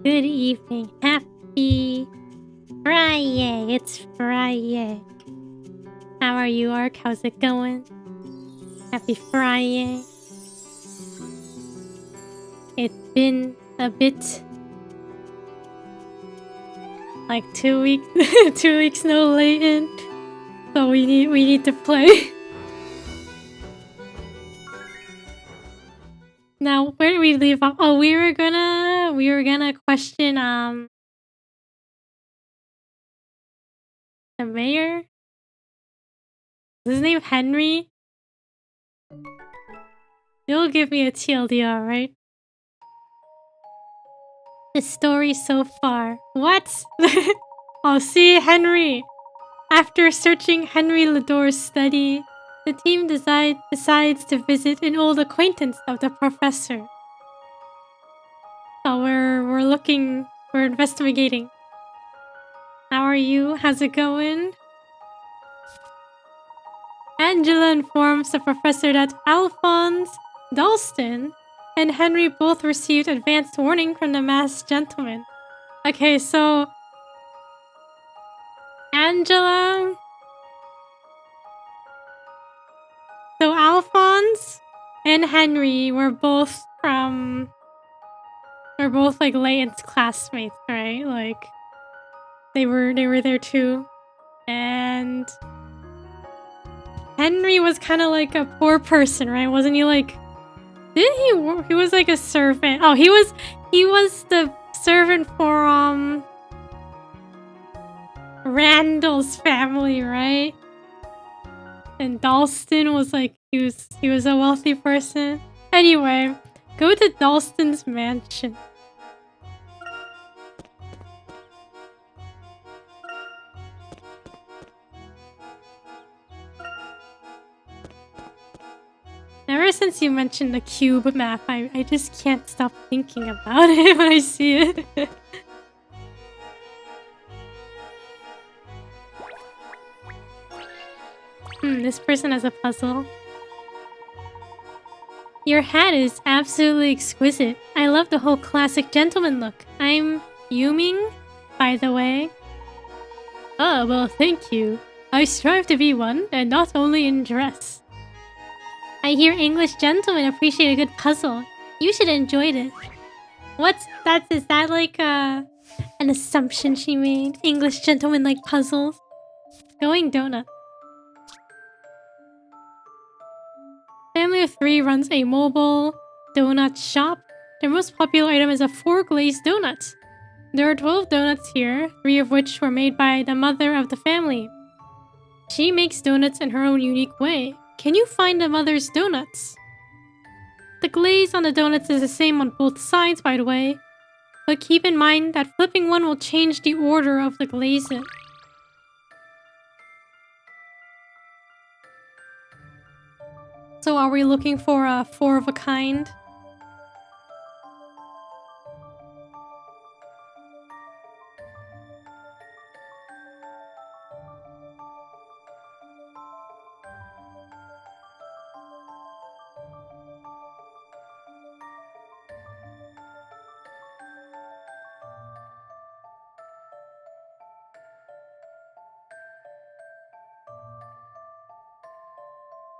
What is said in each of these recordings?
Good evening. Happy Friday. It's Friday. How are you, Ark? How's it going? Happy Friday. It's been a bit like 2 weeks. 2 weeks no Layton. So we need to play. Now, where did we leave off? Oh, we were gonna question the mayor. Is his name Henry? You'll give me a TLDR, right? The story so far. What? Oh, see, Henry. After searching Henry Ledore's study, the team decides to visit an old acquaintance of the professor. Oh, we're investigating. How are you? How's it going? Angela informs the professor that Alphonse, Dalston, and Henry both received advanced warning from the masked gentleman. Okay, so Angela. So Alphonse and Henry were both like Layton's classmates, right? Like they were there too. And Henry was kind of like a poor person, right? Wasn't he like he was like a servant. Oh, he was the servant for Randall's family, right? And Dalston was like he was a wealthy person. Anyway, go to Dalston's mansion. Ever since you mentioned the cube map, I just can't stop thinking about it when I see it. This person has a puzzle. Your hat is absolutely exquisite. I love the whole classic gentleman look. I'm Yuming, by the way. Oh, well, thank you. I strive to be one, and not only in dress. I hear English gentlemen appreciate a good puzzle. You should enjoy it. Is that like an assumption she made? English gentlemen like puzzles? Going donut. Family of 3 runs a mobile donut shop. Their most popular item is a 4 glazed donuts. There are 12 donuts here, 3 of which were made by the mother of the family. She makes donuts in her own unique way. Can you find the mother's donuts? The glaze on the donuts is the same on both sides, by the way. But keep in mind that flipping one will change the order of the glazes. So are we looking for a 4 of a kind?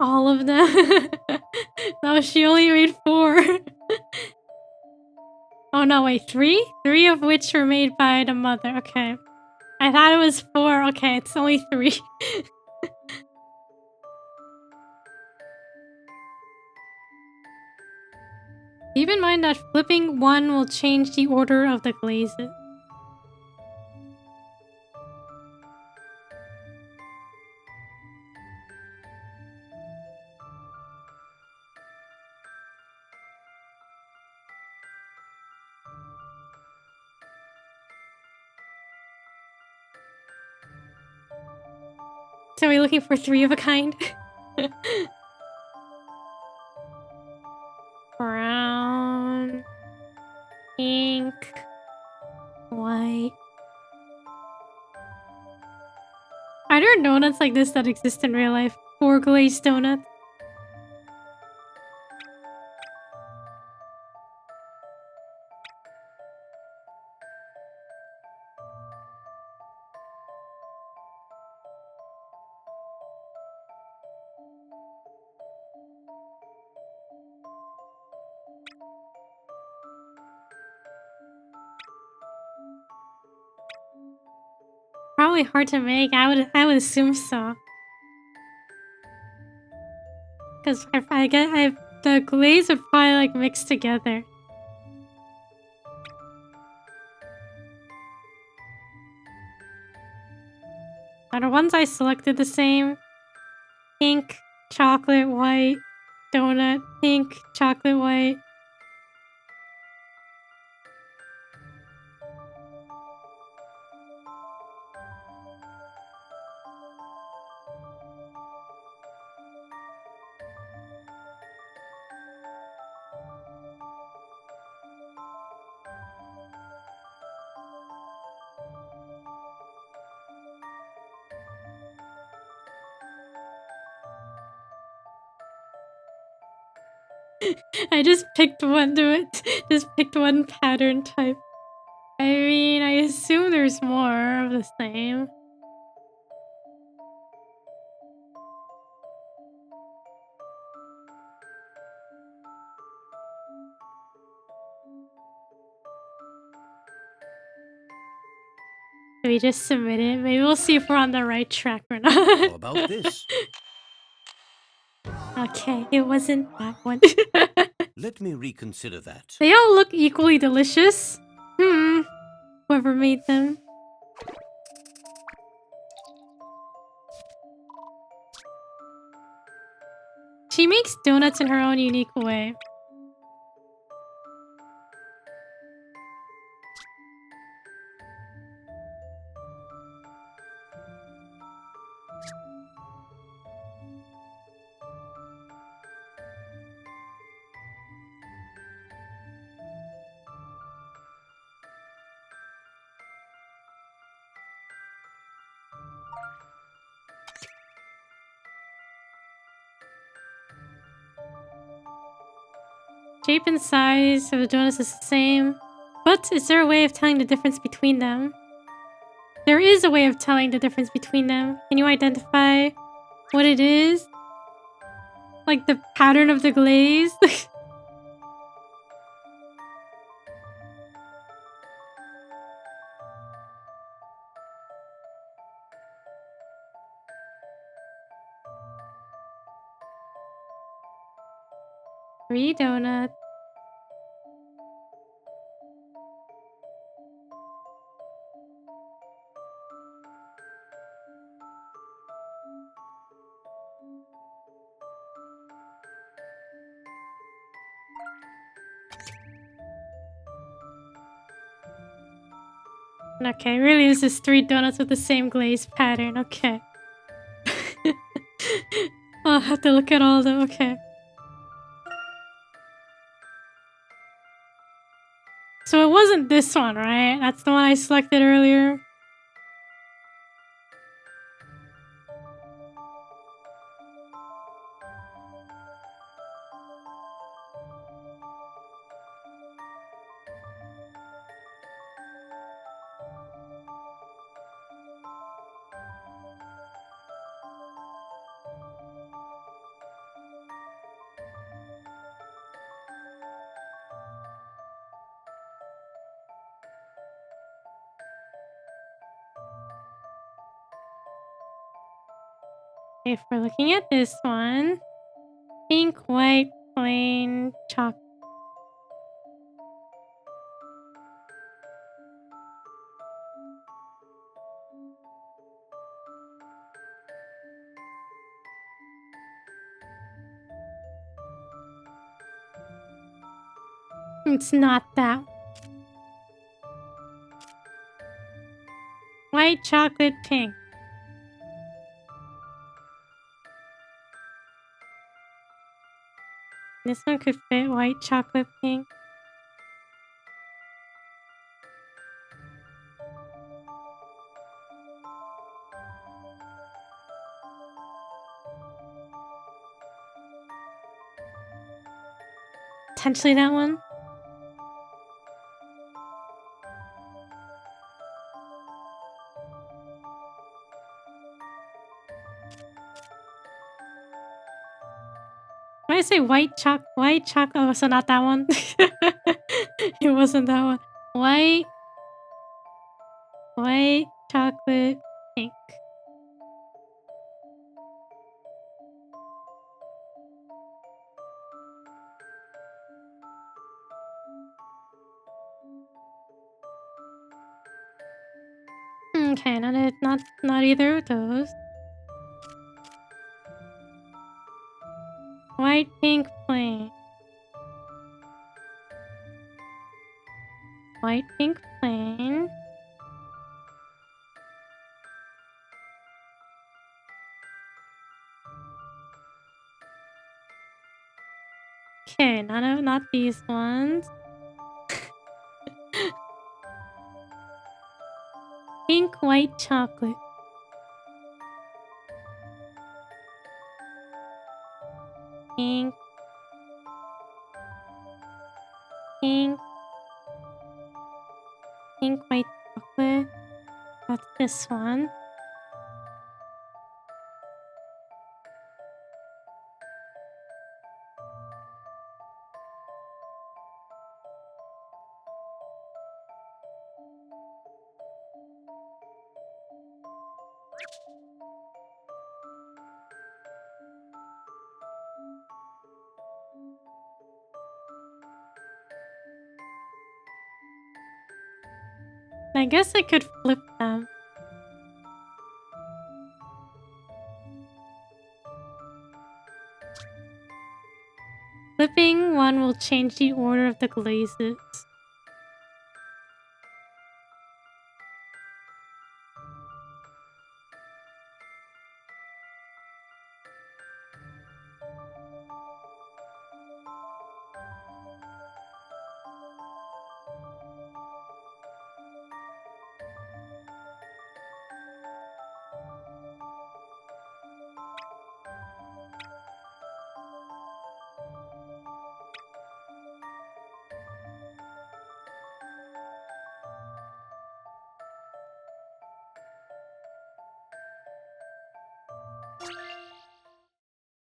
All of them? No, she only made 4. Oh no, wait, 3? 3 of which were made by the mother. Okay. I thought it was 4. Okay, it's only 3. Keep in mind that flipping one will change the order of the glazes. So are we looking for 3 of a kind? Brown, pink, white. Are there donuts like this that exist in real life? 4 glazed donuts? probably hard to make. I would assume so. Because the glaze would probably like mix together. Are the ones I selected the same? Pink, chocolate, white, donut, pink, chocolate, white. I just picked one just picked one pattern type. I mean, I assume there's more of the same. We just submit it. Maybe we'll see if we're on the right track or not. How about this? Okay, it wasn't that one. Let me reconsider that. They all look equally delicious. Whoever made them. She makes donuts in her own unique way. Shape and size of the donuts is the same. But is there a way of telling the difference between them? There is a way of telling the difference between them. Can you identify what it is? Like the pattern of the glaze? Three donuts. Okay, really this is three donuts with the same glaze pattern. Okay. I'll have to look at all of them. Okay. So it wasn't this one, right? That's the one I selected earlier. If we're looking at this one, pink, white, plain, chocolate. It's not that. White, chocolate, pink. This one could fit white, chocolate, pink. Potentially that one. When I say white chocolate, oh, so not that one. It wasn't that one. White, chocolate, pink. Okay, not either of those. White, pink, plain. White, pink, plain. Okay, not these ones. Pink, white, chocolate. Pink. Pink. Pink, white, chocolate. That's this one. I guess I could flip them. Flipping one will change the order of the glazes.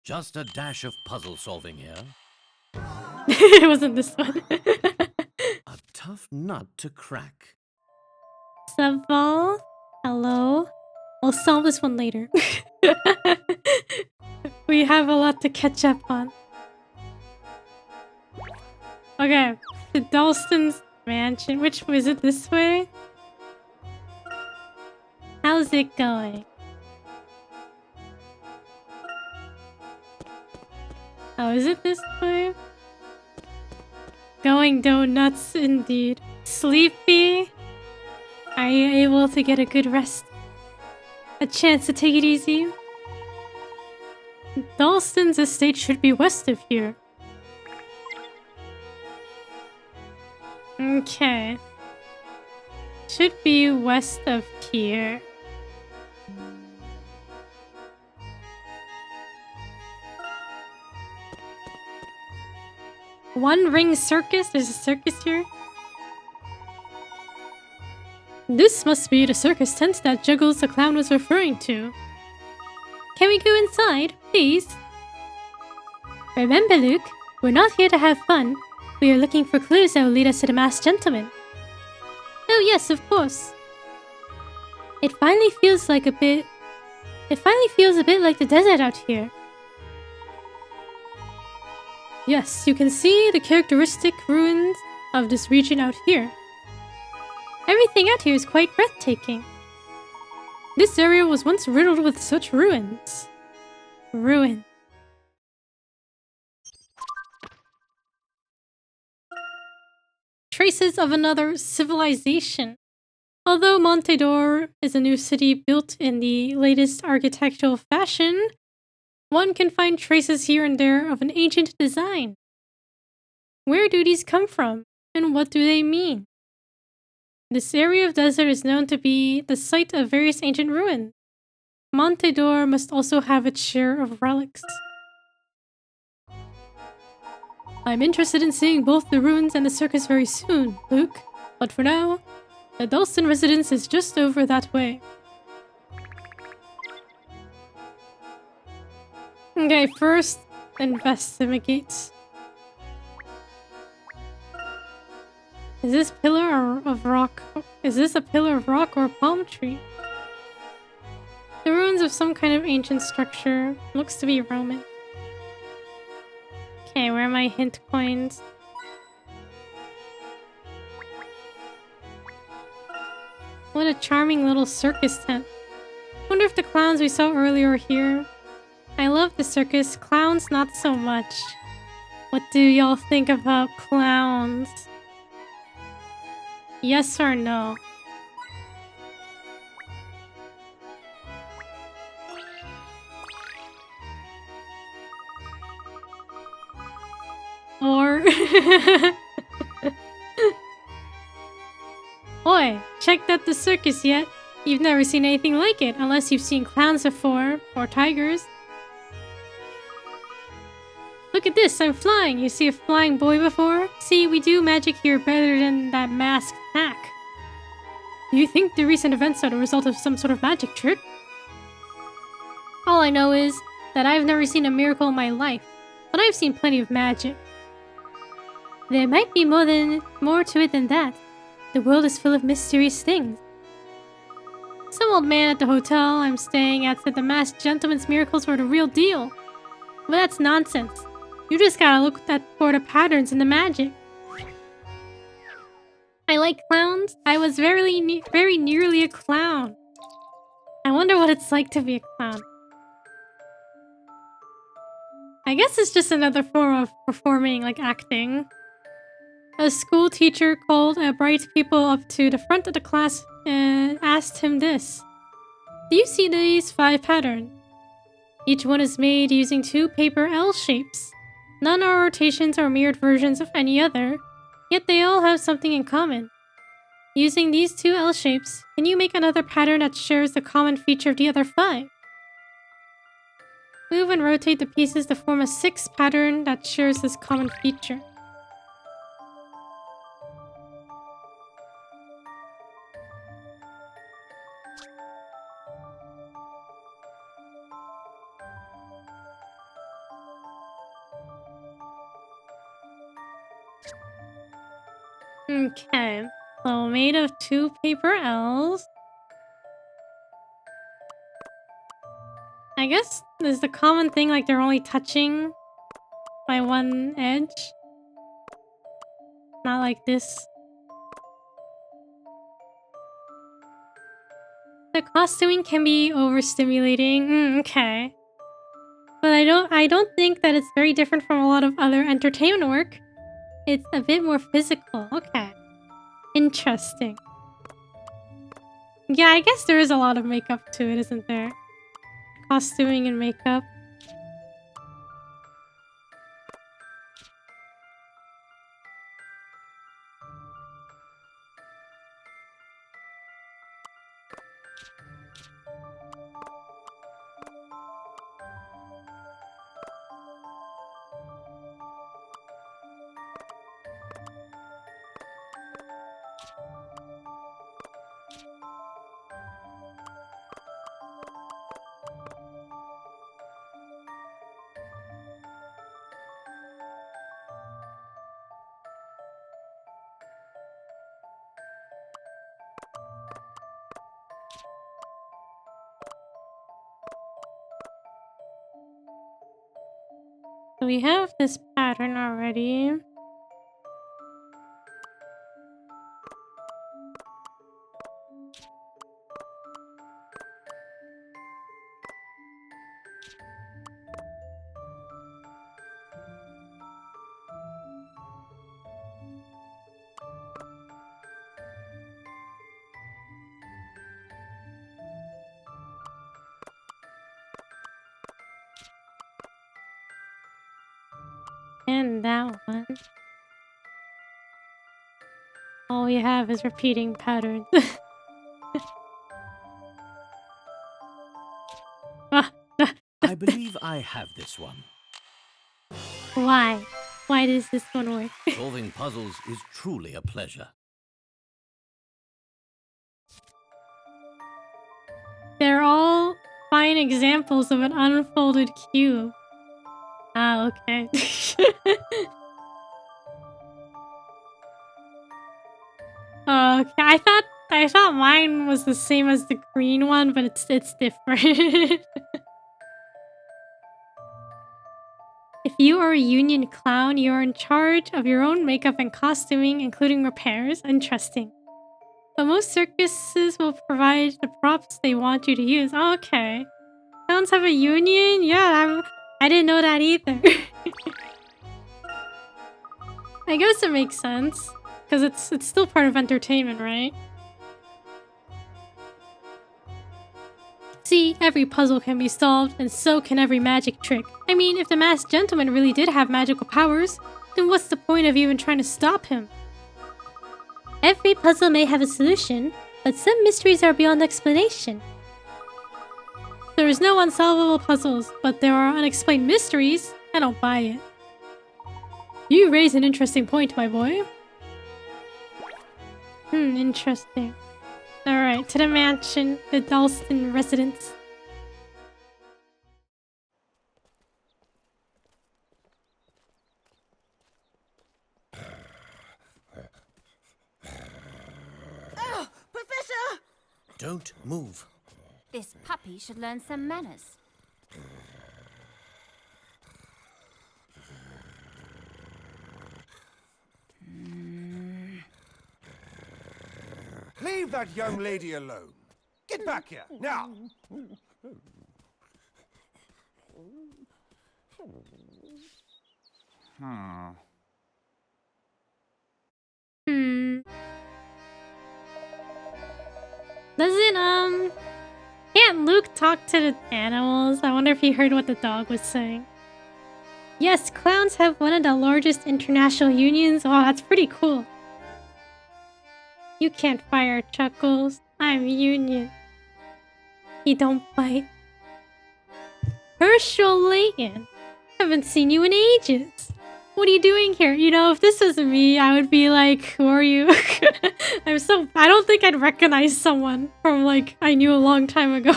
Just a dash of puzzle solving here. It wasn't this one. A tough nut to crack. Subval, hello. I'll solve this one later. We have a lot to catch up on. Okay, the Dalston's mansion. Which is it? This way? How's it going? Oh, is it this way? Going donuts indeed. Sleepy? Are you able to get a good rest? A chance to take it easy? Dalston's estate should be west of here. Okay. Should be west of here. One Ring Circus? There's a circus here? This must be the circus tent that Juggles the Clown was referring to. Can we go inside, please? Remember, Luke, we're not here to have fun. We are looking for clues that will lead us to the masked gentleman. Oh yes, of course. It finally feels a bit like the desert out here. Yes, you can see the characteristic ruins of this region out here. Everything out here is quite breathtaking. This area was once riddled with such ruins. Traces of another civilization. Although Montedor is a new city built in the latest architectural fashion, one can find traces here and there of an ancient design. Where do these come from, and what do they mean? This area of desert is known to be the site of various ancient ruins. Montedor must also have its share of relics. I'm interested in seeing both the ruins and the circus very soon, Luke. But for now, the Dalston residence is just over that way. Okay, first, investigate. Is this a pillar of rock or a palm tree? The ruins of some kind of ancient structure. Looks to be Roman. Okay, where are my hint coins? What a charming little circus tent. Wonder if the clowns we saw earlier are here. I love the circus, clowns not so much. What do y'all think about clowns? Yes or no? Or... Oi, checked out the circus yet? You've never seen anything like it, unless you've seen clowns before, or tigers. Look at this, I'm flying! You see a flying boy before? See, we do magic here better than that masked hack. Do you think the recent events are the result of some sort of magic trick? All I know is that I've never seen a miracle in my life, but I've seen plenty of magic. There might be more to it than that. The world is full of mysterious things. Some old man at the hotel I'm staying at said the masked gentleman's miracles were the real deal. But that's nonsense. You just gotta look for the patterns in the magic. I like clowns. I was very nearly a clown. I wonder what it's like to be a clown. I guess it's just another form of performing, like acting. A school teacher called bright people up to the front of the class and asked him this. Do you see these 5 patterns? Each one is made using 2 paper L shapes. None are rotations or mirrored versions of any other, yet they all have something in common. Using these 2 L shapes, can you make another pattern that shares the common feature of the other 5? Move and rotate the pieces to form a 6th pattern that shares this common feature. Okay, so made of 2 paper L's. I guess there's the common thing, like they're only touching by one edge. Not like this. The costuming can be overstimulating. Okay. But I don't think that it's very different from a lot of other entertainment work. It's a bit more physical. Okay. Interesting. Yeah, I guess there is a lot of makeup to it, isn't there? Costuming and makeup. So we have this pattern already. And that one. All we have is repeating patterns. I believe I have this one. Why? Why does this one work? Solving puzzles is truly a pleasure. They're all fine examples of an unfolded cube. Ah, okay. Okay, I thought mine was the same as the green one, but it's different. If you are a union clown, you are in charge of your own makeup and costuming, including repairs. Interesting. But most circuses will provide the props they want you to use. Oh, okay. Clowns have a union? Yeah, I didn't know that either. I guess it makes sense. Because it's still part of entertainment, right? See, every puzzle can be solved, and so can every magic trick. I mean, if the masked gentleman really did have magical powers, then what's the point of even trying to stop him? Every puzzle may have a solution, but some mysteries are beyond explanation. There is no unsolvable puzzles, but there are unexplained mysteries. I don't buy it. You raise an interesting point, my boy. Interesting. Alright, to the mansion, the Dalston residence. Oh, Professor! Don't move. This puppy should learn some manners. Leave that young lady alone. Get back here, now! Can't Luke talk to the animals? I wonder if he heard what the dog was saying. Yes, clowns have one of the largest international unions. Oh, that's pretty cool. You can't fire Chuckles. I'm union. He don't bite. Herschel Layton. Haven't seen you in ages. What are you doing here? You know, if this was me, I would be like, who are you? I don't think I'd recognize someone from like, I knew a long time ago.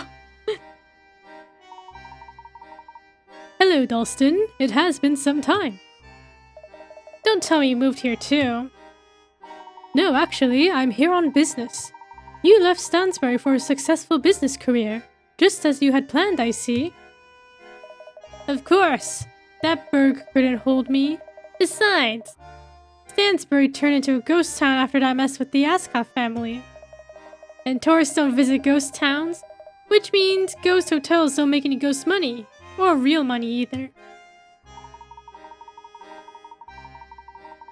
Hello, Dalston. It has been some time. Don't tell me you moved here too. No, actually, I'm here on business. You left Stansbury for a successful business career, just as you had planned, I see. Of course. That burg couldn't hold me. Besides, Stansbury turned into a ghost town after that mess with the Ascot family. And tourists don't visit ghost towns, which means ghost hotels don't make any ghost money, or real money either.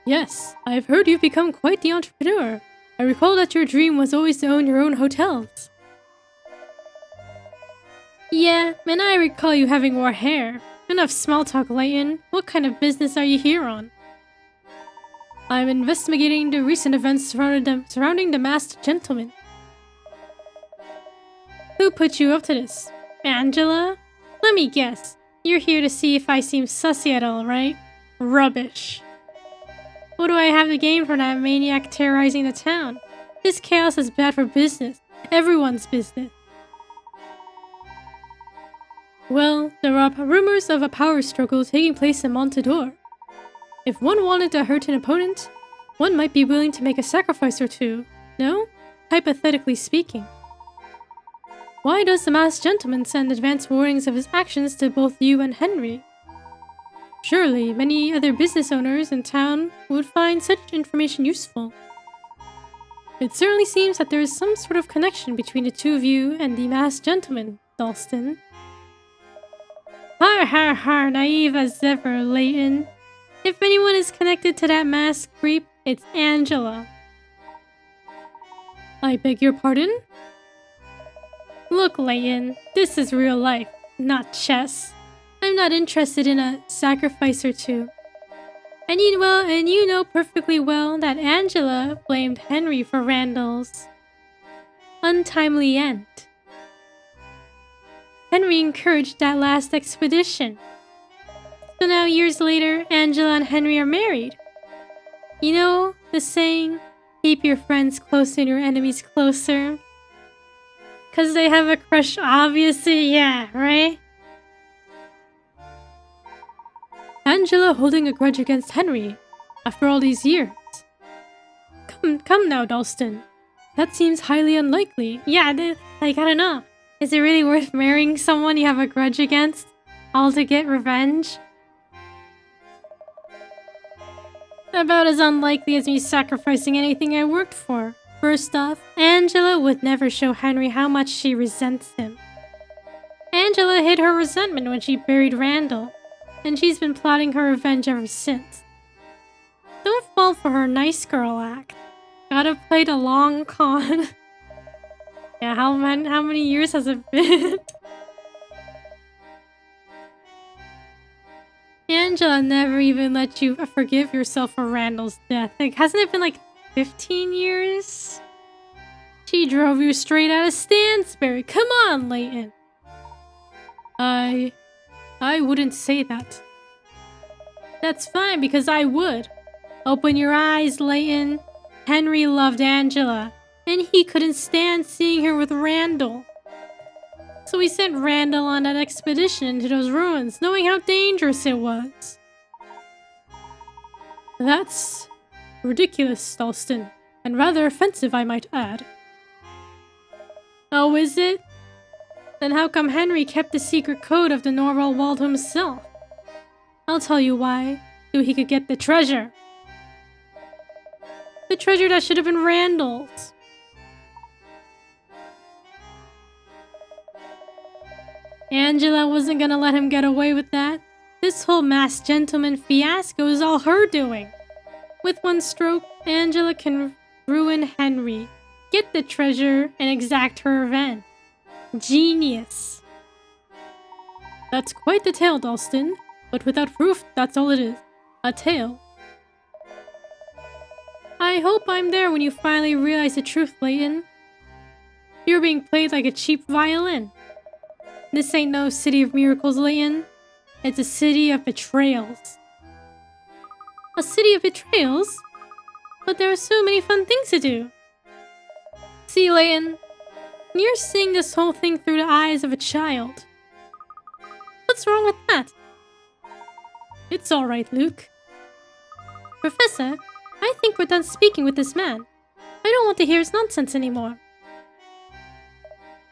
Yes, I've heard you've become quite the entrepreneur. I recall that your dream was always to own your own hotels. Yeah, and I recall you having more hair. Enough small talk, Layton. What kind of business are you here on? I'm investigating the recent events surrounding the masked gentleman. Who put you up to this? Angela? Let me guess. You're here to see if I seem sussy at all, right? Rubbish. What do I have to gain from that maniac terrorizing the town? This chaos is bad for business. Everyone's business. Well, there are rumors of a power struggle taking place in Montador. If one wanted to hurt an opponent, one might be willing to make a sacrifice or two, no? Hypothetically speaking. Why does the masked gentleman send advance warnings of his actions to both you and Henry? Surely, many other business owners in town would find such information useful. It certainly seems that there is some sort of connection between the two of you and the masked gentleman, Dalston. Har har har, naive as ever, Layton. If anyone is connected to that masked creep, it's Angela. I beg your pardon? Look, Layton, this is real life, not chess. I'm not interested in a sacrifice or two. And you know perfectly well that Angela blamed Henry for Randall's untimely end. Henry encouraged that last expedition. So now years later, Angela and Henry are married. You know the saying, keep your friends close and your enemies closer? 'Cause they have a crush, obviously, yeah, right? Angela holding a grudge against Henry after all these years. Come now, Dalston. That seems highly unlikely. Yeah, like, I don't know. Is it really worth marrying someone you have a grudge against? All to get revenge? About as unlikely as me sacrificing anything I worked for. First off, Angela would never show Henry how much she resents him. Angela hid her resentment when she buried Randall, and she's been plotting her revenge ever since. Don't fall for her nice girl act. Gotta play the long con. Yeah, how many years has it been? Angela never even let you forgive yourself for Randall's death. Like, hasn't it been like 15 years? She drove you straight out of Stansbury. Come on, Layton. I wouldn't say that. That's fine, because I would. Open your eyes, Layton. Henry loved Angela, and he couldn't stand seeing her with Randall. So he sent Randall on that expedition into those ruins, knowing how dangerous it was. That's ridiculous, Dalston, and rather offensive, I might add. Oh, is it? Then how come Henry kept the secret code of the Norval Wall to himself? I'll tell you why, so he could get the treasure. The treasure that should have been Randall's. Angela wasn't gonna let him get away with that. This whole masked gentleman fiasco is all her doing. With one stroke, Angela can ruin Henry, get the treasure, and exact her revenge. Genius. That's quite the tale, Dalston. But without proof, that's all it is. A tale. I hope I'm there when you finally realize the truth, Layton. You're being played like a cheap violin. This ain't no city of miracles, Layton. It's a city of betrayals. A city of betrayals? But there are so many fun things to do. See, Layton, you're seeing this whole thing through the eyes of a child. What's wrong with that? It's alright, Luke. Professor, I think we're done speaking with this man. I don't want to hear his nonsense anymore.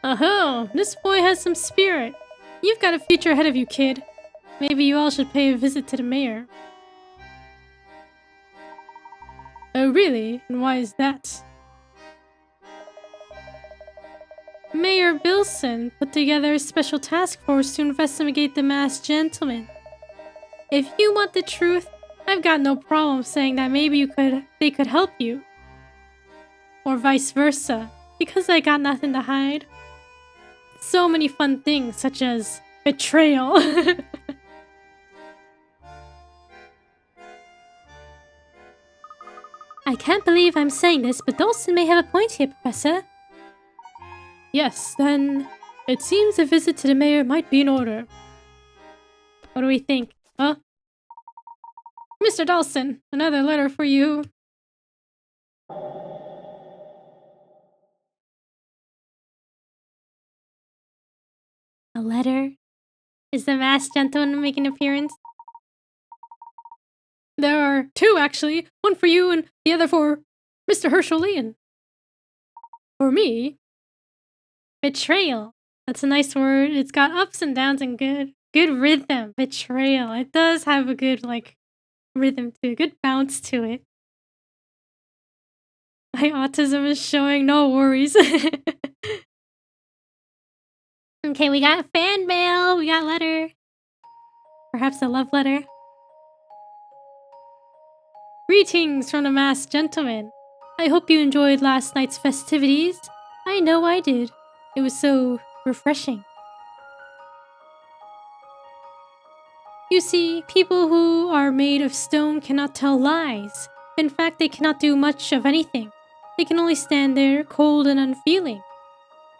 Oh, this boy has some spirit. You've got a future ahead of you, kid. Maybe you all should pay a visit to the mayor. Oh, really? And why is that? Mayor Bilson put together a special task force to investigate the masked gentleman. If you want the truth, I've got no problem saying that maybe they could help you. Or vice versa, because I got nothing to hide. So many fun things, such as betrayal. I can't believe I'm saying this, but Dalston may have a point here, Professor. Yes, then it seems a visit to the mayor might be in order. What do we think? Huh? Mr. Dalston, another letter for you. A letter? Is the masked gentleman making an appearance? There are two, actually. One for you and the other for Mr. Herschel Layton. For me? Betrayal. That's a nice word. It's got ups and downs and good rhythm. Betrayal. It does have a good, rhythm to it. Good bounce to it. My autism is showing. No worries. Okay, we got fan mail. We got letter. Perhaps a love letter. Greetings from the masked gentleman. I hope you enjoyed last night's festivities. I know I did. It was so refreshing. You see, people who are made of stone cannot tell lies. In fact, they cannot do much of anything. They can only stand there, cold and unfeeling.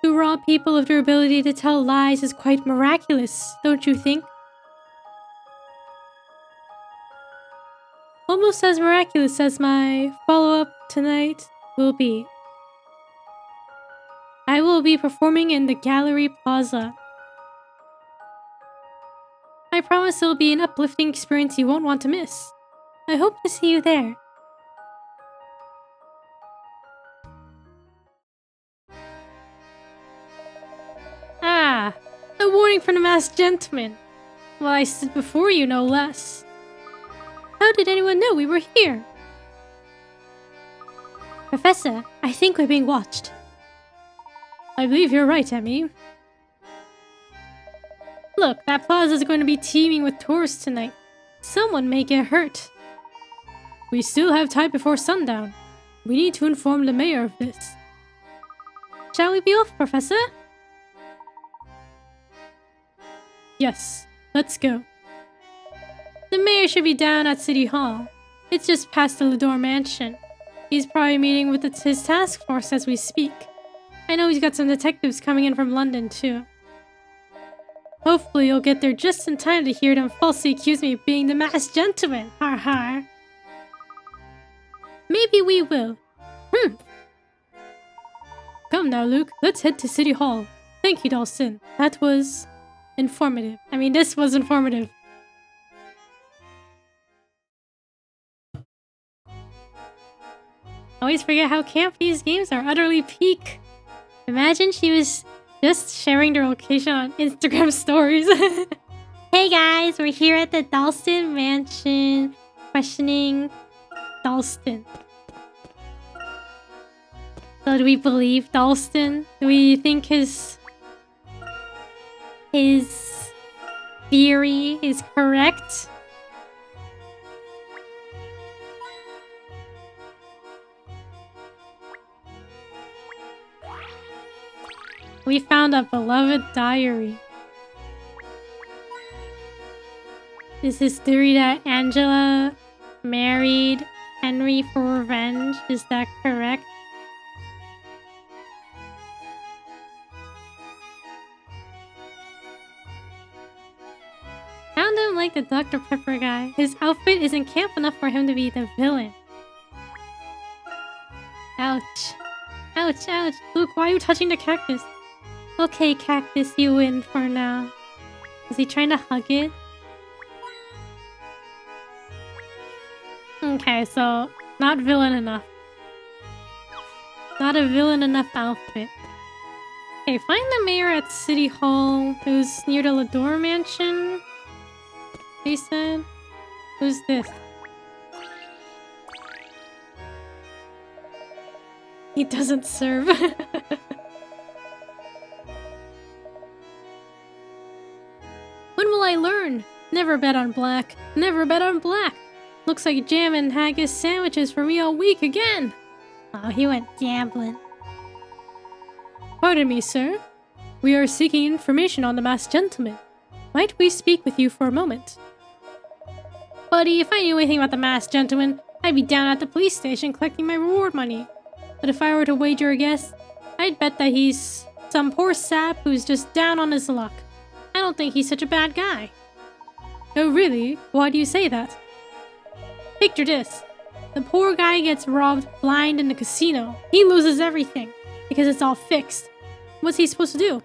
To rob people of their ability to tell lies is quite miraculous, don't you think? Almost as miraculous as my follow-up tonight will be. I will be performing in the Gallery Plaza. I promise it will be an uplifting experience you won't want to miss. I hope to see you there. warning from the masked gentleman. Well, I stood before you, no less. How did anyone know we were here? Professor, I think we're being watched. I believe you're right, Emmy. Look, that plaza is going to be teeming with tourists tonight. Someone may get hurt. We still have time before sundown. We need to inform the mayor of this. Shall we be off, Professor? Yes, let's go. The mayor should be down at City Hall. It's just past the Lador Mansion. He's probably meeting with his task force as we speak. I know he's got some detectives coming in from London, too. Hopefully you'll get there just in time to hear them falsely accuse me of being the masked gentleman. Har har. Maybe we will. Come now, Luke. Let's head to City Hall. Thank you, Dalston. That was informative. I mean, this was informative. I always forget how camp these games are. Utterly peak. Imagine she was just sharing their location on Instagram stories. Hey guys, we're here at the Dalston Mansion, questioning Dalston. So do we believe Dalston? Do we think his theory is correct? We found a beloved diary. Is his theory that Angela married Henry for revenge? Is that correct? Found him like the Dr. Pepper guy. His outfit isn't camp enough for him to be the villain. Ouch. Ouch, ouch. Luke, why are you touching the cactus? Okay, cactus, you win for now. Is he trying to hug it? Okay, so not villain enough. Not a villain enough outfit. Okay, find the mayor at City Hall, who's near the Lador Mansion. He said. Who's this? He doesn't serve. When will I learn? Never bet on black. Never bet on black. Looks like jam and haggis sandwiches for me all week again. Oh, he went gambling. Pardon me, sir. We are seeking information on the masked gentleman. Might we speak with you for a moment? Buddy, if I knew anything about the masked gentleman, I'd be down at the police station collecting my reward money. But if I were to wager a guess, I'd bet that he's some poor sap who's just down on his luck. I don't think he's such a bad guy. Oh really? Why do you say that? Picture this. The poor guy gets robbed blind in the casino. He loses everything because it's all fixed. What's he supposed to do?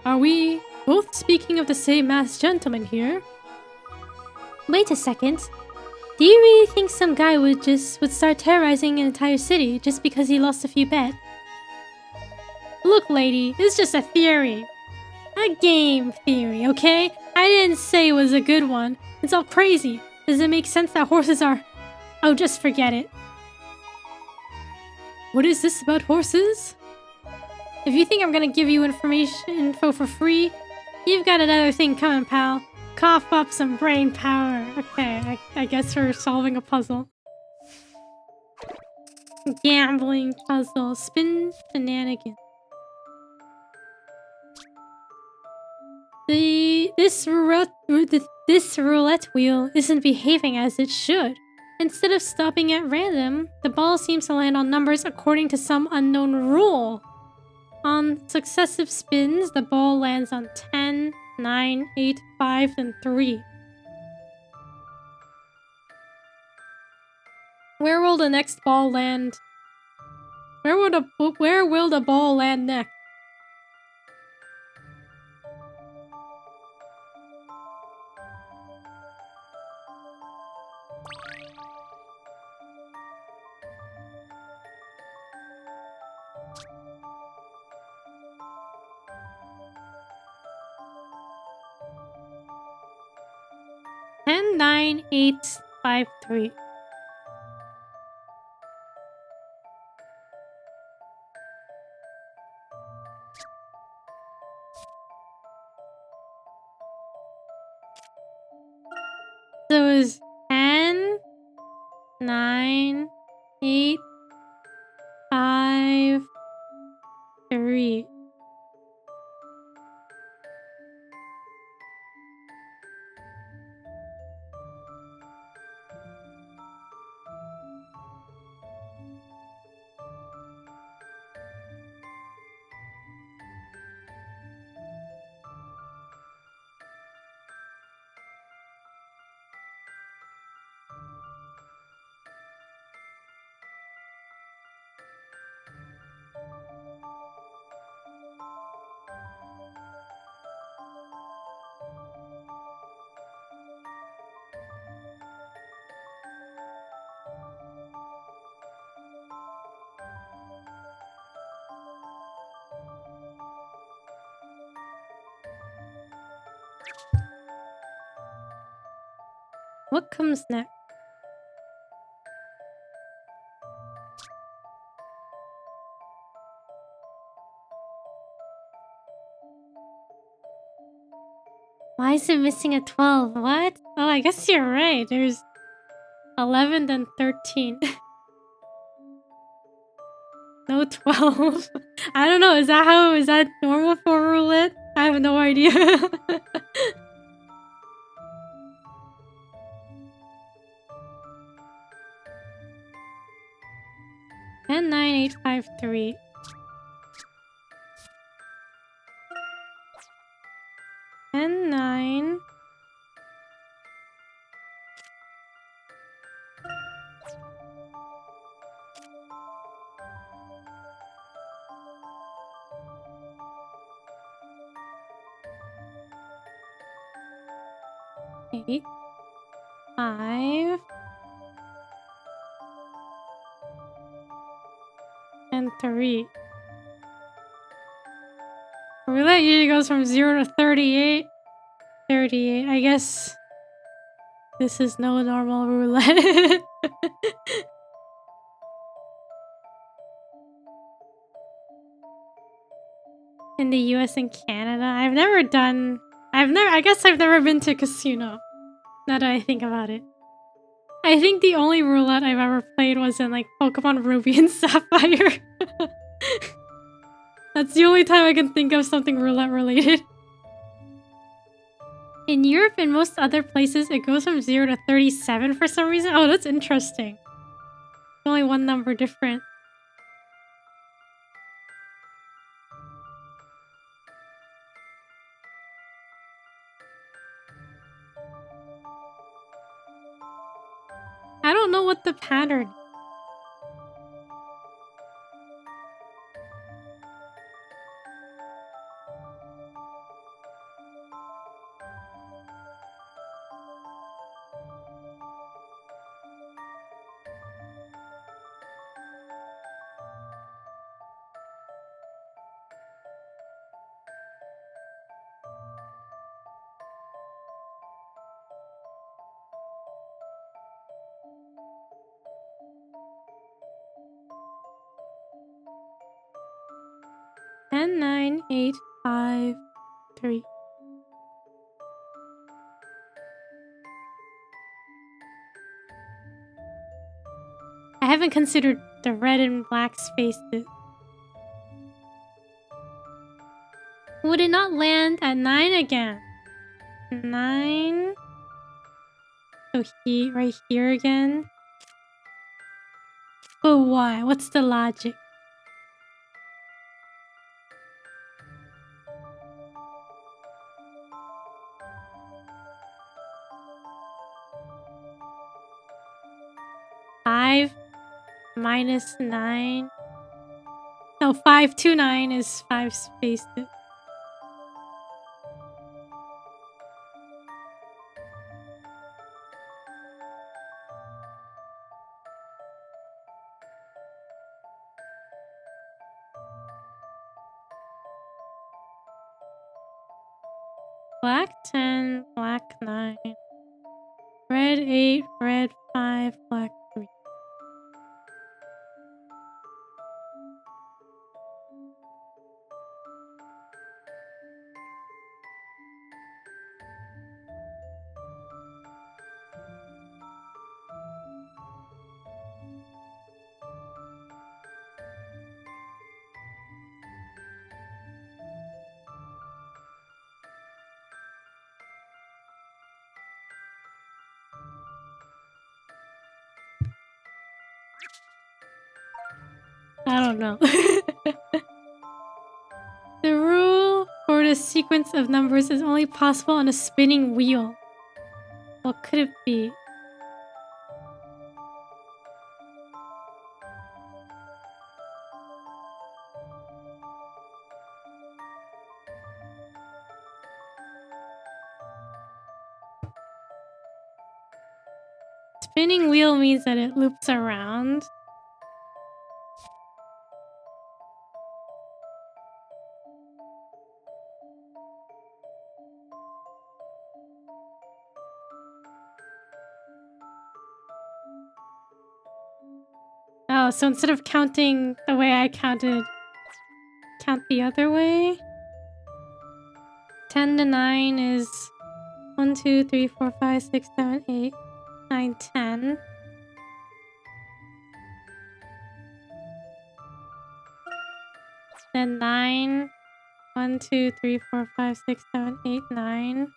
Are we both speaking of the same masked gentleman here? Wait a second. Do you really think some guy would start terrorizing an entire city just because he lost a few bets? Look, lady, it's just a theory. A game theory, okay? I didn't say it was a good one. It's all crazy. Does it make sense that horses are... Oh, just forget it. What is this about horses? If you think I'm gonna give you info for free, you've got another thing coming, pal. Cough up some brain power. Okay, I guess we're solving a puzzle. Gambling puzzle. Spin shenanigans. This roulette wheel isn't behaving as it should. Instead of stopping at random, the ball seems to land on numbers according to some unknown rule. On successive spins, the ball lands on 10, 9, 8, 5, and 3. Where will the next ball land? Where will the ball land next? 10, 9, 8, 5, 3. So it was 10, 9, 8, 5, 3. What comes next? Why is it missing a 12? What? Oh, I guess you're right. There's 11 and 13. No 12. I don't know. Is that normal for roulette? I have no idea. 10, 9, 8, 5, 3. 10, 9. 8, 5, and 3. Roulette usually goes from 0 to 38. 38. I guess this is no normal roulette. In the US and Canada. I guess I've never been to a casino. Now that I think about it. I think the only roulette I've ever played was in like Pokemon Ruby and Sapphire. That's the only time I can think of something roulette related. In Europe and most other places, it goes from 0 to 37 for some reason. Oh, that's interesting. Only one number different. I don't know what the pattern. And 9, 8, 5, 3. I haven't considered the red and black spaces. Would it not land at 9 again? 9. So right here again. But why? What's the logic? Five minus 9. No, 5 to 9 is 5 spaces. Black 10, black 9. 8, red 5, black 3. I don't know. The rule for the sequence of numbers is only possible on a spinning wheel. What could it be? Spinning wheel means that it loops around. Oh, so instead of counting the way I counted, count the other way? 10 to 9 is 1, 2, 3, 4, 5, 6, 7, 8, 9, 10. Then 9. 1, 2, 3, 4, 5, 6, 7, 8, 9.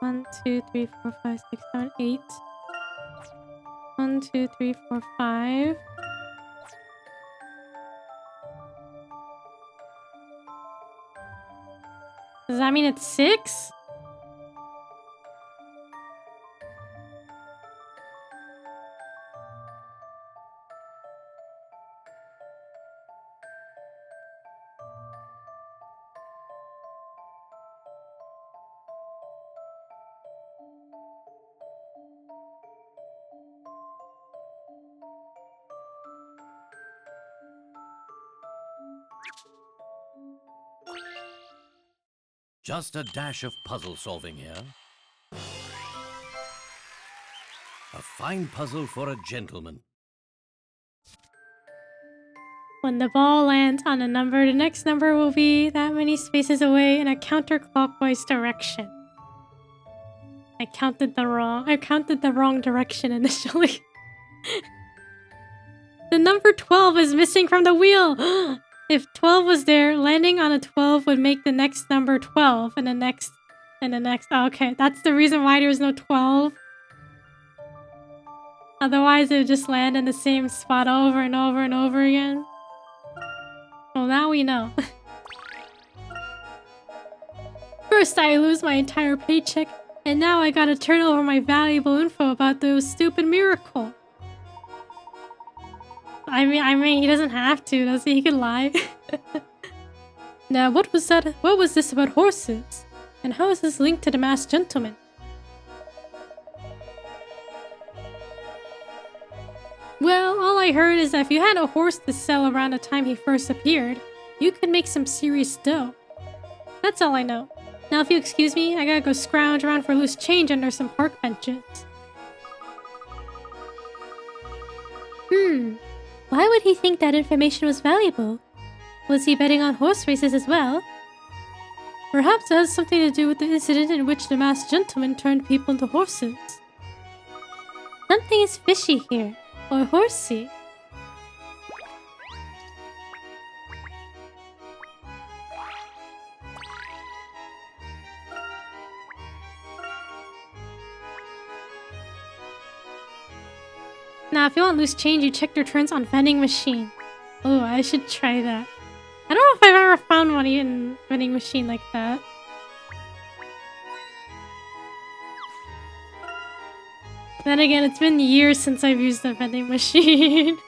One, 2, 3, 4, 5, 6, 7, 8. 1, 2, 3, 4, 5. Does that mean it's 6? Just a dash of puzzle solving here. A fine puzzle for a gentleman. When the ball lands on a number, the next number will be that many spaces away in a counterclockwise direction. I counted the wrong direction initially. The number 12 is missing from the wheel. If 12 was there, landing on a 12 would make the next number 12 and the next and the next. Oh, okay, that's the reason why there's no 12. Otherwise, it would just land in the same spot over and over and over again. Well, now we know. First, I lose my entire paycheck, and now I gotta turn over my valuable info about those stupid miracles. I mean, he doesn't have to, does he? He could lie. Now, what was that? What was this about horses? And how is this linked to the masked gentleman? Well, all I heard is that if you had a horse to sell around the time he first appeared, you could make some serious dough. That's all I know. Now, if you excuse me, I gotta go scrounge around for loose change under some park benches. Why would he think that information was valuable? Was he betting on horse races as well? Perhaps it has something to do with the incident in which the masked gentleman turned people into horses. Something is fishy here, or horsey. Now, if you want loose change, you check your turns on vending machine. Oh, I should try that. I don't know if I've ever found one in vending machine like that. Then again, it's been years since I've used a vending machine.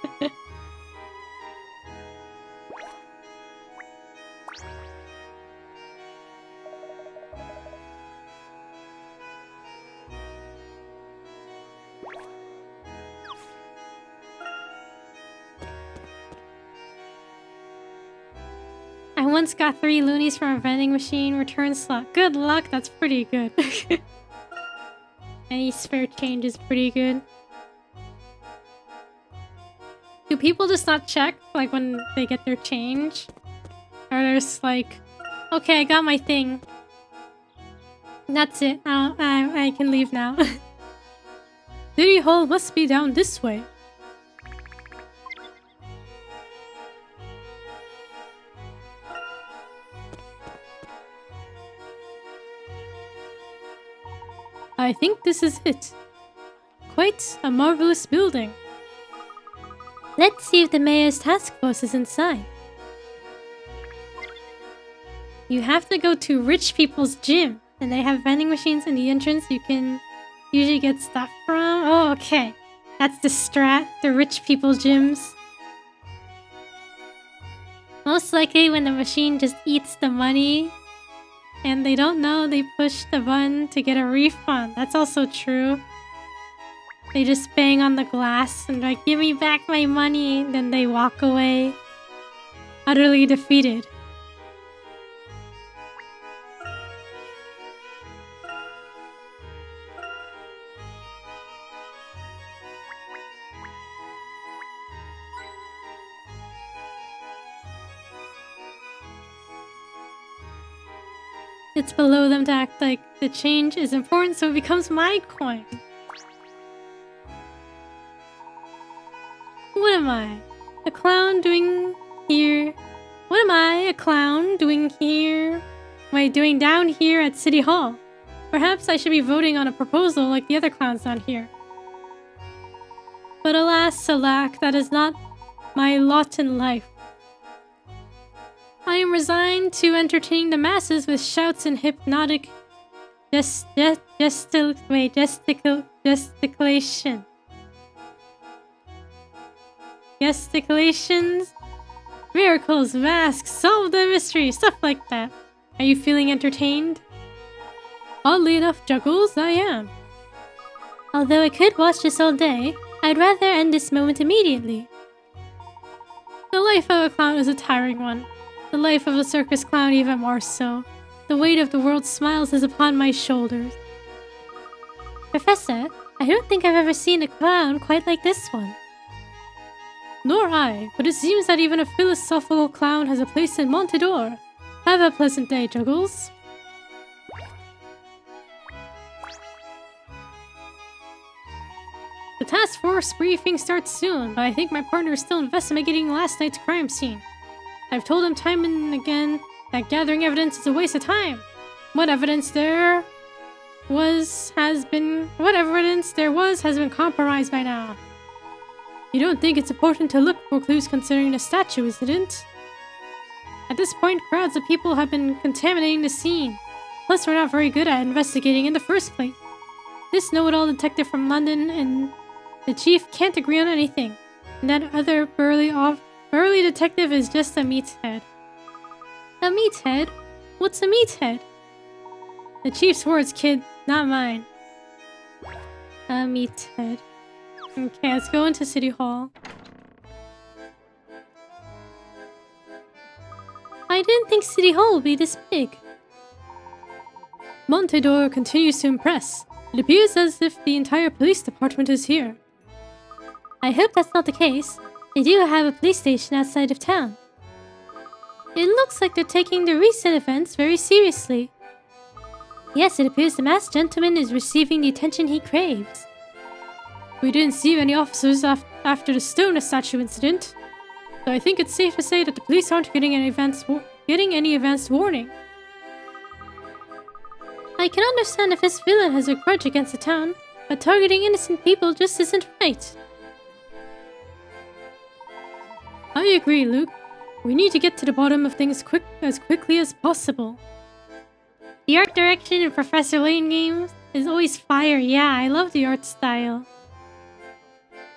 once got 3 loonies from a vending machine return slot. Good luck, that's pretty good. Any spare change is pretty good. Do people just not check, like, when they get their change? Or they're just like, okay, I got my thing. That's it. I can leave now. City Hall must be down this way. I think this is it. Quite a marvelous building. Let's see if the mayor's task force is inside. You have to go to rich people's gym, and they have vending machines in the entrance you can usually get stuff from. Oh, okay. That's the strat, the rich people gyms. Most likely when the machine just eats the money and they don't know they push the button to get a refund. That's also true. They just bang on the glass and like, give me back my money. Then they walk away, utterly defeated. It's below them to act like the change is important, so it becomes my coin. What am I? A clown doing here? What am I, a clown, doing here? Am I doing down here at City Hall? Perhaps I should be voting on a proposal like the other clowns down here. But alas, alack, that is not my lot in life. I am resigned to entertaining the masses with shouts and hypnotic gesticulation. Gesticulations, miracles, masks, solve the mystery, stuff like that. Are you feeling entertained? Oddly enough, Juggles, I am. Although I could watch this all day, I'd rather end this moment immediately. The life of a clown is a tiring one. The life of a circus clown even more so. The weight of the world's smiles is upon my shoulders. Professor, I don't think I've ever seen a clown quite like this one. Nor I, but it seems that even a philosophical clown has a place in Montador. Have a pleasant day, Juggles. The task force briefing starts soon, but I think my partner is still investigating last night's crime scene. I've told him time and again that gathering evidence is a waste of time. What evidence there has been compromised by now. You don't think it's important to look for clues considering the statue, isn't it? At this point, crowds of people have been contaminating the scene. Plus, we're not very good at investigating in the first place. This know-it-all detective from London and the chief can't agree on anything. And that other burly detective is just a meathead. A meathead? What's a meathead? The chief's words, kid, not mine. A meathead. Okay, let's go into City Hall. I didn't think City Hall would be this big. Montador continues to impress. It appears as if the entire police department is here. I hope that's not the case. They do have a police station outside of town. It looks like they're taking the recent events very seriously. Yes, it appears the masked gentleman is receiving the attention he craves. We didn't see any officers after the stone statue incident, so I think it's safe to say that the police aren't getting any advance warning. I can understand if this villain has a grudge against the town, but targeting innocent people just isn't right. I agree, Luke. We need to get to the bottom of things as quickly as possible. The art direction in Professor Layton games is always fire. Yeah, I love the art style.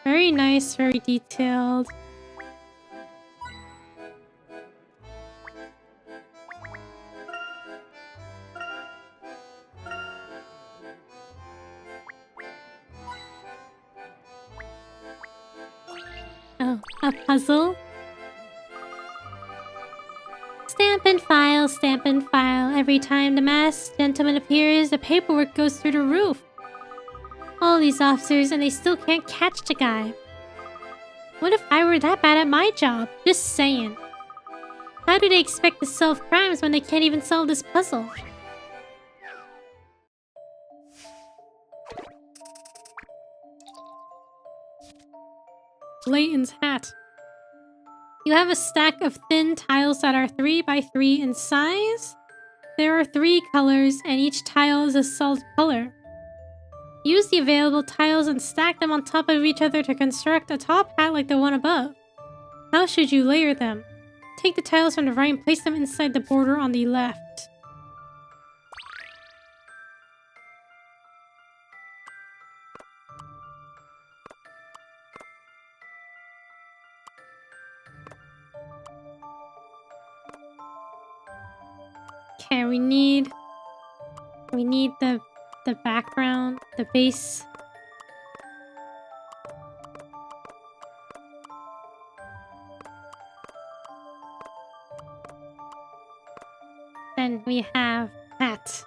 Very nice, very detailed. Oh, a puzzle? Stamp and file, stamp and file. Every time the masked gentleman appears, the paperwork goes through the roof. All these officers and they still can't catch the guy. What if I were that bad at my job? Just saying. How do they expect to solve crimes when they can't even solve this puzzle? Layton's hat. You have a stack of thin tiles that are 3 by 3 in size. There are 3 colors and each tile is a solid color. Use the available tiles and stack them on top of each other to construct a top hat like the one above. How should you layer them? Take the tiles from the right and place them inside the border on the left. Okay, we need the background, the base. Then we have hat.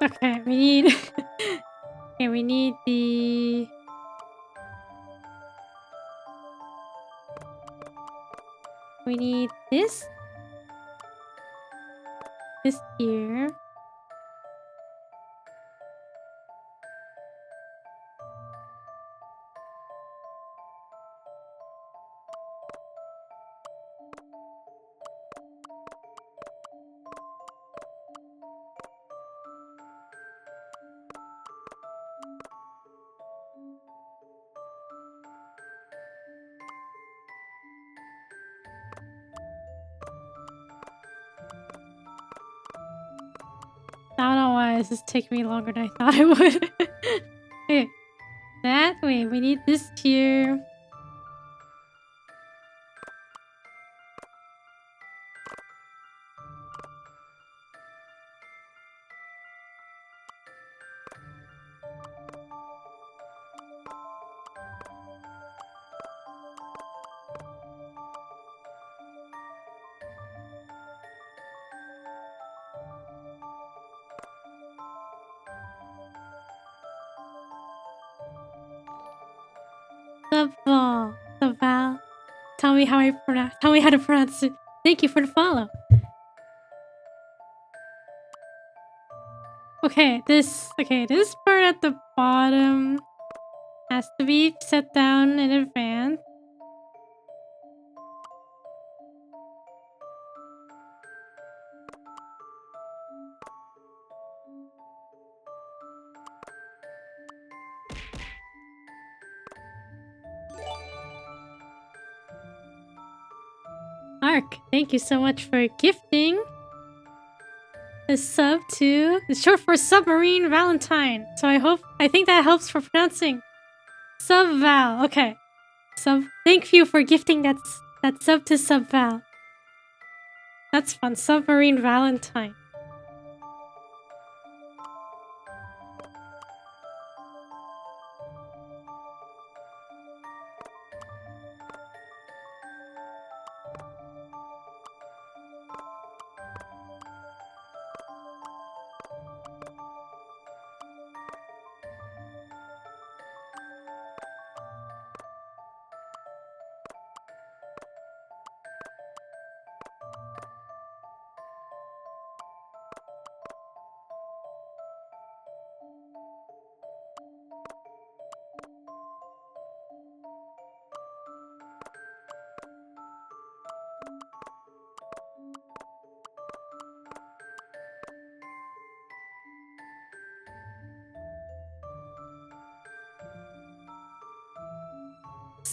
Okay, we need okay, we need this here. I don't know why this is taking me longer than I thought it would. Okay, that way we need this here. The Val. Tell me how to pronounce it. Thank you for the follow. Okay, this part at the bottom has to be set down in advance. Mark, thank you so much for gifting the sub to... It's short for Submarine Valentine. So I think that helps for pronouncing. Sub Val. Okay. Thank you for gifting that sub to Sub Val. That's fun. Submarine Valentine.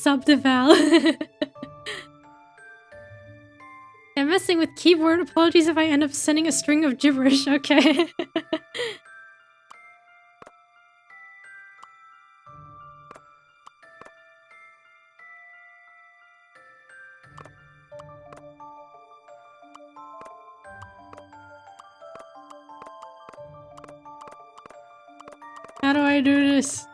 Subdeval. I'm messing with keyboard. Apologies if I end up sending a string of gibberish. Okay. How do I do this?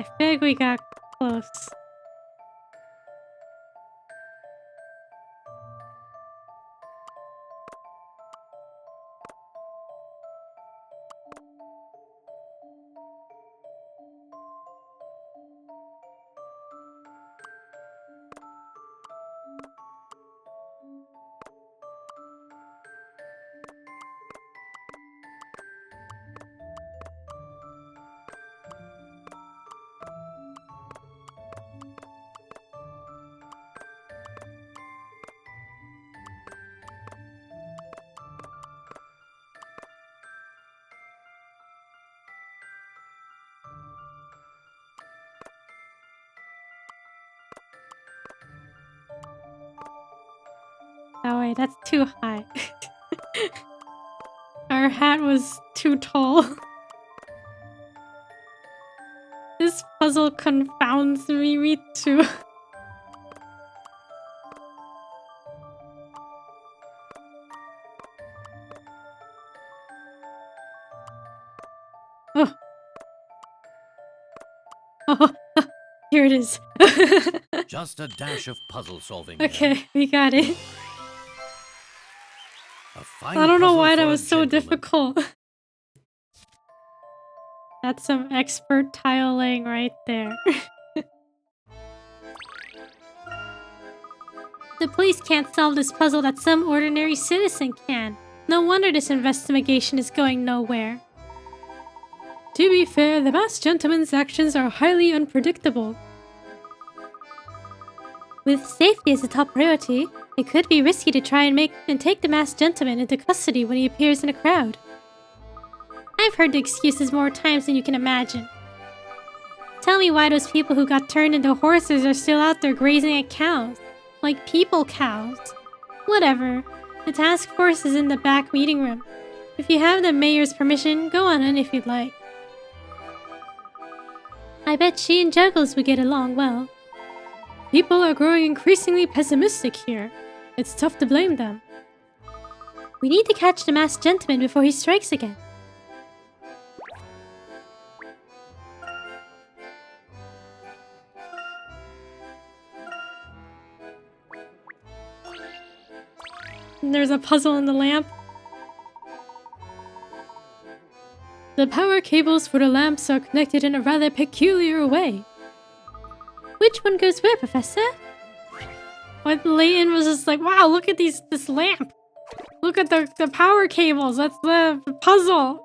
I feel like we got close. Oh wait, that's too high. Our hat was too tall. This puzzle confounds me too. Oh. Oh, here it is. Just a dash of puzzle solving. Okay, we got it. A fine I don't know puzzle why for that a was so gentleman. difficult. That's some expert tile laying right there. The police can't solve this puzzle that some ordinary citizen can. No wonder this investigation is going nowhere. To be fair, the masked gentleman's actions are highly unpredictable. With safety as a top priority, it could be risky to try and take the masked gentleman into custody when he appears in a crowd. I've heard the excuses more times than you can imagine. Tell me why those people who got turned into horses are still out there grazing at cows. Like people cows. Whatever. The task force is in the back meeting room. If you have the mayor's permission, go on in if you'd like. I bet she and Juggles would get along well. People are growing increasingly pessimistic here. It's tough to blame them. We need to catch the masked gentleman before he strikes again. And there's a puzzle in the lamp. The power cables for the lamps are connected in a rather peculiar way. Which one goes where, Professor? What Layton was just like, wow, look at this lamp. Look at the power cables. That's the puzzle.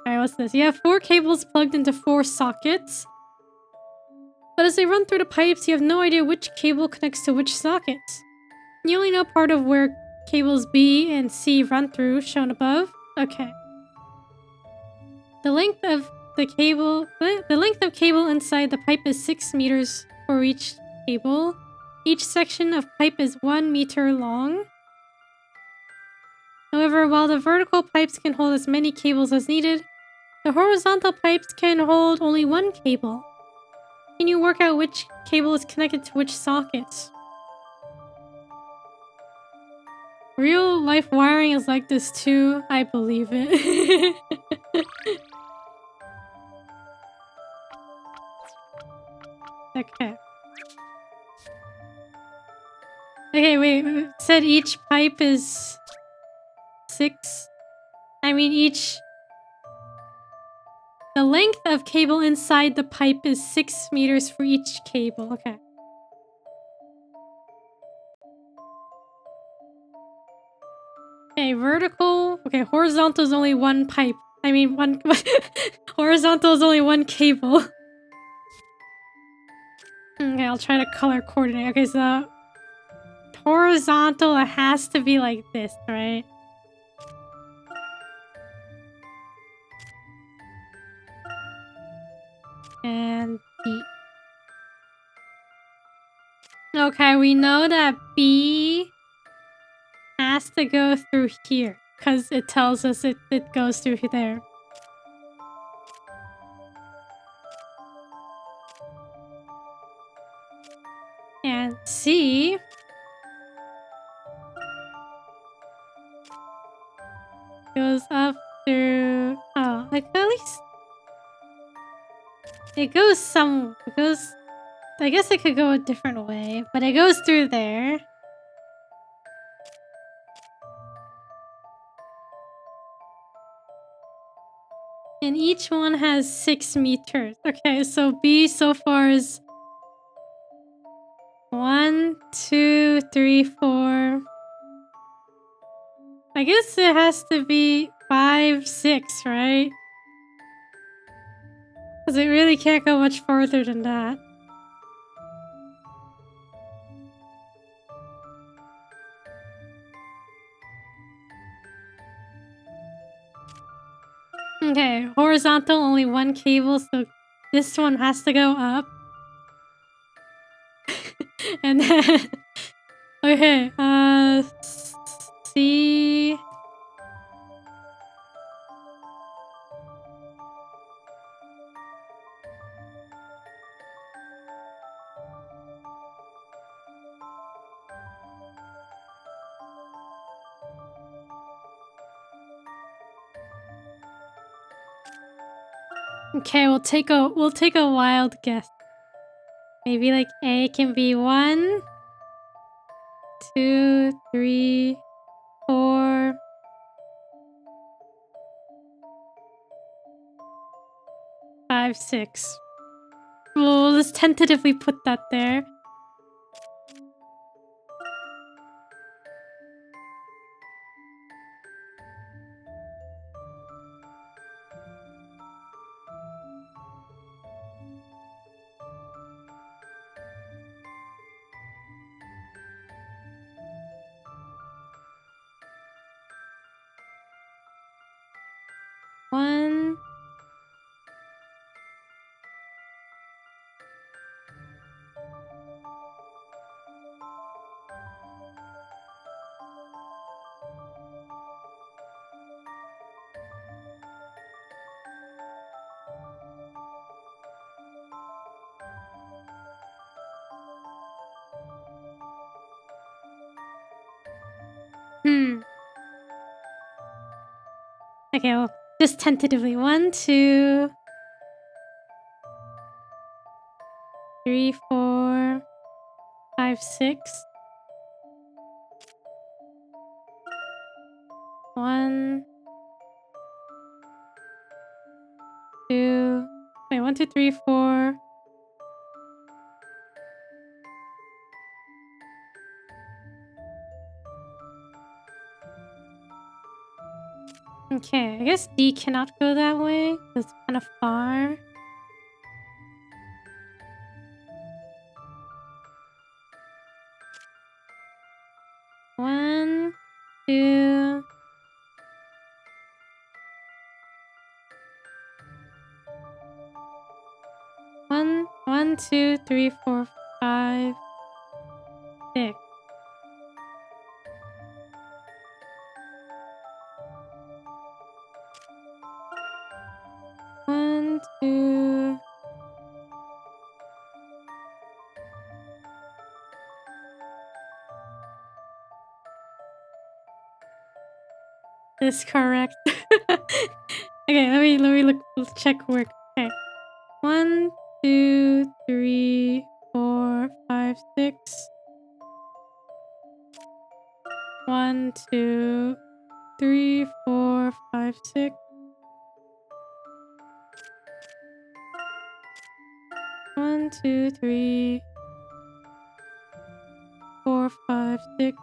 Alright, what's this? You have 4 cables plugged into 4 sockets. But as they run through the pipes, you have no idea which cable connects to which sockets. You only know part of where cables B and C run through, shown above. Okay. The length of cable inside the pipe is 6 meters for each cable. Each section of pipe is 1 meter long. However, while the vertical pipes can hold as many cables as needed, the horizontal pipes can hold only 1 cable. Can you work out which cable is connected to which sockets? Real life wiring is like this too. I believe it. Okay. Okay, wait. It said each pipe is 6. I mean, the length of cable inside the pipe is 6 meters for each cable. Okay. Okay, vertical. Okay, horizontal is only 1 pipe. I mean, one. Horizontal is only 1 cable. Okay, I'll try to color coordinate. Okay, so horizontal, it has to be like this, right? And B. Okay, we know that B has to go through here because it tells us it goes through there. And C goes up through... Oh, like at least... It goes some... It goes... I guess it could go a different way, but it goes through there. And each one has 6 meters. Okay, so B so far is 1, 2, 3, 4. I guess it has to be 5, 6, right? Because it really can't go much farther than that. Okay, horizontal, only 1 cable, so this one has to go up. And then... Okay, C... Okay, we'll take a wild guess. Maybe like A can be 1, 2, 3, 4. 5, 6. We'll just tentatively put that there. One. Okay, well, just tentatively. 1, 2, 3, 4, 5, 6. 1, 2. Wait, 1, 2, 3, 4. Okay, I guess D cannot go that way. It's kind of far. One, two. One, 2, 3, 4, 5, 6. One, two. This is correct. Okay, let me look, check work. Okay. 1, 2, 3, 4, 5, 6. 1, 2, 3, 4, 5, 6. 1, 2, 3, 4, 5, 6.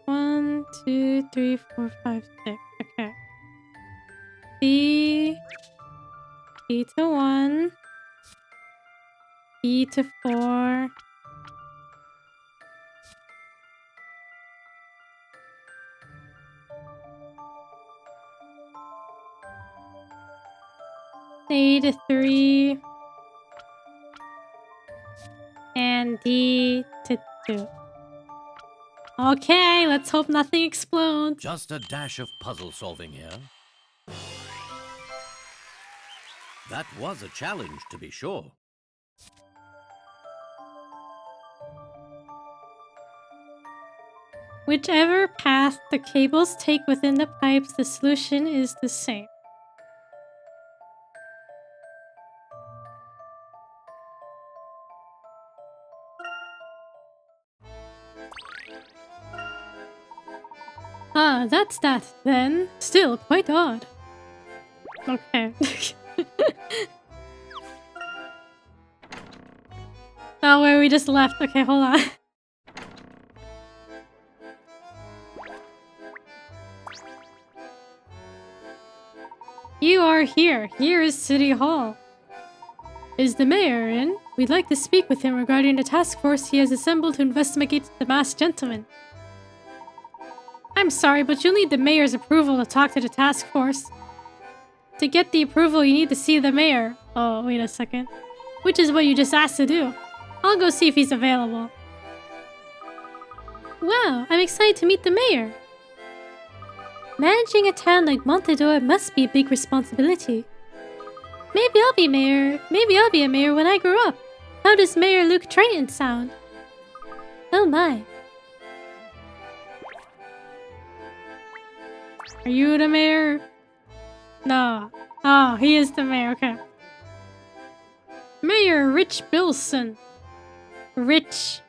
1, 2, 3, 4, 5, 6. Okay. C to 1. B to 4. A to 3. And D to 2. Okay, let's hope nothing explodes. Just a dash of puzzle solving here. That was a challenge, to be sure. Whichever path the cables take within the pipes, the solution is the same. Ah, that's that, then. Still, quite odd. Okay. Oh, wait, we just left. Okay, hold on. You are here. Here is City Hall. Is the mayor in? We'd like to speak with him regarding the task force he has assembled to investigate the masked gentleman. I'm sorry, but you'll need the mayor's approval to talk to the task force. To get the approval, you need to see the mayor. Oh, wait a second. Which is what you just asked to do. I'll go see if he's available. Wow, I'm excited to meet the mayor. Managing a town like Montador must be a big responsibility. Maybe I'll be mayor. Maybe I'll be a mayor when I grow up. How does Mayor Luke Triton sound? Oh my. Are you the mayor? No. Oh, he is the mayor. Okay. Mayor Rich Bilson. Rich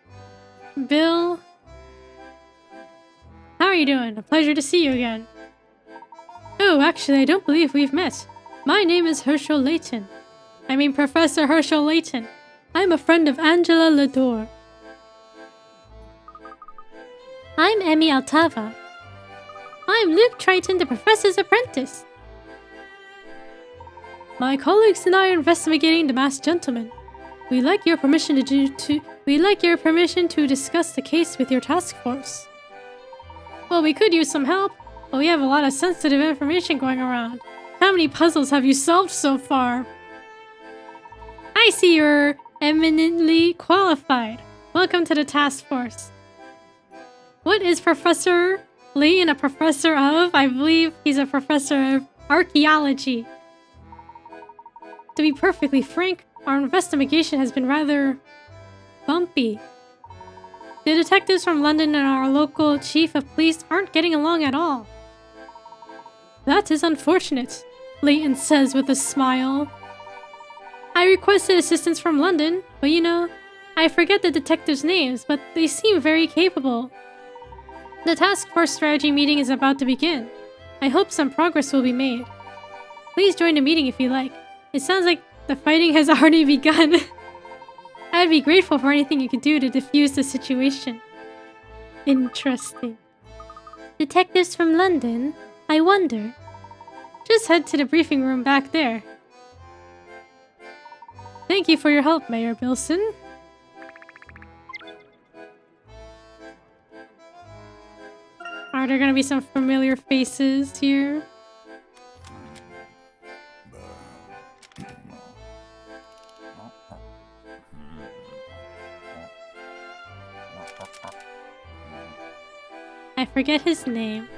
Bill. How are you doing? A pleasure to see you again. Oh, actually, I don't believe we've met. My name is Layton. I mean Professor Herschel Layton. I'm a friend of Angela Lador. I'm Emmy Altava. I'm Luke Triton, the professor's apprentice. My colleagues and I are investigating the masked gentleman. We'd like your permission to discuss the case with your task force. Well, we could use some help, but we have a lot of sensitive information going around. How many puzzles have you solved so far? I see you're eminently qualified. Welcome to the task force. What is Professor Layton a professor of? I believe he's a professor of archaeology. To be perfectly frank, our investigation has been rather bumpy. The detectives from London and our local chief of police aren't getting along at all. That is unfortunate, Layton says with a smile. I requested assistance from London, but you know, I forget the detectives' names, but they seem very capable. The task force strategy meeting is about to begin. I hope some progress will be made. Please join the meeting if you like. It sounds like the fighting has already begun. I'd be grateful for anything you could do to defuse the situation. Interesting. Detectives from London? I wonder. Just head to the briefing room back there. Thank you for your help, Mayor Bilson. Are there gonna be some familiar faces here? I forget his name.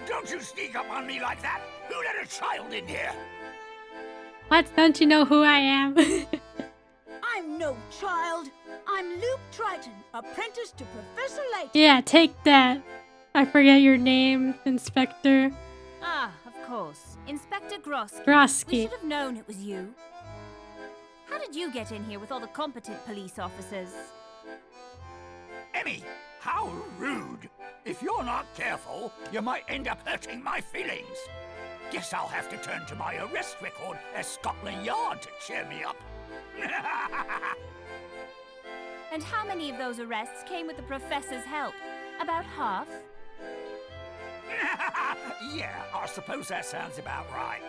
Don't you sneak up on me like that! Who let a child in here? What? Don't you know who I am? I'm no child. I'm Luke Triton, apprentice to Professor Layton. Yeah, take that. I forget your name, Inspector. Ah, of course. Inspector Grosky. We Grosky. should have known it was you. How did you get in here with all the competent police officers? Emmy, how rude! If you're not careful, you might end up hurting my feelings. Guess I'll have to turn to my arrest record at Scotland Yard to cheer me up. And how many of those arrests came with the professor's help? About half? Yeah, I suppose that sounds about right.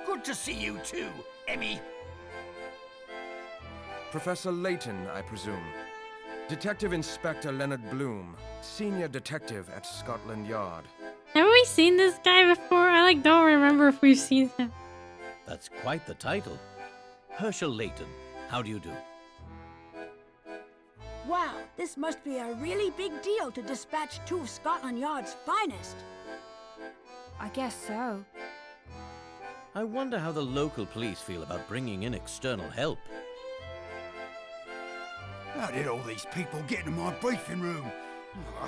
Good to see you too, Emmy. Professor Layton, I presume. Detective Inspector Leonard Bloom, Senior Detective at Scotland Yard. Have we seen this guy before? I don't remember if we've seen him. That's quite the title. Herschel Layton, how do you do? Wow, this must be a really big deal to dispatch two of Scotland Yard's finest. I guess so. I wonder how the local police feel about bringing in external help. How did all these people get into my briefing room?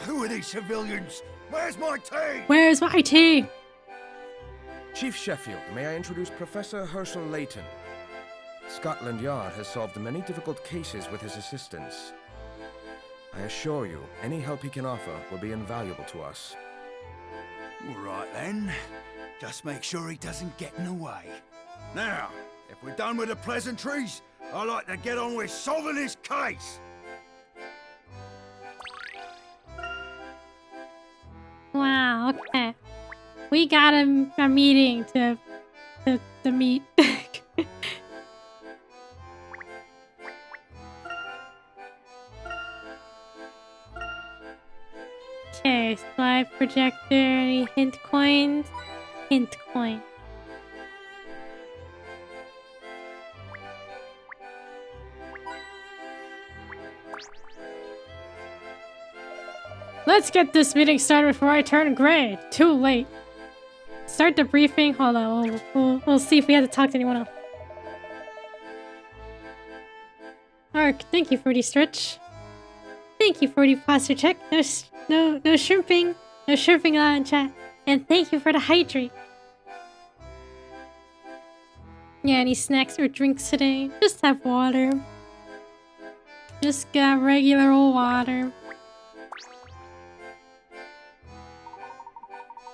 Who are these civilians? Where's my tea? Where's my tea? Chief Sheffield, may I introduce Professor Herschel Layton? Scotland Yard has solved many difficult cases with his assistance. I assure you, any help he can offer will be invaluable to us. All right then. Just make sure he doesn't get in the way. Now, if we're done with the pleasantries, I'd like to get on with solving this case. Wow, okay. We got a meeting to meet. Okay, slide projector, any hint coins? Hint coin. Let's get this meeting started before I turn gray. Too late. Start the briefing. Hold on, we'll see if we have to talk to anyone else. Ark, thank you for the stretch. Thank you for the posture check. No shrimping. No shrimping in chat. And thank you for the hydrate. Yeah, any snacks or drinks today? Just have water. Just got regular old water.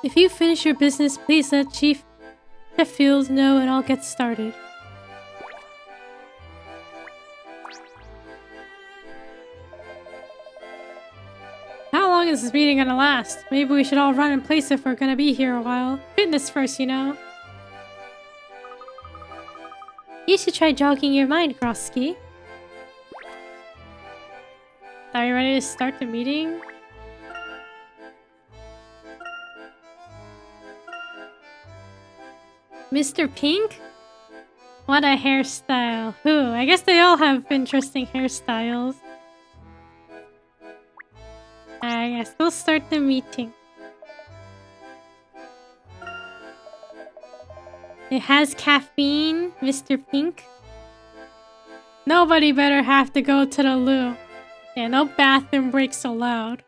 If you finish your business, please let Chief Sheffield know and I'll get started. How long is this meeting gonna last? Maybe we should all run in place if we're gonna be here a while. Fitness first, you know. You should try jogging your mind, Grosky. Are you ready to start the meeting? Mr. Pink? What a hairstyle. Ooh, I guess they all have interesting hairstyles. I guess we'll start the meeting. It has caffeine, Mr. Pink. Nobody better have to go to the loo. Yeah, no bathroom breaks allowed.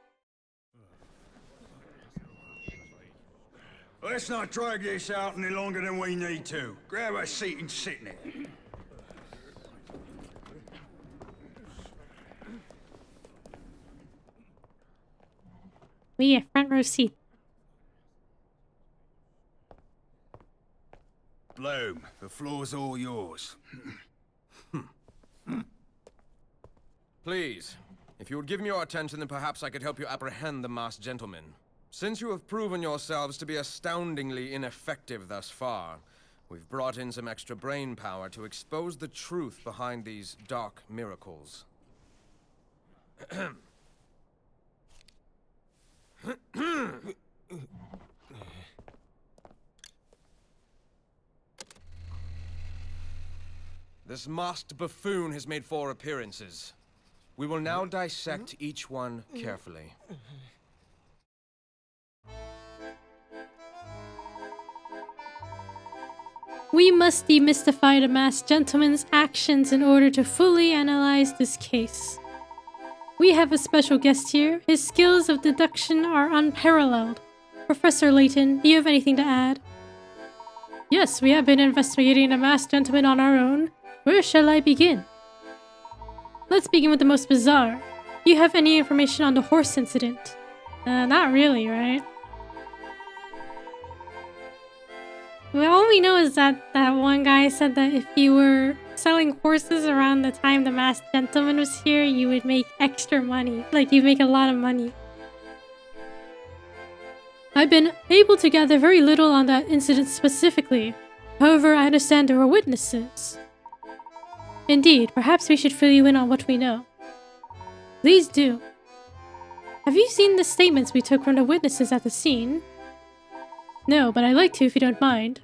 Let's not drag this out any longer than we need to. Grab a seat and sit in it. We get front row seat. Bloom, the floor's all yours. Please, if you would give me your attention, then perhaps I could help you apprehend the masked gentleman. Since you have proven yourselves to be astoundingly ineffective thus far, we've brought in some extra brain power to expose the truth behind these dark miracles. This masked buffoon has made 4 appearances. We will now dissect each one carefully. We must demystify the masked gentleman's actions in order to fully analyze this case. We have a special guest here. His skills of deduction are unparalleled. Professor Layton, do you have anything to add? Yes, we have been investigating the masked gentleman on our own. Where shall I begin? Let's begin with the most bizarre. Do you have any information on the horse incident? Not really, right? Well, all we know is that one guy said that if you were selling horses around the time the masked gentleman was here, you would make extra money. Like, you'd make a lot of money. I've been able to gather very little on that incident specifically. However, I understand there were witnesses. Indeed, perhaps we should fill you in on what we know. Please do. Have you seen the statements we took from the witnesses at the scene? No, but I'd like to if you don't mind.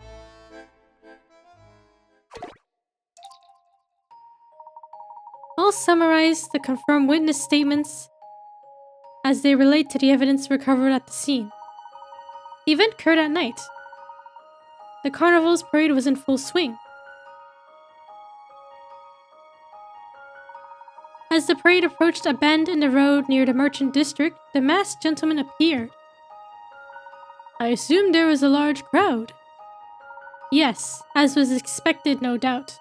I'll summarize the confirmed witness statements as they relate to the evidence recovered at the scene. The event occurred at night. The carnival's parade was in full swing. As the parade approached a bend in the road near the merchant district, the masked gentleman appeared. I assumed there was a large crowd. Yes, as was expected, no doubt.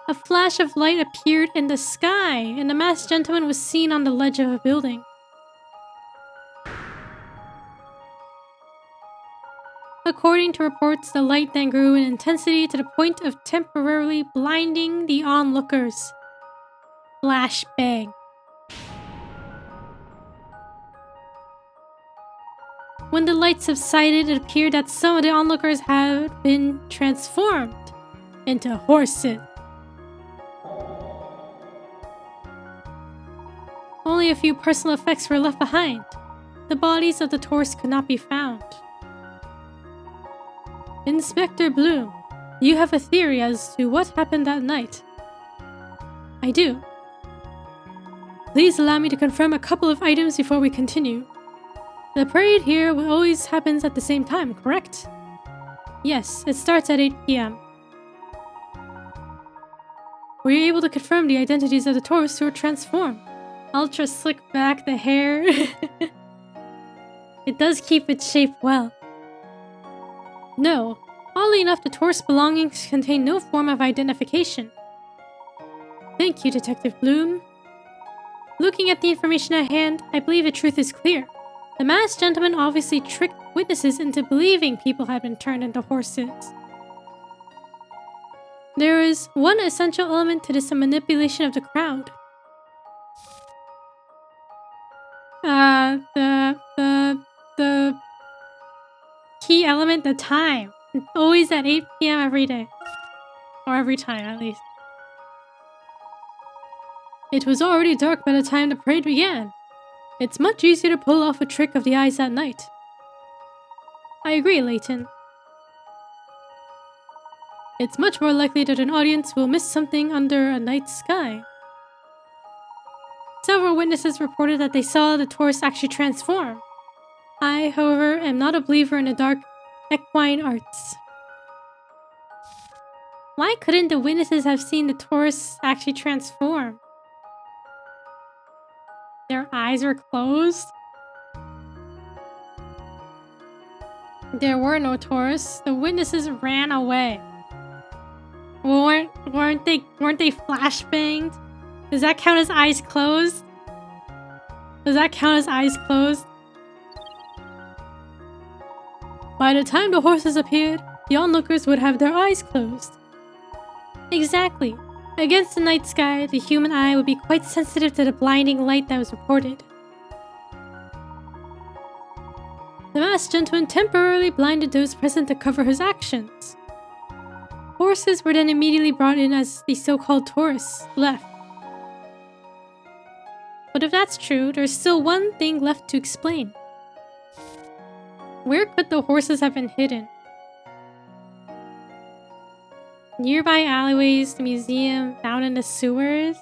A flash of light appeared in the sky, and the masked gentleman was seen on the ledge of a building. According to reports, the light then grew in intensity to the point of temporarily blinding the onlookers. Flash bang. When the light subsided, it appeared that some of the onlookers had been transformed into horses. Only a few personal effects were left behind. The bodies of the tourists could not be found. Inspector Bloom, you have a theory as to what happened that night? I do. Please allow me to confirm a couple of items before we continue. The parade here always happens at the same time, correct? Yes, it starts at 8 p.m. Were you able to confirm the identities of the tourists who were transformed? Ultra slick back, the hair. It does keep its shape well. No, oddly enough, the tourist belongings contain no form of identification. Thank you, Detective Bloom. Looking at the information at hand, I believe the truth is clear. The masked gentleman obviously tricked witnesses into believing people had been turned into horses. There is one essential element to this manipulation of the crowd. The key element, the time. It's always at 8 p.m. every day. Or every time, at least. It was already dark by the time the parade began. It's much easier to pull off a trick of the eyes at night. I agree, Layton. It's much more likely that an audience will miss something under a night sky. Several witnesses reported that they saw the tourists actually transform. I, however, am not a believer in the dark equine arts. Why couldn't the witnesses have seen the tourists actually transform? Their eyes were closed? There were no tourists. The witnesses ran away. Weren't they flashbanged? Does that count as eyes closed? Does that count as eyes closed? By the time the horses appeared, the onlookers would have their eyes closed. Exactly. Against the night sky, the human eye would be quite sensitive to the blinding light that was reported. The masked gentleman temporarily blinded those present to cover his actions. Horses were then immediately brought in as the so-called tourists left. But if that's true, there's still one thing left to explain. Where could the horses have been hidden? Nearby alleyways, the museum, down in the sewers?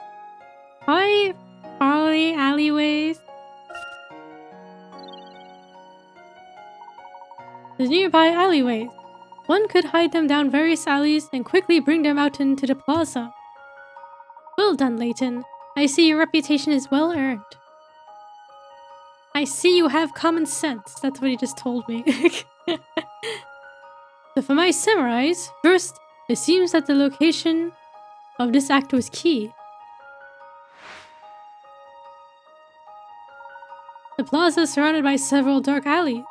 Probably alleyways. The nearby alleyways. One could hide them down various alleys and quickly bring them out into the plaza. Well done, Layton. I see your reputation is well earned. I see you have common sense. That's what he just told me. So for my samurais, first, it seems that the location of this act was key. The plaza is surrounded by several dark alleys.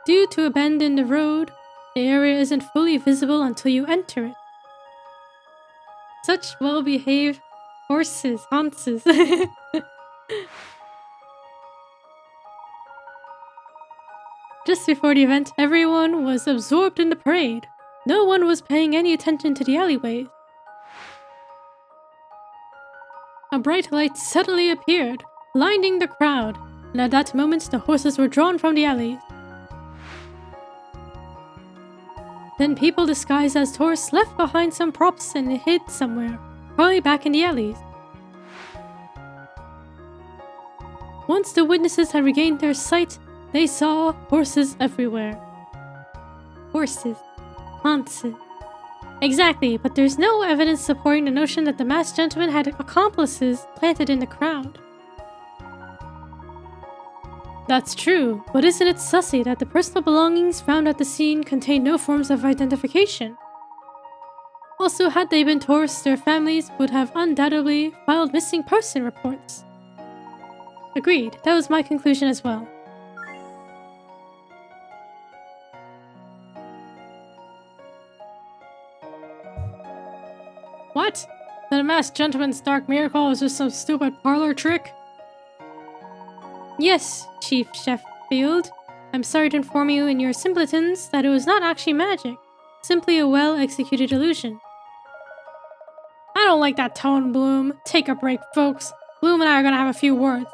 Due to a bend in the road, the area isn't fully visible until you enter it. Such well-behaved horses. Just before the event, everyone was absorbed in the parade. No one was paying any attention to the alleyways. a bright light suddenly appeared, blinding the crowd, and at that moment the horses were drawn from the alleys. Then people disguised as tourists left behind some props and hid somewhere, probably back in the alleys. Once the witnesses had regained their sight, they saw horses everywhere. Horses. Horses. Exactly, but there's no evidence supporting the notion that the masked gentleman had accomplices planted in the crowd. That's true, but isn't it sussy that the personal belongings found at the scene contain no forms of identification? Also, had they been tourists, their families would have undoubtedly filed missing person reports. Agreed, that was my conclusion as well. What? The masked gentleman's dark miracle was just some stupid parlor trick? Yes, Chief Sheffield. I'm sorry to inform you and your simpletons that it was not actually magic, simply a well-executed illusion. I don't like that tone, Bloom. Take a break, folks. Bloom and I are gonna have a few words.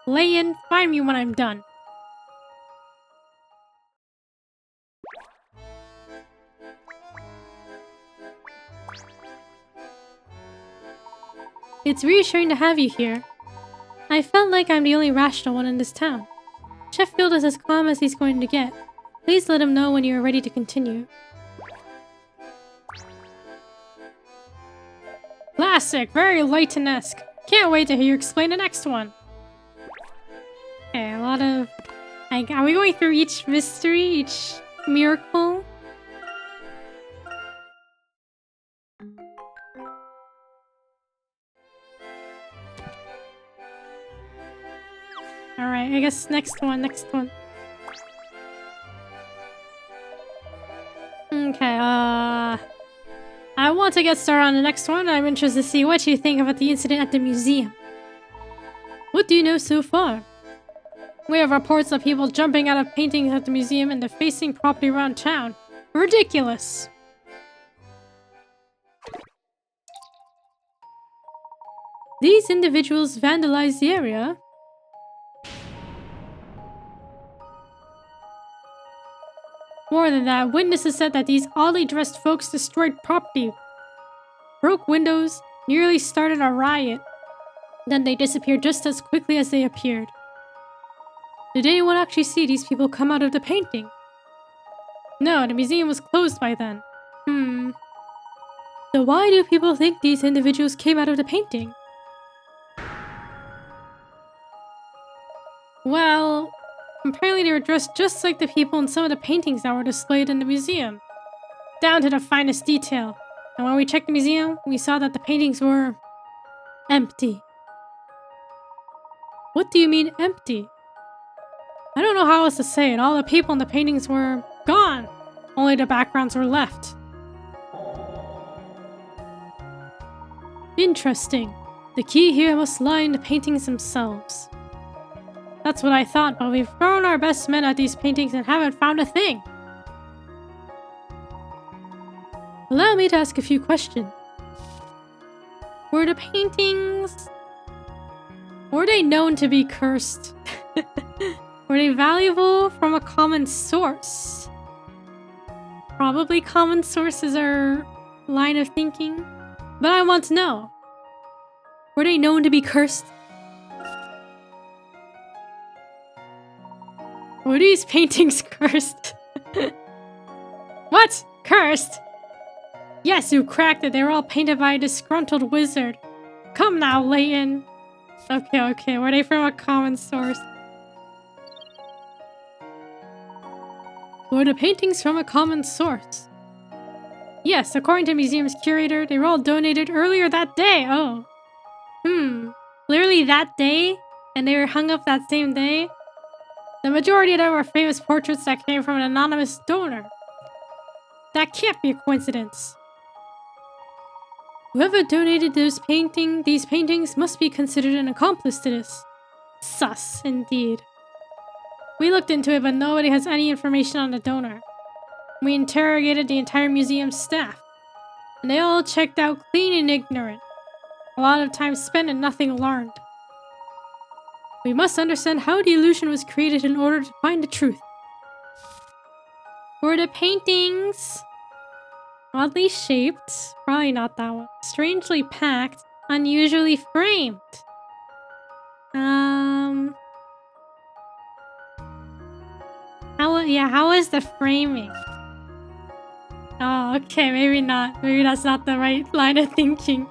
Layton, find me when I'm done. It's reassuring to have you here. I felt like I'm the only rational one in this town. Sheffield is as calm as he's going to get. Please let him know when you are ready to continue. Classic, very Layton-esque. Can't wait to hear you explain the next one. Okay, a lot of... are we going through each mystery, each miracle? Alright, I guess next one. Okay, I want to get started on the next one. I'm interested to see what you think about the incident at the museum. What do you know so far? We have reports of people jumping out of paintings at the museum and defacing property around town. Ridiculous! These individuals vandalized the area. More than that, witnesses said that these oddly dressed folks destroyed property, broke windows, nearly started a riot. Then they disappeared just as quickly as they appeared. Did anyone actually see these people come out of the painting? No, the museum was closed by then. So why do people think these individuals came out of the painting? Well... apparently they were dressed just like the people in some of the paintings that were displayed in the museum. Down to the finest detail. And when we checked the museum, we saw that the paintings were... empty. What do you mean, empty? I don't know how else to say it. All the people in the paintings were... gone. Only the backgrounds were left. Interesting. The key here must lie in the paintings themselves. That's what I thought, but we've thrown our best men at these paintings and haven't found a thing. Allow me to ask a few questions. Were the paintings... were they known to be cursed? Were they valuable from a common source? Probably common sources are line of thinking. But I want to know. Were they known to be cursed? Were these paintings cursed? What? Cursed? Yes, you cracked it. They were all painted by a disgruntled wizard. Come now, Layton. Okay. Were they from a common source? Were the paintings from a common source? Yes, according to the museum's curator, they were all donated earlier that day. Oh. Literally that day? And they were hung up that same day? The majority of them were famous portraits that came from an anonymous donor. That can't be a coincidence. Whoever donated these paintings must be considered an accomplice to this. Sus, indeed. We looked into it, but nobody has any information on the donor. We interrogated the entire museum staff, and they all checked out clean and ignorant. A lot of time spent and nothing learned. We must understand how the illusion was created in order to find the truth. Were the paintings oddly shaped? Probably not that one. Strangely packed, unusually framed. How is the framing? Oh, okay, maybe not. Maybe that's not the right line of thinking.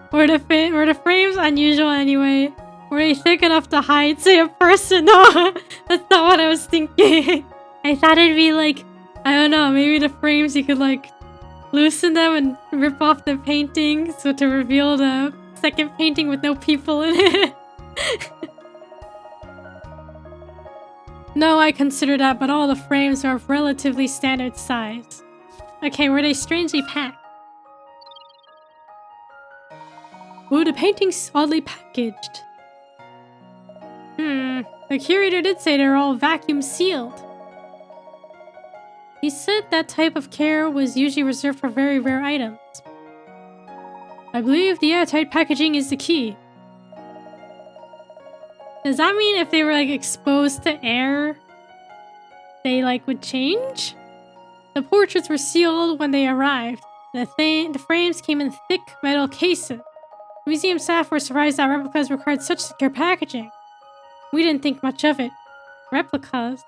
Were the frames unusual anyway? Were they thick enough to hide, say, a person? No, that's not what I was thinking. I thought it'd be like, I don't know, maybe the frames you could like loosen them and rip off the painting so to reveal the second painting with no people in it. No, I consider that, but all the frames are of relatively standard size. Okay, were they strangely packed? Were the paintings oddly packaged? The curator did say they're all vacuum sealed. He said that type of care was usually reserved for very rare items. I believe the airtight packaging is the key. Does that mean if they were like exposed to air, they like would change? The portraits were sealed when they arrived. The frames came in thick metal cases. Museum staff were surprised that replicas required such secure packaging. We didn't think much of it. Replicas.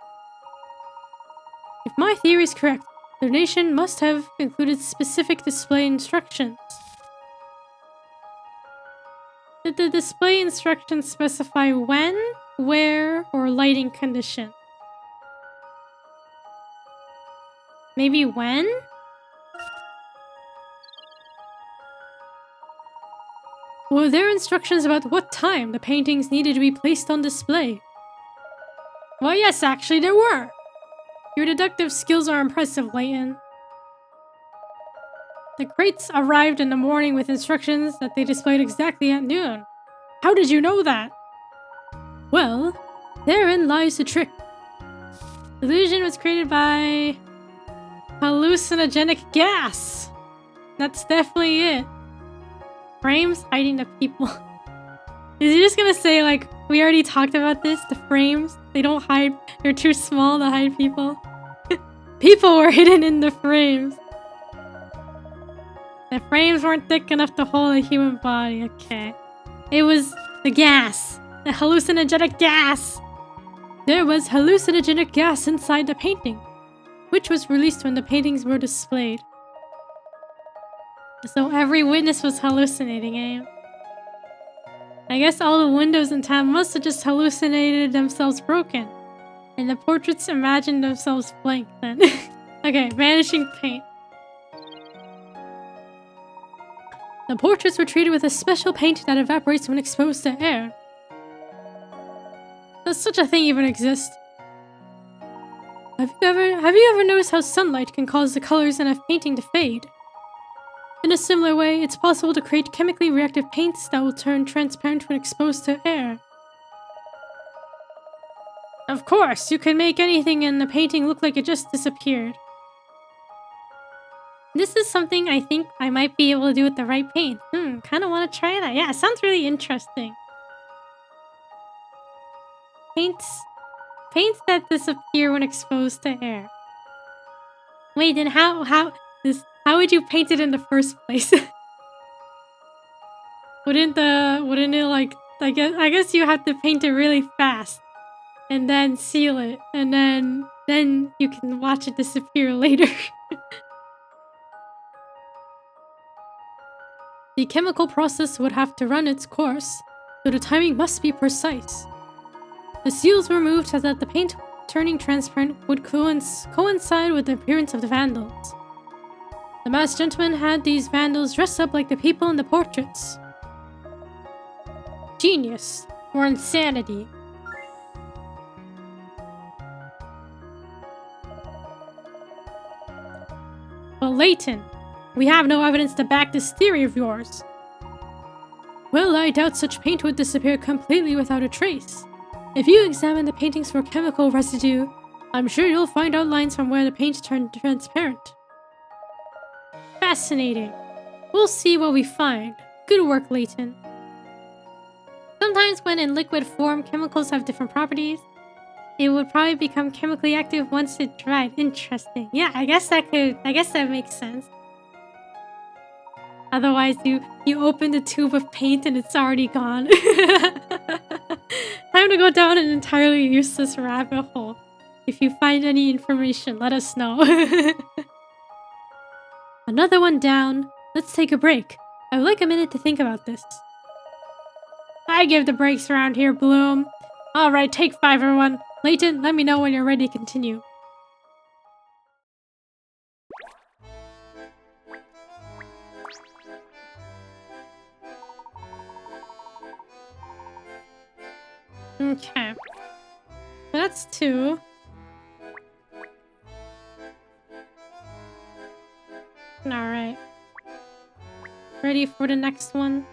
If my theory is correct, the donation must have included specific display instructions. Did the display instructions specify when, where, or lighting condition? Maybe when? Were there instructions about what time the paintings needed to be placed on display? Well, yes, actually there were. Your deductive skills are impressive, Layton. The crates arrived in the morning with instructions that they displayed exactly at noon. How did you know that? Well, therein lies the trick. The illusion was created by hallucinogenic gas. That's definitely it. Frames hiding the people. Is he just gonna say, like, we already talked about this? The frames, they don't hide. They're too small to hide people. People were hidden in the frames. The frames weren't thick enough to hold a human body. Okay. It was the gas. The hallucinogenic gas. There was hallucinogenic gas inside the painting, which was released when the paintings were displayed. So every witness was hallucinating, eh? I guess all the windows in town must have just hallucinated themselves broken. And the portraits imagined themselves blank then. Okay, vanishing paint. The portraits were treated with a special paint that evaporates when exposed to air. Does such a thing even exist? Have you ever noticed how sunlight can cause the colors in a painting to fade? In a similar way, it's possible to create chemically reactive paints that will turn transparent when exposed to air. Of course, you can make anything in the painting look like it just disappeared. This is something I think I might be able to do with the right paint. Kind of want to try that. Yeah, it sounds really interesting. Paints that disappear when exposed to air. Wait, then how would you paint it in the first place? wouldn't it like I guess you have to paint it really fast and then seal it and then you can watch it disappear later. The chemical process would have to run its course, so the timing must be precise. The seals were removed so that the paint turning transparent would coincide with the appearance of the vandals. The masked gentleman had these vandals dressed up like the people in the portraits. Genius, or insanity. But Layton, we have no evidence to back this theory of yours. Well, I doubt such paint would disappear completely without a trace. If you examine the paintings for chemical residue, I'm sure you'll find outlines from where the paint turned transparent. Fascinating. We'll see what we find. Good work, Layton. Sometimes when in liquid form, chemicals have different properties. It would probably become chemically active once it dried. Interesting. Yeah, I guess that makes sense. Otherwise, you open the tube of paint and it's already gone. Time to go down an entirely useless rabbit hole. If you find any information, let us know. Another one down. Let's take a break. I would like a minute to think about this. I give the breaks around here, Bloom. Alright, take 5, everyone. Layton, let me know when you're ready to continue. Okay. So that's 2. Alright. Ready for the next one?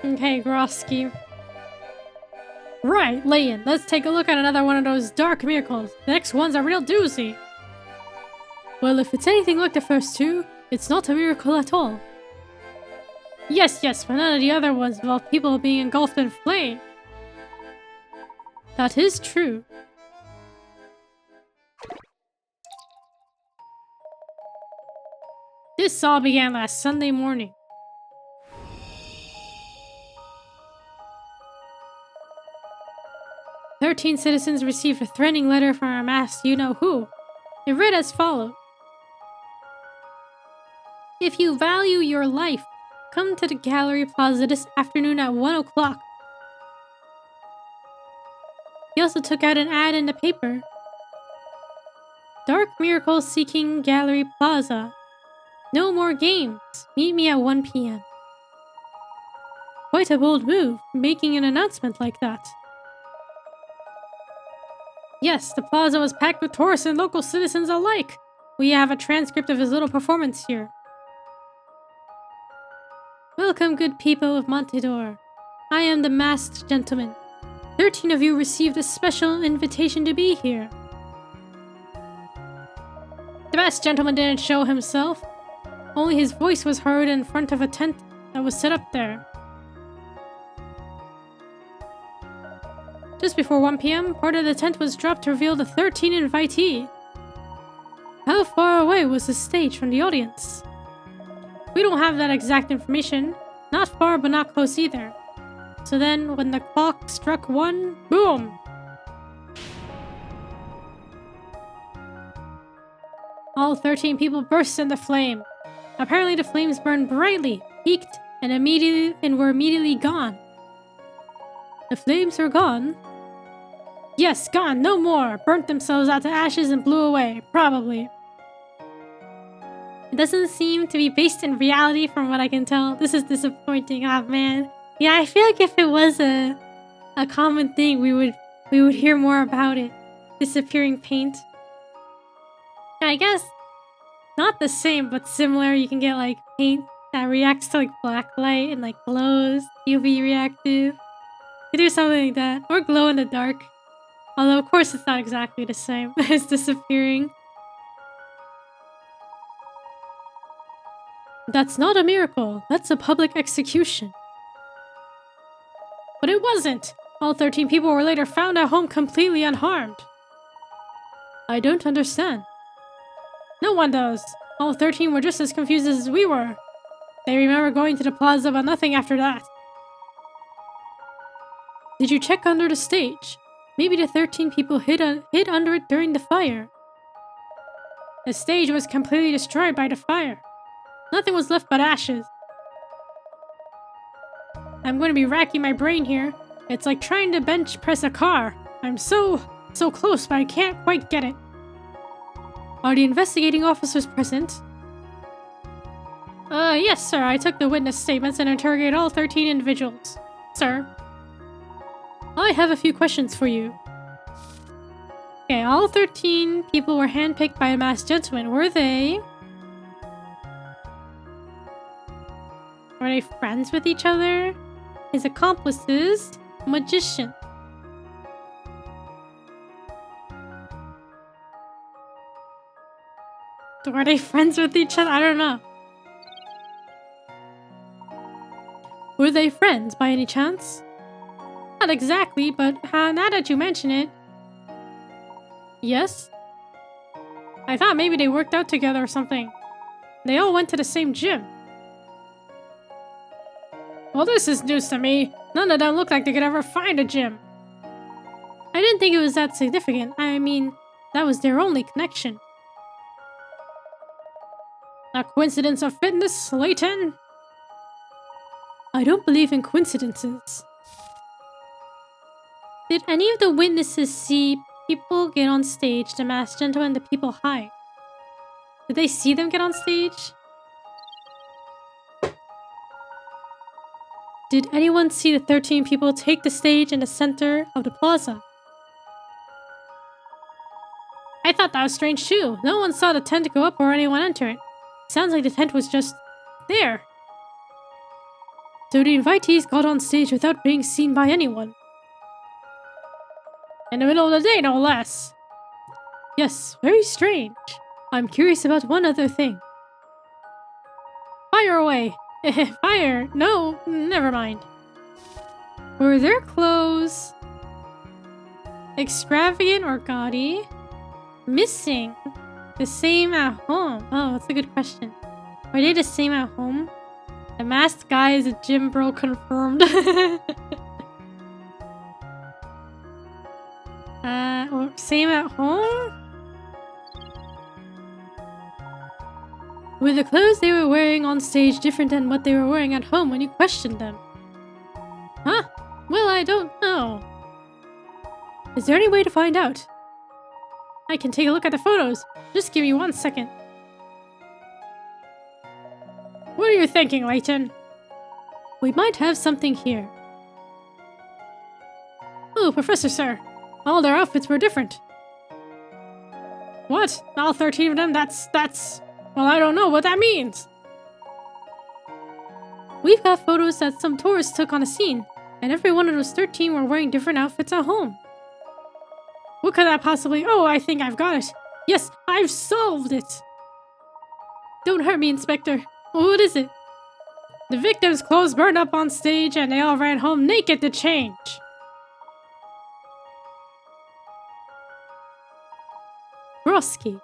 Okay, Grosky. Right, Layton, let's take a look at another one of those dark miracles. The next one's a real doozy. Well, if it's anything like the first 2, it's not a miracle at all. Yes, but none of the other ones involve people being engulfed in flame. That is true. This all began last Sunday morning. "13 citizens received a threatening letter from our masked you-know-who. It read as follows. If you value your life, come to the Gallery Plaza this afternoon at 1 o'clock. He also took out an ad in the paper. Dark Miracle seeking Gallery Plaza. No more games. Meet me at 1 p.m. Quite a bold move, making an announcement like that. Yes, the plaza was packed with tourists and local citizens alike. We have a transcript of his little performance here. Welcome, good people of Montedor. I am the masked gentleman. 13 of you received a special invitation to be here. The masked gentleman didn't show himself. Only his voice was heard in front of a tent that was set up there. Just before 1 p.m., part of the tent was dropped to reveal the 13 invitee. How far away was the stage from the audience? We don't have that exact information. Not far, but not close either. So then, when the clock struck 1, boom! All 13 people burst into flame. Apparently the flames burned brightly, peaked, and were immediately gone. The flames were gone? Yes, gone, no more! Burnt themselves out to ashes and blew away, probably. It doesn't seem to be based in reality from what I can tell. This is disappointing, ah man. Yeah, I feel like if it was a common thing, we would hear more about it. Disappearing paint. I guess not the same, but similar. You can get like paint that reacts to like black light and like glows, UV reactive. You do something like that, or glow in the dark. Although of course it's not exactly the same as disappearing. That's not a miracle. That's a public execution. But it wasn't. All 13 people were later found at home completely unharmed. I don't understand. No one does. All 13 were just as confused as we were. They remember going to the plaza, but nothing after that. Did you check under the stage? Maybe the 13 people hid under it during the fire. The stage was completely destroyed by the fire. Nothing was left but ashes. I'm going to be racking my brain here. It's like trying to bench press a car. I'm so close, but I can't quite get it. Are the investigating officers present? Yes, sir. I took the witness statements and interrogated all 13 individuals. Sir. I have a few questions for you. Okay, all 13 people were handpicked by a masked gentleman. Were they friends with each other? His accomplices? Magician. Were they friends with each other? I don't know. Were they friends by any chance? Not exactly, but now that you mention it. Yes? I thought maybe they worked out together or something. They all went to the same gym. Well, this is news to me. None of them look like they could ever find a gym. I didn't think it was that significant. I mean, that was their only connection. A coincidence of fitness, Layton? I don't believe in coincidences. Did any of the witnesses see people get on stage, the masked gentleman, the people hide? Did they see them get on stage? Did anyone see the 13 people take the stage in the center of the plaza? I thought that was strange too. No one saw the tent go up or anyone enter it. Sounds like the tent was just there. So the invitees got on stage without being seen by anyone. In the middle of the day, no less. Yes, very strange. I'm curious about one other thing. Fire away! Fire! No, never mind. Were their clothes extravagant or gaudy? Missing? The same at home? Oh, that's a good question. Were they the same at home? The masked guy is a gym bro confirmed. Or same at home? Were the clothes they were wearing on stage different than what they were wearing at home when you questioned them? Huh? Well, I don't know. Is there any way to find out? I can take a look at the photos. Just give me 1 second. What are you thinking, Layton? We might have something here. Oh, Professor Sir. All their outfits were different. What? All 13 of them? That's... Well, I don't know what that means. We've got photos that some tourists took on a scene, and every one of those 13 were wearing different outfits at home. What could that possibly... Oh, I think I've got it. Yes, I've solved it. Don't hurt me, Inspector. What is it? The victims' clothes burned up on stage, and they all ran home naked to change. Broski.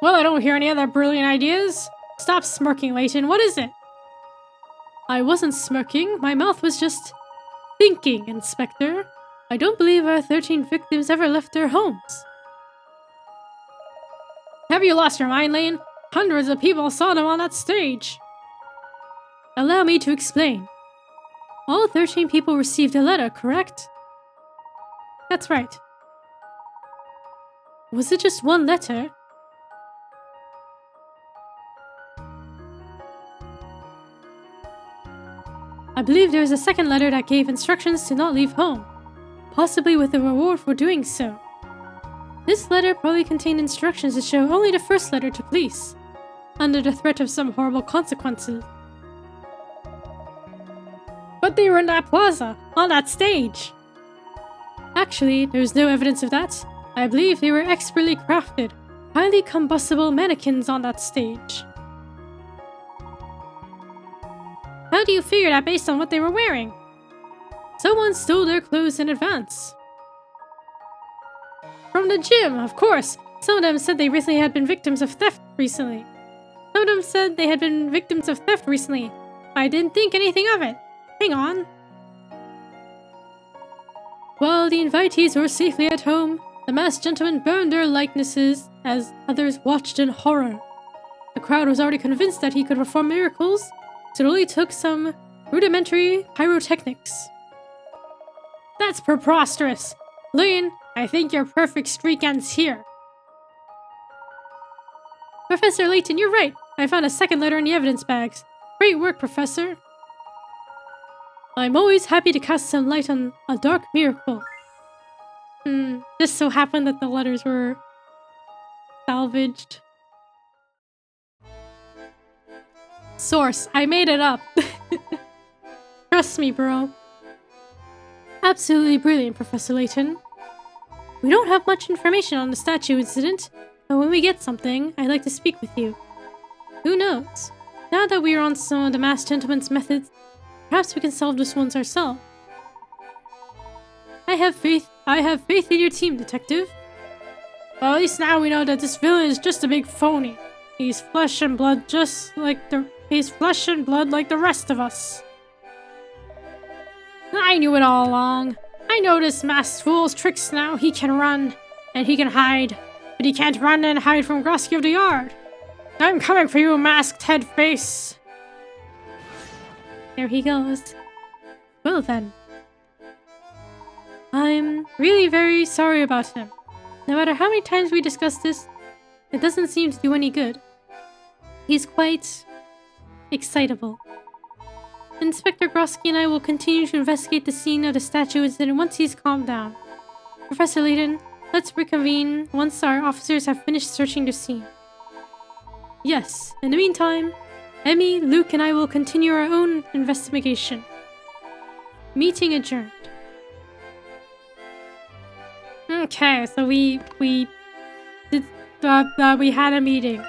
Well, I don't hear any other brilliant ideas. Stop smirking, Layton. What is it? I wasn't smirking. My mouth was just thinking, Inspector. I don't believe our 13 victims ever left their homes. Have you lost your mind, Lane? Hundreds of people saw them on that stage. Allow me to explain. All 13 people received a letter, correct? That's right. Was it just one letter? I believe there was a second letter that gave instructions to not leave home, possibly with a reward for doing so. This letter probably contained instructions to show only the first letter to police, under the threat of some horrible consequences. But they were in that plaza, on that stage! Actually, there is no evidence of that. I believe they were expertly crafted, highly combustible mannequins on that stage. How do you figure that based on what they were wearing? Someone stole their clothes in advance. From the gym, of course. Some of them said they recently had been victims of theft recently. Some of them said they had been victims of theft recently. I didn't think anything of it. Hang on. While the invitees were safely at home, the masked gentleman burned their likenesses as others watched in horror. The crowd was already convinced that he could perform miracles, so it only took some rudimentary pyrotechnics. That's preposterous! Lane, I think your perfect streak ends here. Professor Layton, you're right. I found a second letter in the evidence bags. Great work, Professor. I'm always happy to cast some light on a dark miracle. Just so happened that the letters were salvaged. Source, I made it up. Trust me, bro. absolutely brilliant, Professor Layton. We don't have much information on the statue incident, but when we get something, I'd like to speak with you. Who knows? Now that we are on some of the masked gentleman's methods, perhaps we can solve this one ourselves. I have faith in your team, Detective. Well, at least now we know that this villain is just a big phony. He's flesh and blood like the rest of us. I knew it all along. I know this masked fool's tricks now. He can run, and he can hide, but he can't run and hide from Grosky of the Yard. I'm coming for you, masked head face. There he goes. Well then. I'm really very sorry about him. No matter how many times we discuss this, it doesn't seem to do any good. He's quite excitable. Inspector Grosky and I will continue to investigate the scene of the statue incident once he's calmed down. Professor Layton, let's reconvene once our officers have finished searching the scene. Yes, in the meantime, Emmy, Luke, and I will continue our own investigation. Meeting adjourned. Okay, so we had a meeting.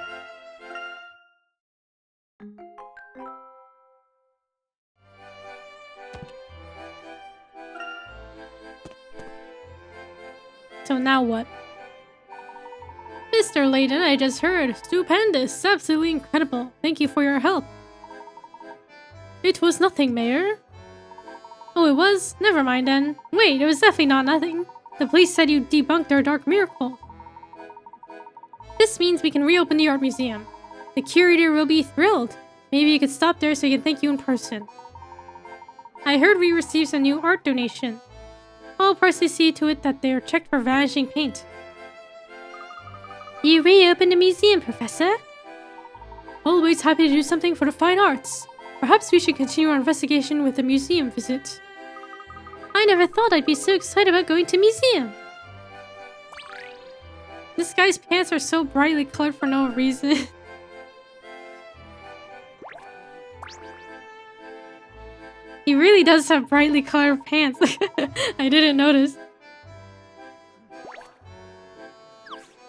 So now what? Mr. Layton, I just heard. Stupendous. Absolutely incredible. Thank you for your help. It was nothing, Mayor. Oh, it was? Never mind then. Wait, it was definitely not nothing. The police said you debunked our dark miracle. This means we can reopen the art museum. The curator will be thrilled. Maybe you could stop there so he can thank you in person. I heard we received some new art donation. I'll personally see to it that they are checked for vanishing paint. You reopened the museum, Professor? Always happy to do something for the fine arts. Perhaps we should continue our investigation with a museum visit. I never thought I'd be so excited about going to a museum. This guy's pants are so brightly colored for no reason. He really does have brightly colored pants. I didn't notice.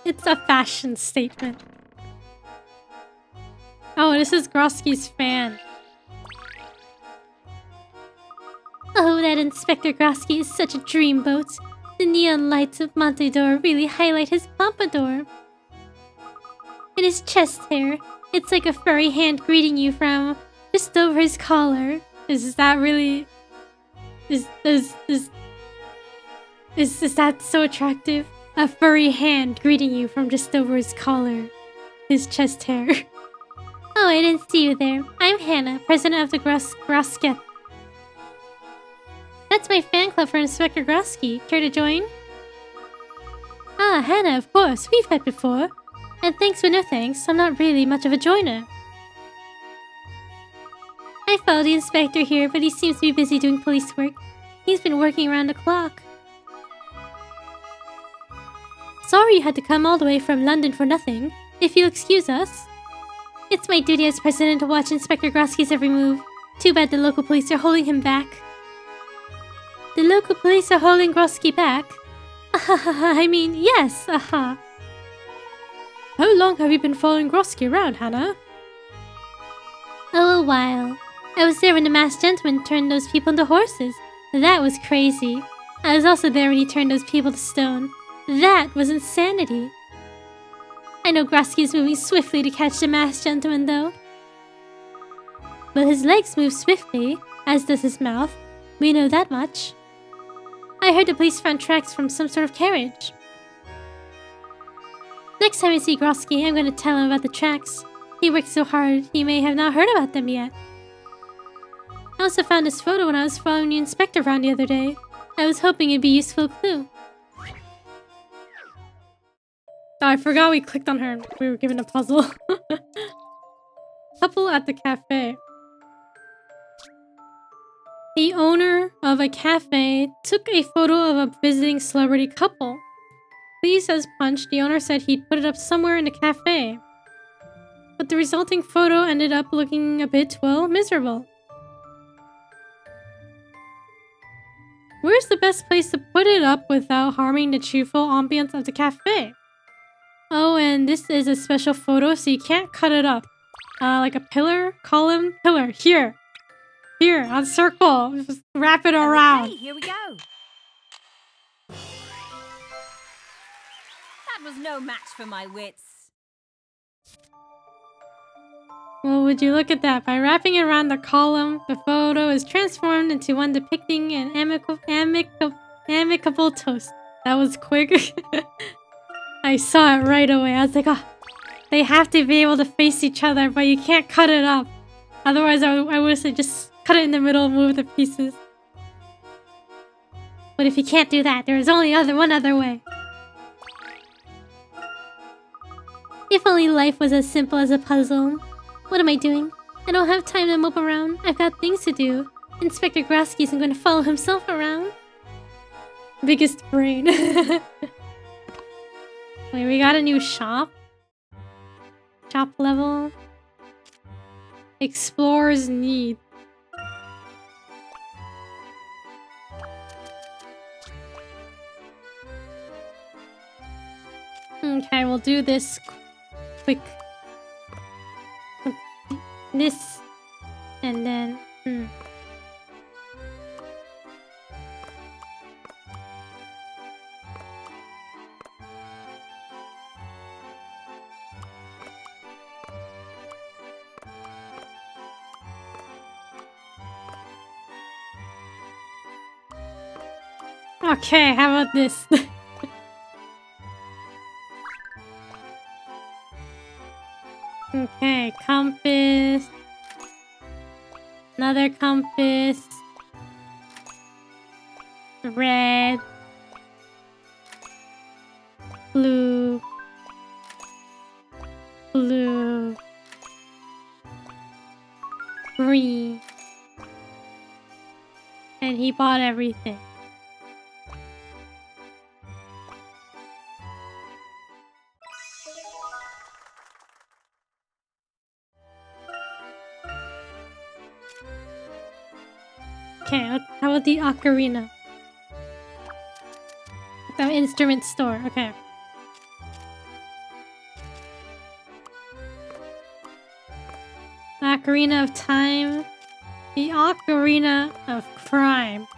It's a fashion statement. Oh, this is Grosky's fan. Oh, that Inspector Grosky is such a dreamboat. The neon lights of Montador really highlight his pompadour. And his chest hair, it's like a furry hand greeting you from just over his collar. Is that really... Is that so attractive? A furry hand greeting you from just over his collar. His chest hair. Oh, I didn't see you there. I'm Hannah, president of the Grosket. That's my fan club for Inspector Grosky. Care to join? Ah, Hannah, of course. We've met before. And thanks but no thanks, I'm not really much of a joiner. I follow the inspector here, but he seems to be busy doing police work. He's been working around the clock. Sorry you had to come all the way from London for nothing. If you'll excuse us. It's my duty as president to watch Inspector Grosky's every move. Too bad the local police are holding him back. The local police are holding Grosky back? I mean, yes, aha. How long have you been following Grosky around, Hannah? Oh, a while. I was there when the masked gentleman turned those people into horses. That was crazy. I was also there when he turned those people to stone. That was insanity. I know Grosky is moving swiftly to catch the masked gentleman, though. But his legs move swiftly, as does his mouth. We know that much. I heard the police found tracks from some sort of carriage. Next time I see Grosky, I'm going to tell him about the tracks. He worked so hard, he may have not heard about them yet. I also found this photo when I was following the inspector around the other day. I was hoping it'd be a useful clue. Oh, I forgot we clicked on her and we were given a puzzle. Couple at the cafe. The owner of a cafe took a photo of a visiting celebrity couple. Pleased as punch, the owner said he'd put it up somewhere in the cafe. But the resulting photo ended up looking a bit, well, miserable. Where's the best place to put it up without harming the cheerful ambience of the cafe? Oh, and this is a special photo, so you can't cut it up. Like a pillar, column, pillar. Here. Here, on circle. Just wrap it around. Okay, here we go. That was no match for my wits. Well, would you look at that? By wrapping it around the column, the photo is transformed into one depicting an amicable toast. That was quick. I saw it right away. I was like, oh, they have to be able to face each other, but you can't cut it up. Otherwise, I would have said just cut it in the middle and move the pieces. But if you can't do that, there is only one other way. If only life was as simple as a puzzle. What am I doing? I don't have time to mope around. I've got things to do. Inspector Grasky isn't going to follow himself around. Biggest brain. Wait, we got a new shop. Shop level. Explorer's need. Okay, we'll do this quick. This and then Okay, how about this? Okay, compass. Another compass. Red. Blue. Blue. Green. And he bought everything. Okay, how about the ocarina? The instrument store, okay. Ocarina of Time. The Ocarina of Crime.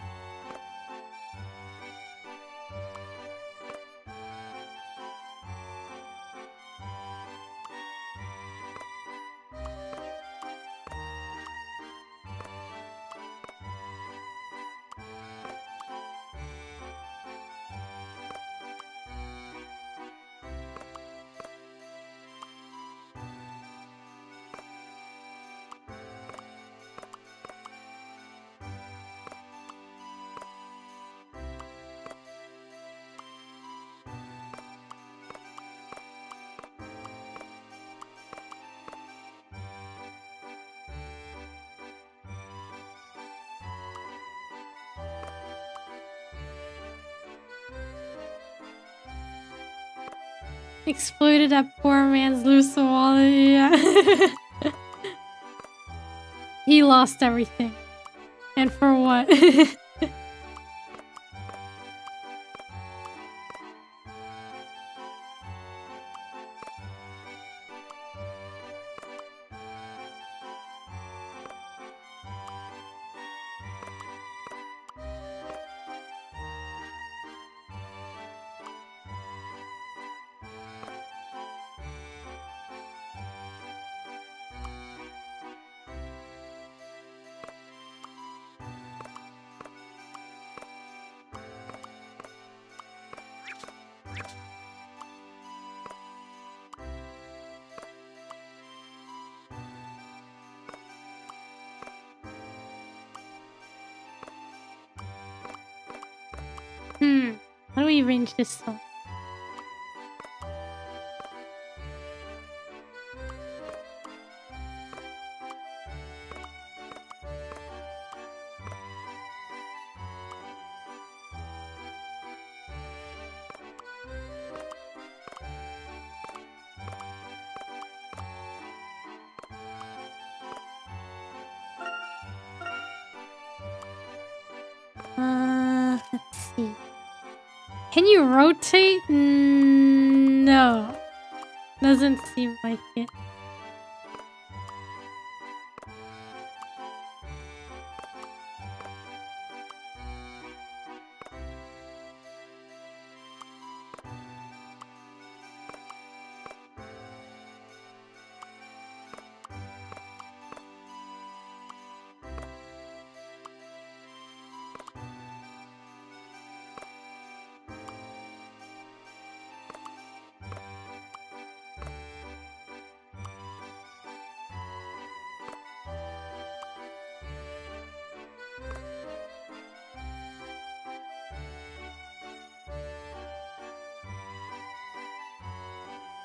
Exploited that poor man's loose wallet, yeah. He lost everything. And for what? How do we arrange this song? Can you rotate? No. Doesn't seem like it.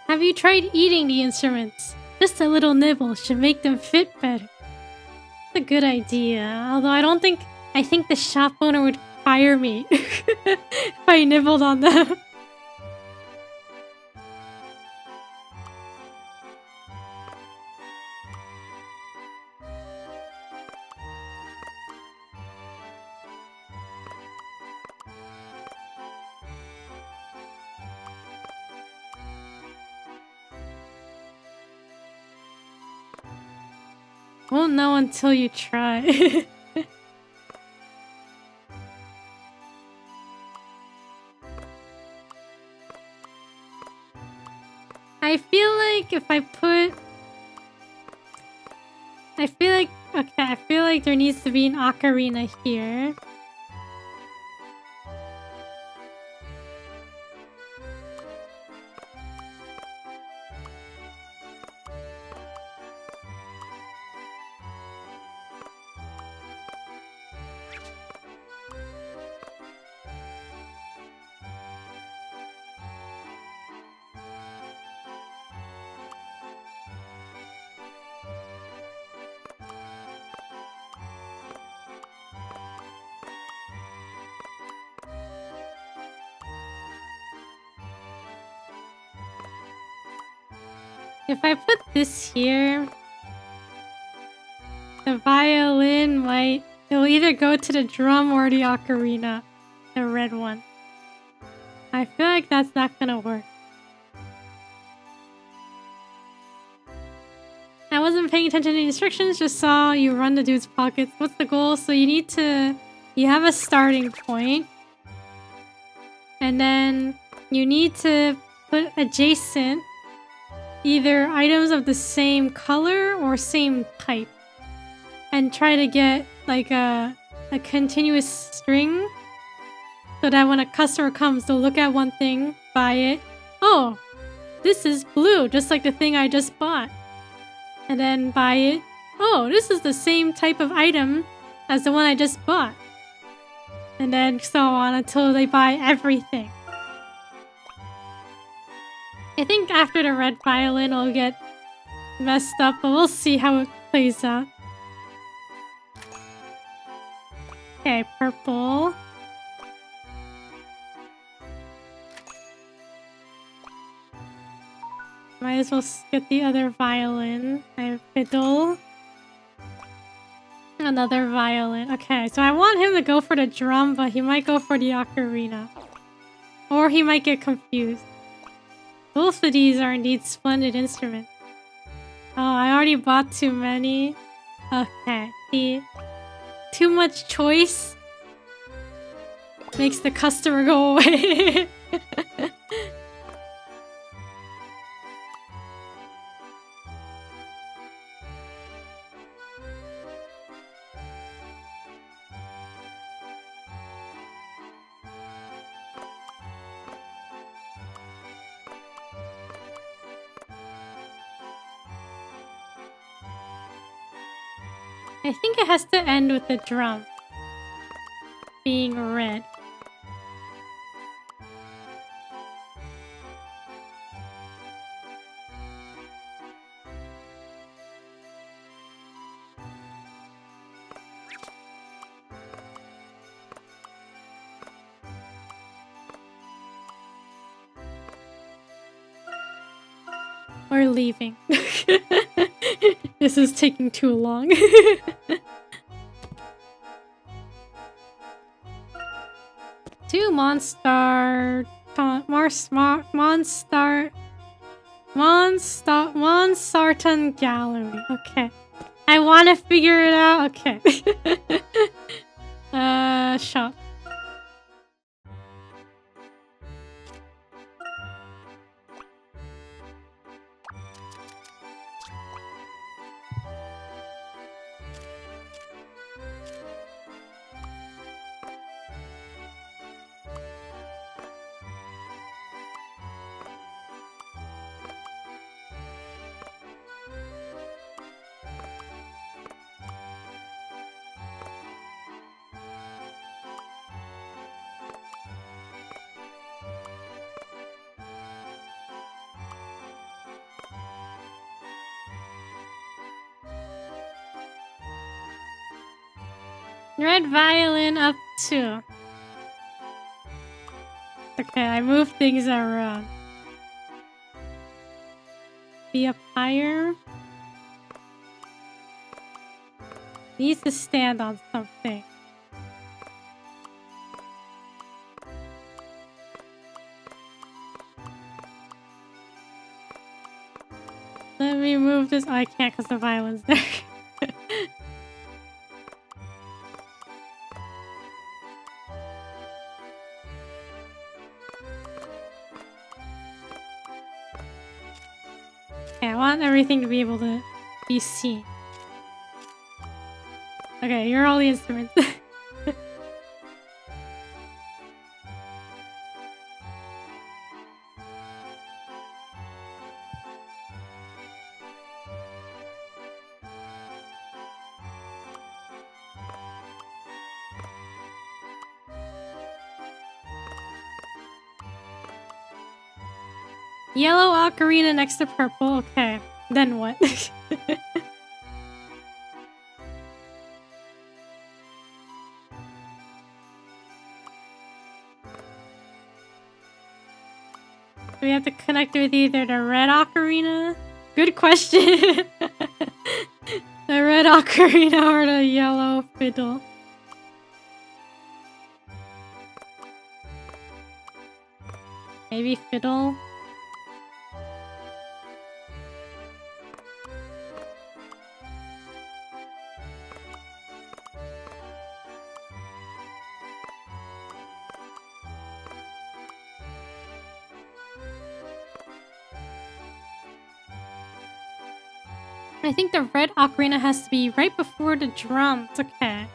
Have you tried eating the instruments? Just a little nibble should make them fit better. It's a good idea, although I think the shop owner would fire me if I nibbled on them. Won't know until you try. I feel like if I put... I feel like there needs to be an ocarina here. If I put this here, the violin might... It'll either go to the drum or the ocarina. The red one. I feel like that's not gonna work. I wasn't paying attention to the instructions, just saw you run the dude's pockets. What's the goal? So you need to... You have a starting point. And then you need to put adjacent either items of the same color or same type. And try to get like a continuous string. So that when a customer comes, they'll look at one thing, buy it. Oh, this is blue, just like the thing I just bought. And then buy it. Oh, this is the same type of item as the one I just bought. And then so on until they buy everything. I think after the red violin it'll get messed up, but we'll see how it plays out. Okay, purple. Might as well get the other violin. I have fiddle. Another violin. Okay, so I want him to go for the drum, but he might go for the ocarina. Or he might get confused. Both of these are indeed splendid instruments. Oh, I already bought too many. Okay, see? Too much choice makes the customer go away. I think it has to end with the drum being red. We're leaving. This is taking too long. To Monstarton Gallery. Okay. I want to figure it out. Okay. Shop. Red violin up 2. Okay, I moved things around. Be up higher. Needs to stand on something. Let me move this. Oh, I can't because the violin's there. Okay, I want everything to be able to be seen. Okay, you're all the instruments. Yellow ocarina next to purple. Okay, then what? Do we have to connect with either the red ocarina? Good question. The red ocarina or the yellow fiddle? Maybe fiddle? I think the red ocarina has to be right before the drums. Okay.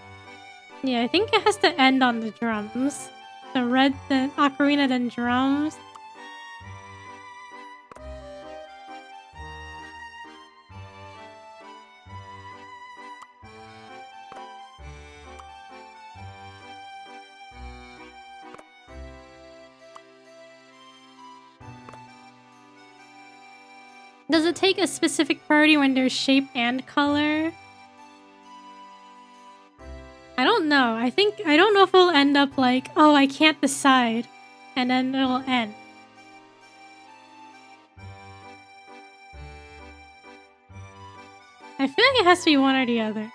Yeah, I think it has to end on the drums. The red, then ocarina, then drums. Does it take a specific priority when there's shape and color? I don't know. I don't know if it'll end up like, oh, I can't decide, and then it'll end. I feel like it has to be one or the other.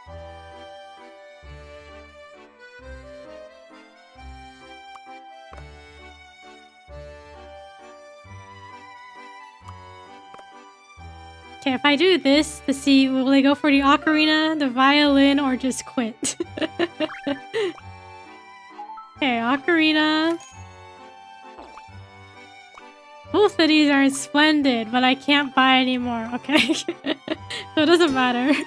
Okay, if I do this to see, will they go for the ocarina, the violin, or just quit? Okay, ocarina. Both of these are splendid, but I can't buy anymore. Okay, so it doesn't matter.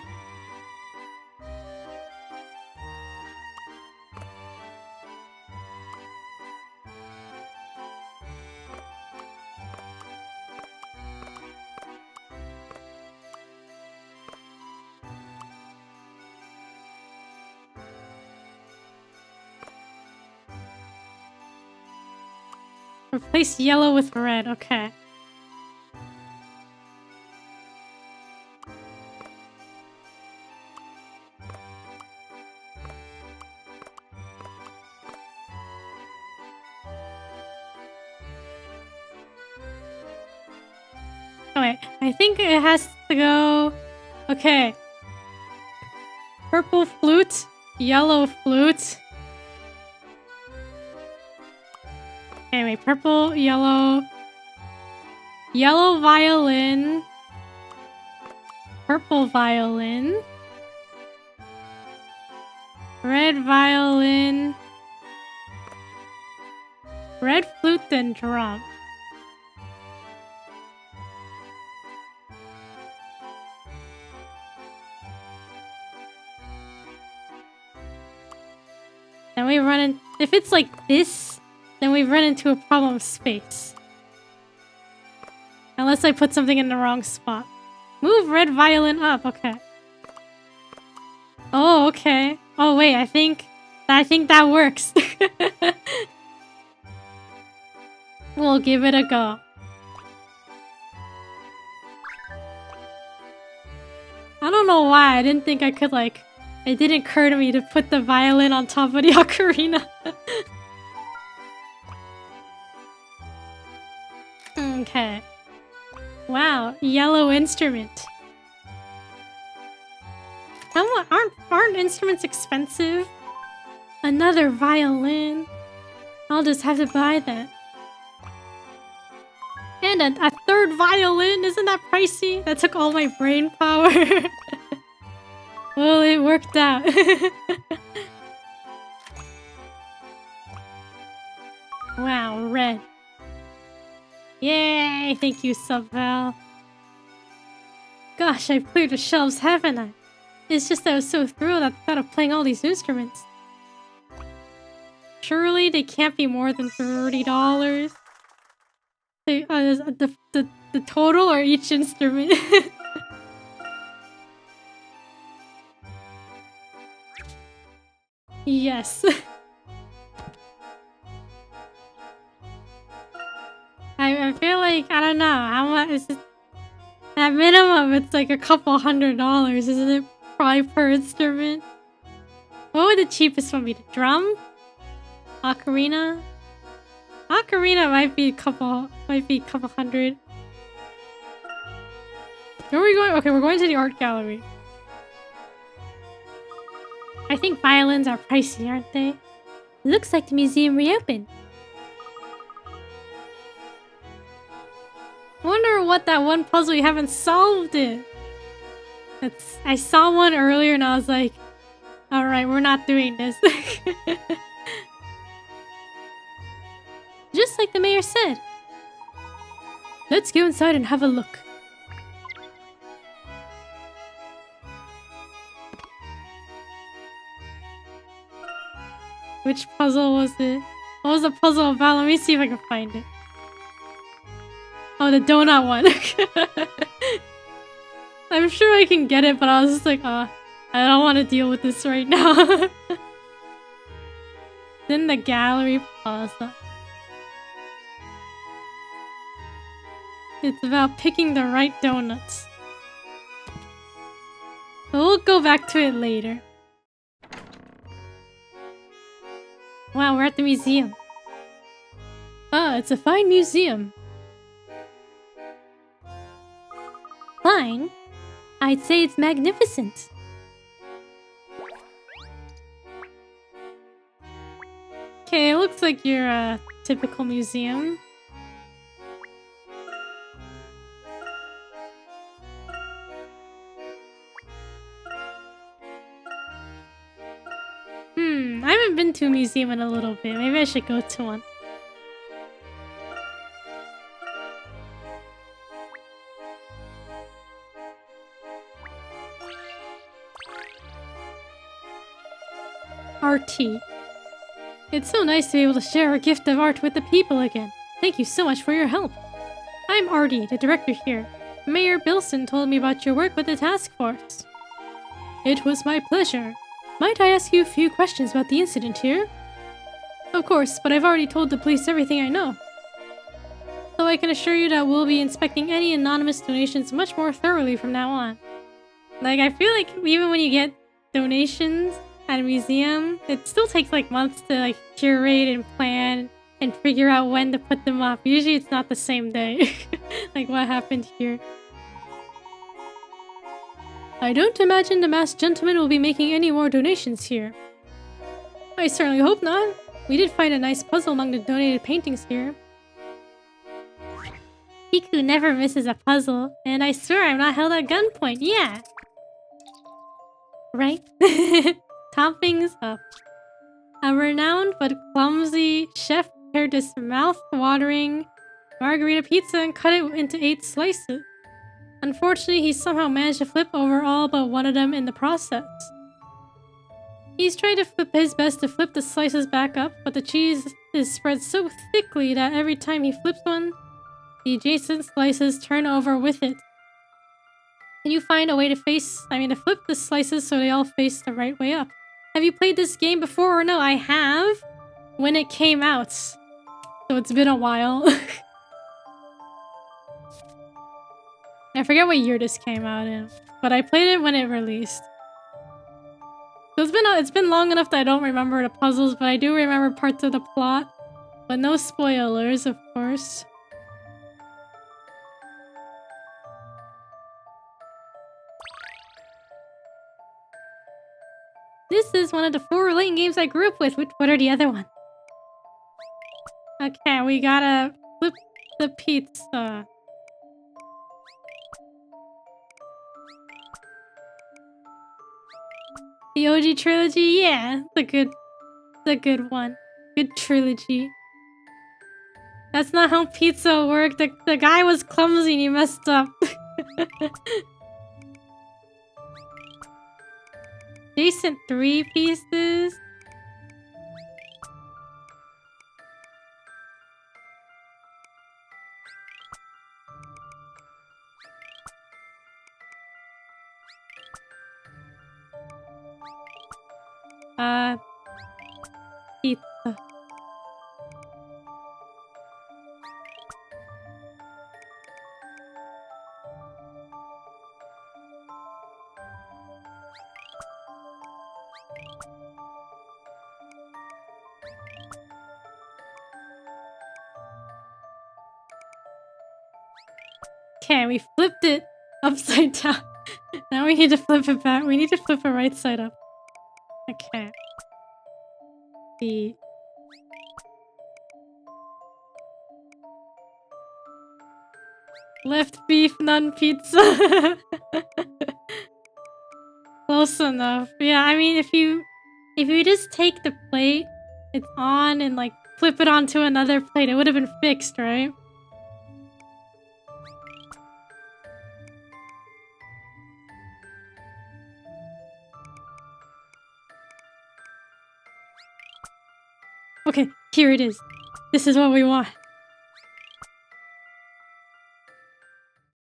Replace yellow with red, okay. Oh wait, I think it has to go... Okay. Purple flute, yellow flute. Anyway, purple, yellow. Yellow violin. Purple violin. Red violin. Red flute and drum. Then we run in. If it's like this, then we run into a problem of space. Unless I put something in the wrong spot. Move red violin up. Okay. Oh, okay. Oh wait, I think that works. We'll give it a go. I don't know why I didn't think I could like. It didn't occur to me to put the violin on top of the ocarina. Okay. Wow, yellow instrument. Aren't instruments expensive? Another violin. I'll just have to buy that. And a third violin, isn't that pricey? That took all my brain power. Well, it worked out. Wow, red. Yay! Thank you, Subval. Gosh, I've cleared the shelves, haven't I? It's just that I was so thrilled at the thought of playing all these instruments. Surely they can't be more than $30. The total or each instrument? Yes. I feel like, I don't know, how much is it? At minimum, it's like a couple $100, isn't it? Probably per instrument. What would the cheapest one be? The drum? Ocarina? Ocarina might be a couple hundred. Where are we going? Okay, we're going to the art gallery. I think violins are pricey, aren't they? Looks like the museum reopened. Wonder what that one puzzle you haven't solved it. I saw one earlier and I was like, alright, we're not doing this. Just like the mayor said. Let's go inside and have a look. Which puzzle was it? What was the puzzle about? Let me see if I can find it. Oh, the donut one. I'm sure I can get it, but I was just like, I don't want to deal with this right now. Then the gallery plaza. It's about picking the right donuts. But we'll go back to it later. Wow, we're at the museum. Ah, it's a fine museum. Fine? I'd say it's magnificent. Okay, it looks like you're a typical museum. I haven't been to a museum in a little bit. Maybe I should go to one. RT. It's so nice to be able to share our gift of art with the people again. Thank you so much for your help. I'm Artie, the director here. Mayor Bilson told me about your work with the task force. It was my pleasure. Might I ask you a few questions about the incident here? Of course, but I've already told the police everything I know. So I can assure you that we'll be inspecting any anonymous donations much more thoroughly from now on. Like, I feel like even when you get donations at a museum, it still takes like months to like curate and plan and figure out when to put them up. Usually it's not the same day. Like what happened here. I don't imagine the masked gentleman will be making any more donations here. I certainly hope not. We did find a nice puzzle among the donated paintings here. Piku never misses a puzzle, and I swear I'm not held at gunpoint, yeah! Right? Toppings up. A renowned but clumsy chef prepared this mouth-watering margarita pizza and cut it into 8 slices. Unfortunately, he somehow managed to flip over all but one of them in the process. He's trying to flip his best to flip the slices back up, but the cheese is spread so thickly that every time he flips one, the adjacent slices turn over with it. Can you find a way to flip the slices so they all face the right way up? Have you played this game before or no? I have, when it came out. So it's been a while. I forget what year this came out in, but I played it when it released. So it's been long enough that I don't remember the puzzles, but I do remember parts of the plot. But no spoilers, of course. This is one of the 4 Layton games I grew up with. What are the other ones? Okay, we gotta flip the pizza. The OG trilogy, yeah, it's a good one. Good trilogy. That's not how pizza worked. The guy was clumsy and he messed up. Decent 3 pieces. Pizza. Okay, we flipped it upside down. Now we need to flip it back. We need to flip it right side up. Okay. The left beef none pizza. Close enough. Yeah, I mean if you just take the plate it's on and like flip it onto another plate, it would have been fixed, right? Okay, here it is. This is what we want.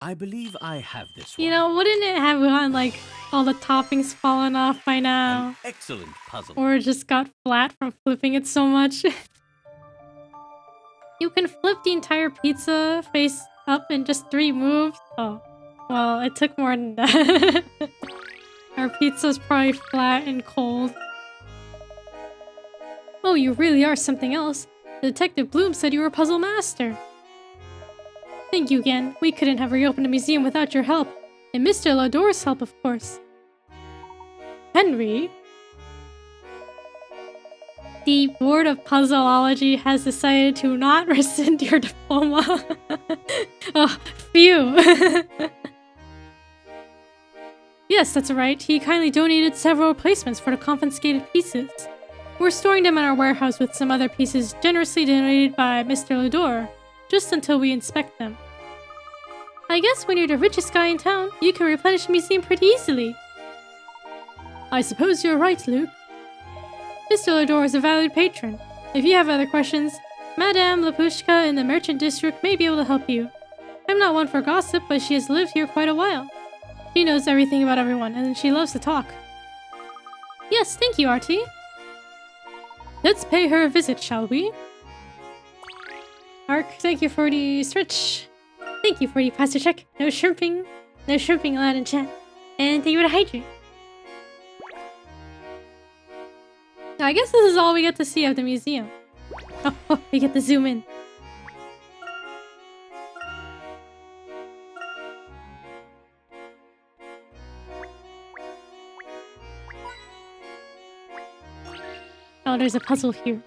I believe I have this one. You know, wouldn't it have gotten like all the toppings fallen off by now? An excellent puzzle. Or it just got flat from flipping it so much? You can flip the entire pizza face up in just 3 moves? Oh, well, it took more than that. Our pizza's probably flat and cold. Oh, you really are something else. Detective Bloom said you were a puzzle master. Thank you again. We couldn't have reopened the museum without your help. And Mr. Ladore's help, of course. Henry? The Board of Puzzleology has decided to not rescind your diploma. Oh, phew. Yes, that's right. He kindly donated several replacements for the confiscated pieces. We're storing them in our warehouse with some other pieces generously donated by Mr. Ladore, just until we inspect them. I guess when you're the richest guy in town, you can replenish the museum pretty easily. I suppose you're right, Luke. Mr. Ladore is a valued patron. If you have other questions, Madame Lapushka in the Merchant District may be able to help you. I'm not one for gossip, but she has lived here quite a while. She knows everything about everyone, and she loves to talk. Yes, thank you, Artie. Let's pay her a visit, shall we? Ark, thank you for the stretch. Thank you for the pasta check. No shrimping. No shrimping allowed in chat. And thank you for the hydrate. I guess this is all we get to see of the museum. Oh, we get to zoom in. Oh, there's a puzzle here.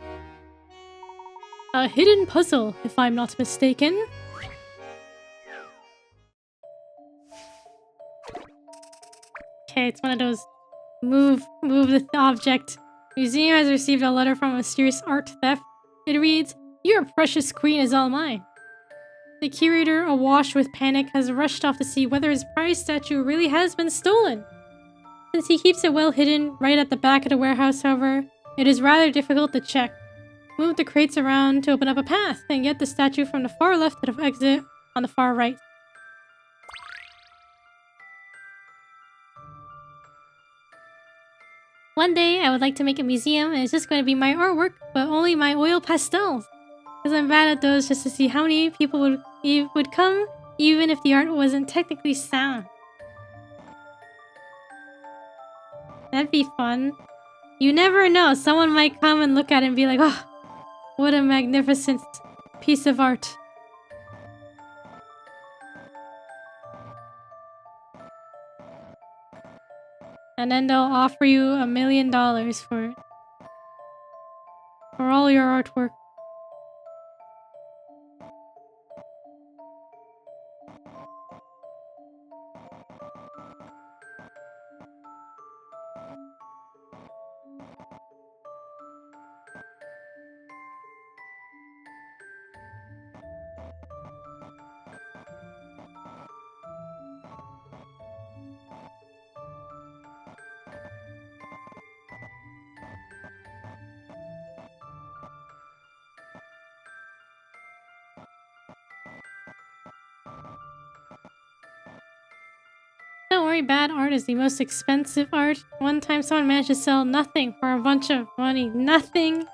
A hidden puzzle, if I'm not mistaken. Okay, it's one of those move the object. Museum has received a letter from a mysterious art theft. It reads, "Your precious queen is all mine." The curator, awash with panic, has rushed off to see whether his prized statue really has been stolen. Since he keeps it well hidden right at the back of the warehouse, however, it is rather difficult to check. Move the crates around to open up a path and get the statue from the far left to the exit on the far right. One day, I would like to make a museum and it's just going to be my artwork, but only my oil pastels. Because I'm bad at those, just to see how many people would come, even if the art wasn't technically sound. That'd be fun. You never know, someone might come and look at it and be like, "Oh, what a magnificent piece of art." And then they'll offer you $1 million for it. For all your artwork. Don't worry, bad art is the most expensive art. One time someone managed to sell nothing for a bunch of money. Nothing.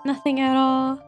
Nothing at all.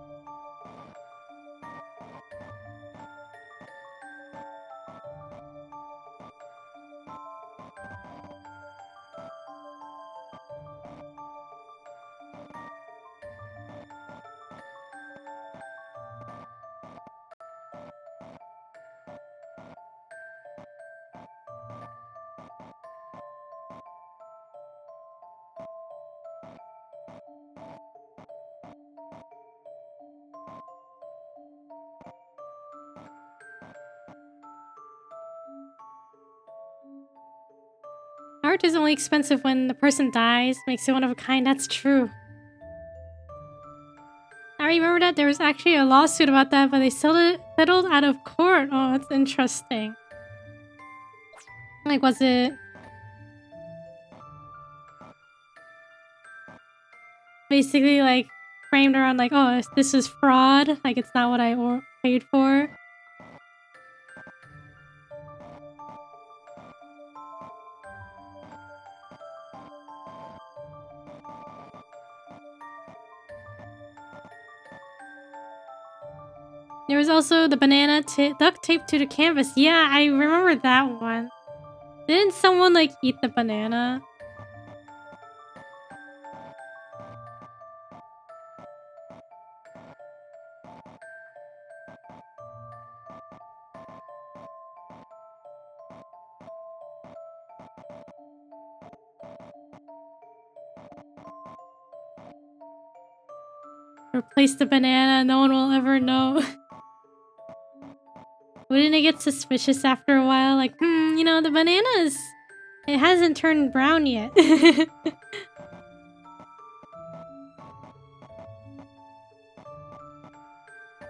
Art is only expensive when the person dies, makes it one of a kind. That's true. I remember that there was actually a lawsuit about that, but they settled out of court. Oh, that's interesting. Like, was it basically like framed around like, "Oh, this is fraud, like it's not what I paid for"? There was also the banana duct tape to the canvas. Yeah, I remember that one. Didn't someone like eat the banana? Replace the banana, no one will ever know. Wouldn't it get suspicious after a while? Like, you know, the bananas, it hasn't turned brown yet.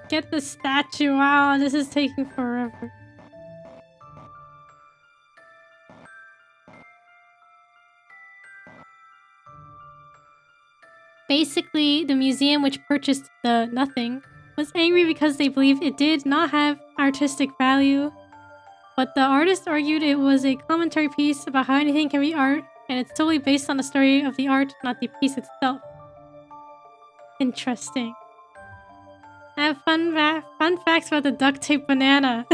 Get the statue. Wow, this is taking forever. Basically, the museum which purchased the nothing was angry because they believed it did not have artistic value. But the artist argued it was a commentary piece about how anything can be art, and it's totally based on the story of the art, not the piece itself. Interesting. I have fun facts about the duct tape banana.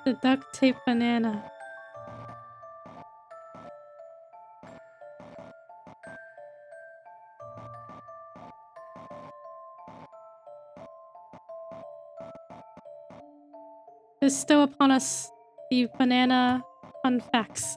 The duct tape banana. Bestow upon us the banana fun facts.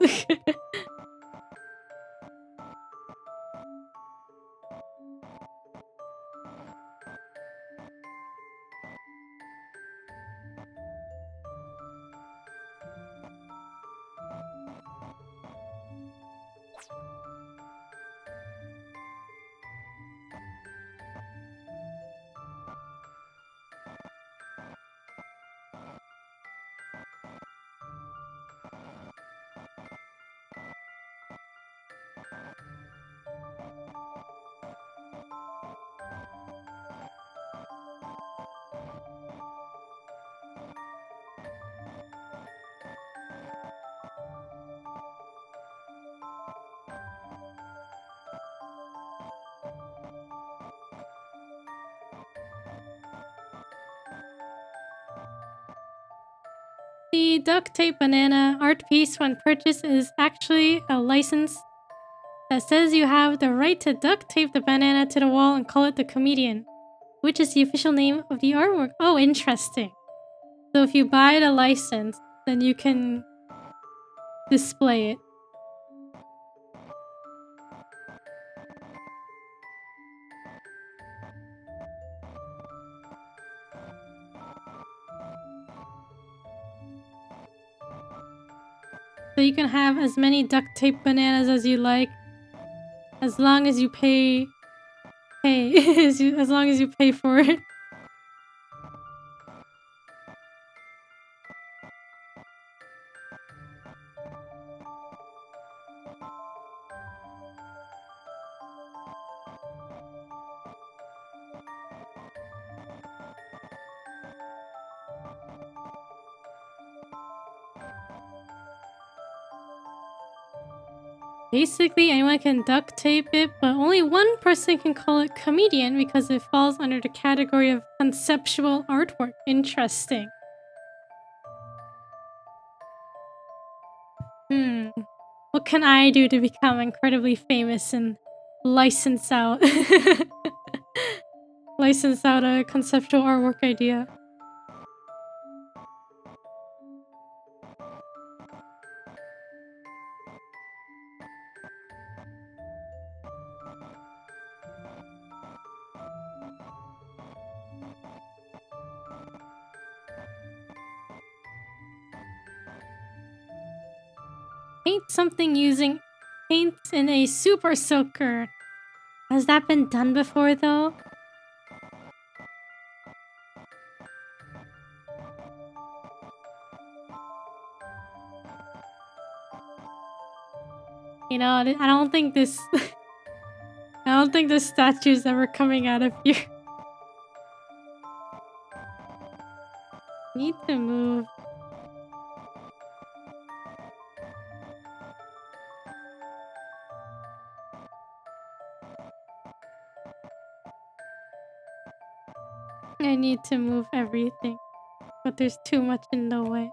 The duct tape banana art piece when purchased is actually a license that says you have the right to duct tape the banana to the wall and call it the comedian, which is the official name of the artwork. Oh, interesting. So if you buy the license, then you can display it. So you can have as many duct tape bananas as you like, as long as you pay as long as you pay for it. Basically, anyone can duct tape it, but only one person can call it comedian because it falls under the category of conceptual artwork. Interesting. What can I do to become incredibly famous and license out license out a conceptual artwork idea? Paint something using paint in a super soaker. Has that been done before though? You know, I don't think this I don't think this statue is ever coming out of here. Need to move. I need to move everything, but there's too much in the way.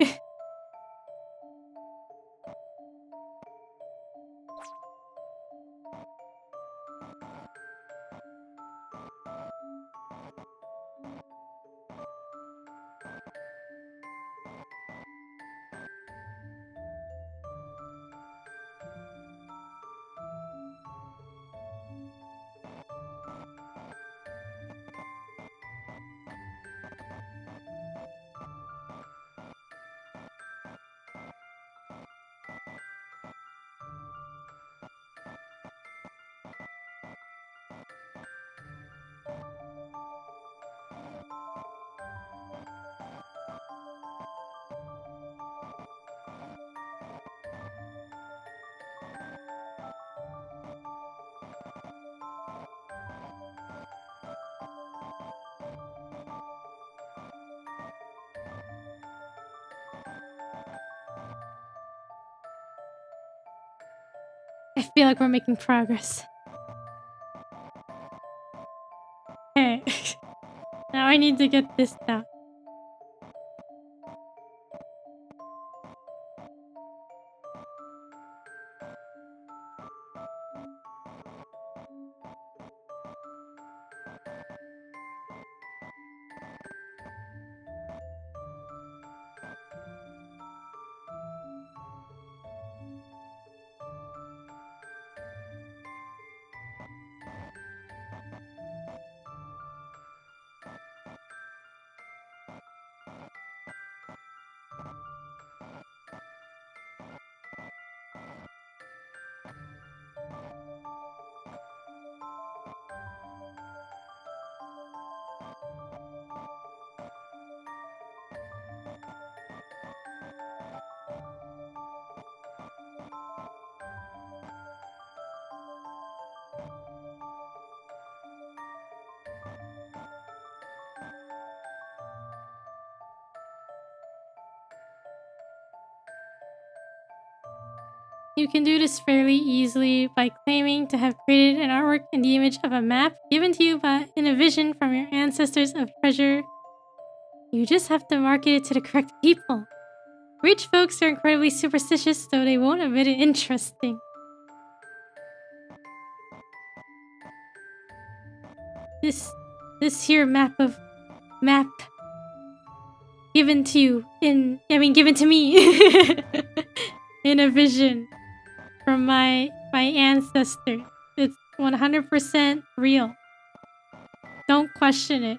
I feel like we're making progress. Okay. Now I need to get this down. You can do this fairly easily by claiming to have created an artwork in the image of a map given to you in a vision from your ancestors of treasure. You just have to market it to the correct people. Rich folks are incredibly superstitious, though they won't admit it. Interesting. This here map given to you given to me in a vision from my ancestor. It's 100% real. Don't question it.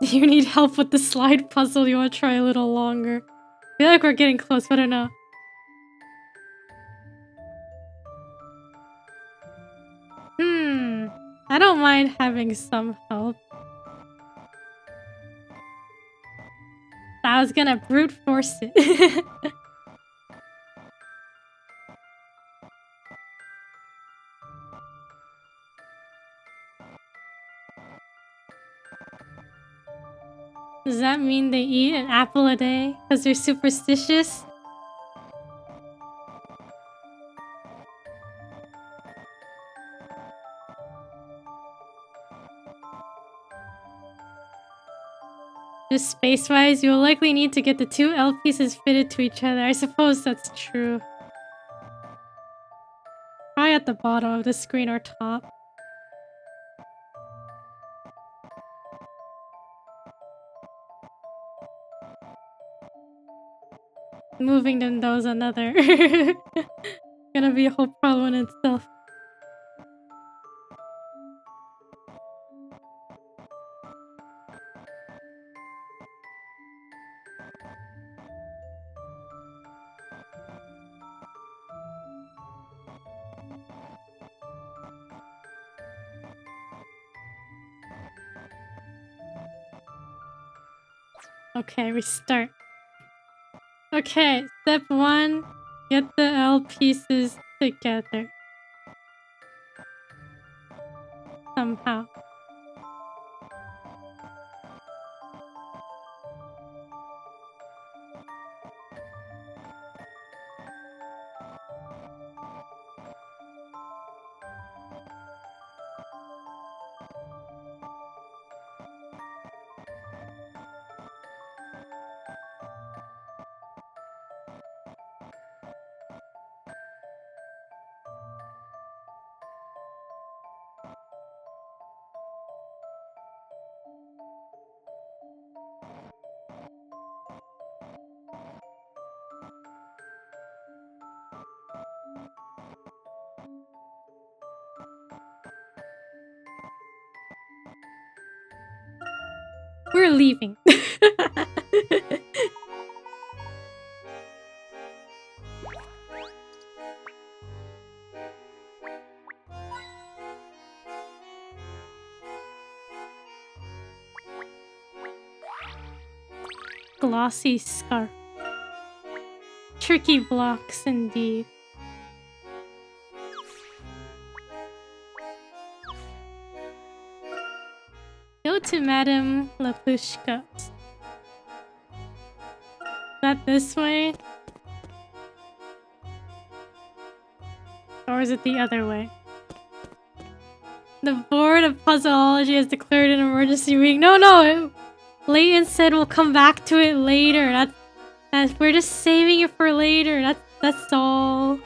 You need help with the slide puzzle. You want to try a little longer? I feel like we're getting close, but I don't know. I don't mind having some help. I was gonna brute force it. Does that mean they eat an apple a day because they're superstitious? Just space-wise, you'll likely need to get the two L pieces fitted to each other. I suppose that's true. Probably at the bottom of the screen or top. Moving them those another. Gonna be a whole problem in itself. Okay, restart. Okay, step 1, get the L pieces together. Somehow. We're leaving. Glossy scarf. Tricky blocks indeed. Go to Madame Lapushka. Is that this way? Or is it the other way? The Board of Puzzleology has declared an emergency week. No! Layton said we'll come back to it later. We're just saving it for later. That's all.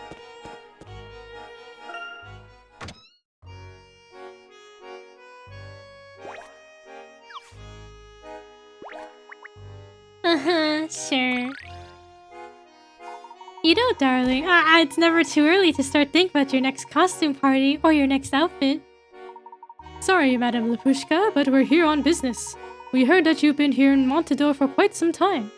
Sure. You know, darling, it's never too early to start thinking about your next costume party or your next outfit. Sorry, Madame Lapushka, but we're here on business. We heard that you've been here in Montador for quite some time.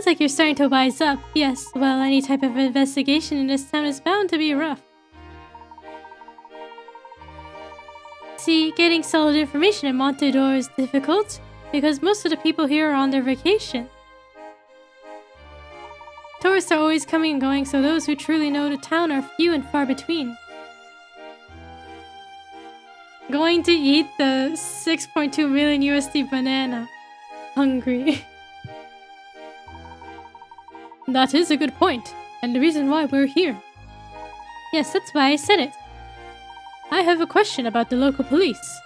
Sounds like you're starting to wise up. Yes, well, any type of investigation in this town is bound to be rough. See, getting solid information in Montador is difficult because most of the people here are on their vacation. Tourists are always coming and going, so those who truly know the town are few and far between. Going to eat the 6.2 million USD banana. Hungry. That is a good point, and the reason why we're here. Yes, that's why I said it. I have a question about the local police.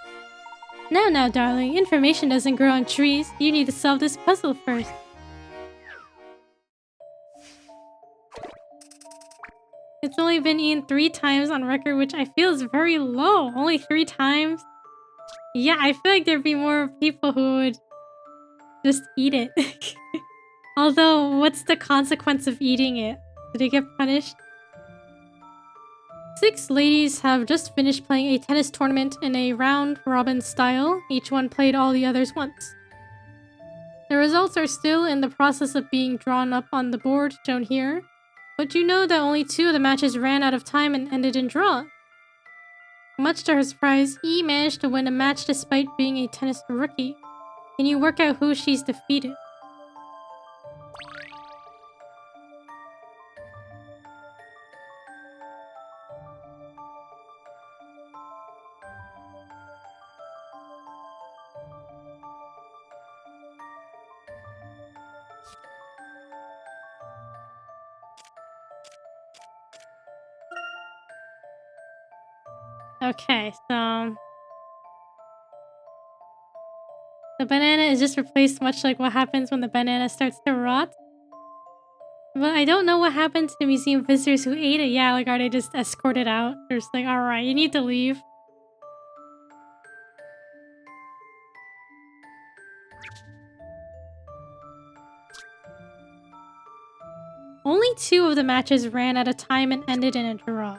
Now, darling, information doesn't grow on trees. You need to solve this puzzle first. It's only been eaten 3 times on record, which I feel is very low. Only 3 times? Yeah, I feel like there'd be more people who would just eat it. Although, what's the consequence of eating it? Do they get punished? 6 ladies have just finished playing a tennis tournament in a round-robin style. Each one played all the others once. The results are still in the process of being drawn up on the board shown here. But you know that only 2 of the matches ran out of time and ended in draw. Much to her surprise, E managed to win a match despite being a tennis rookie. Can you work out who she's defeated? Okay, so the banana is just replaced, much like what happens when the banana starts to rot. But I don't know what happened to the museum visitors who ate it. Yeah, like, are they just escorted out? They're just like, alright, you need to leave. Only 2 of the matches ran out of time and ended in a draw.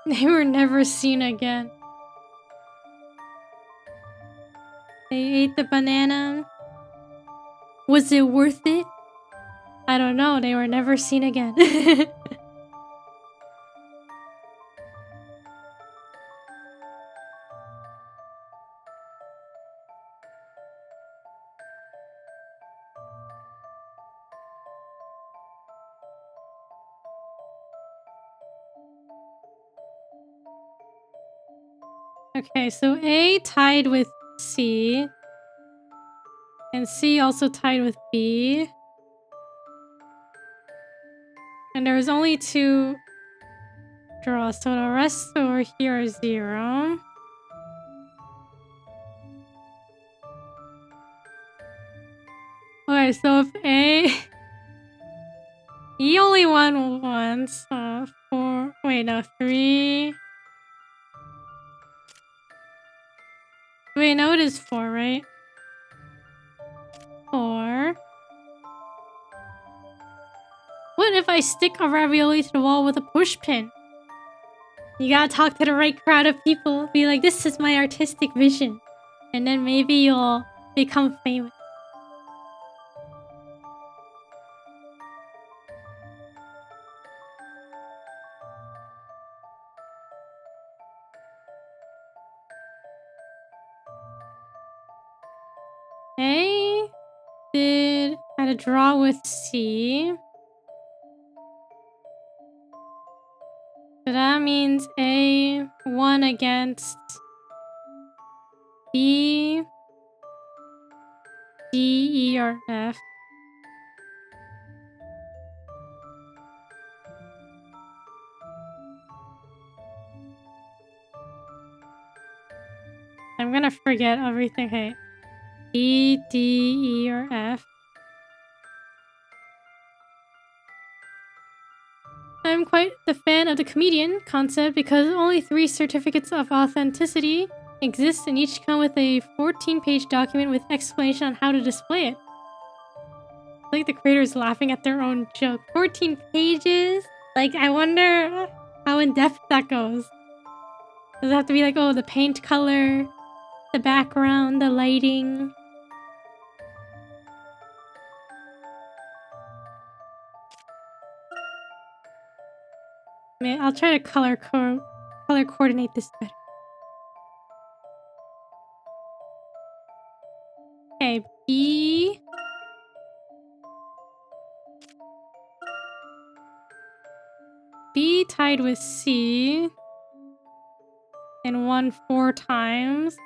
They were never seen again. They ate the banana. Was it worth it? I don't know. They were never seen again. Okay, so A tied with C. And C also tied with B. And there was only 2 draws, so the rest over here are 0. Okay, so if A... E only won once. 4... Wait, no, 3... Wait, no, it is 4, right? 4. What if I stick a ravioli to the wall with a push pin? You gotta talk to the right crowd of people. Be like, this is my artistic vision. And then maybe you'll become famous. A had a draw with C. So that means A won against B, D, E, or F. I'm gonna forget everything. Hey. E, D, E, or F. I'm quite the fan of the comedian concept because only 3 certificates of authenticity exists and each come with a 14-page document with explanation on how to display it. I think the creator is laughing at their own joke. 14 pages? Like, I wonder how in-depth that goes. Does it have to be like, oh, the paint color, the background, the lighting? I'll try to color coordinate this better. Okay, B. B tied with C. And won 4 times.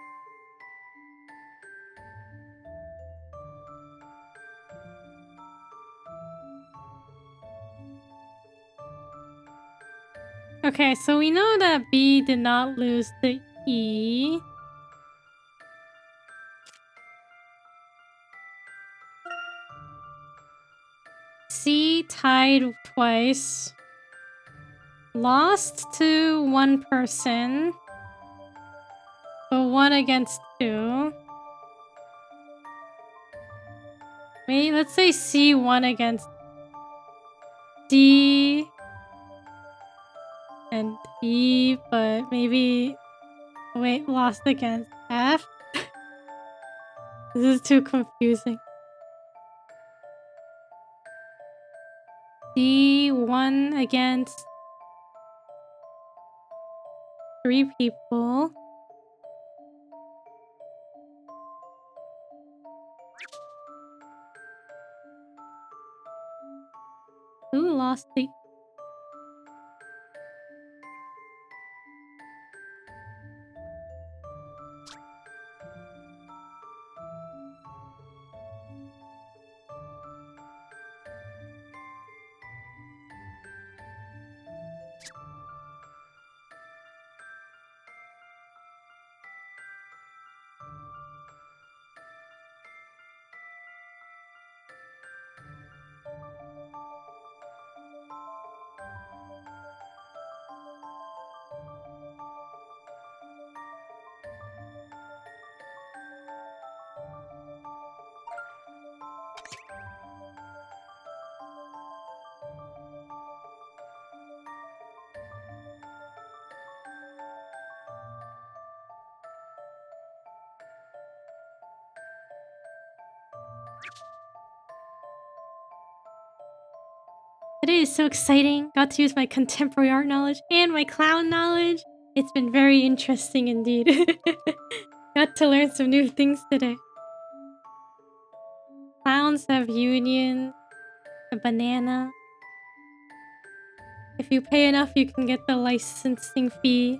Okay, so we know that B did not lose to E. C tied twice. Lost to 1 person. But won against 2. Wait, let's say C won against D and E, but maybe... Wait, lost against F? This is too confusing. D won against 3 people. Who lost the... Today is so exciting. Got to use my contemporary art knowledge and my clown knowledge. It's been very interesting indeed. Got to learn some new things today. Clowns have union, a banana. If you pay enough, you can get the licensing fee.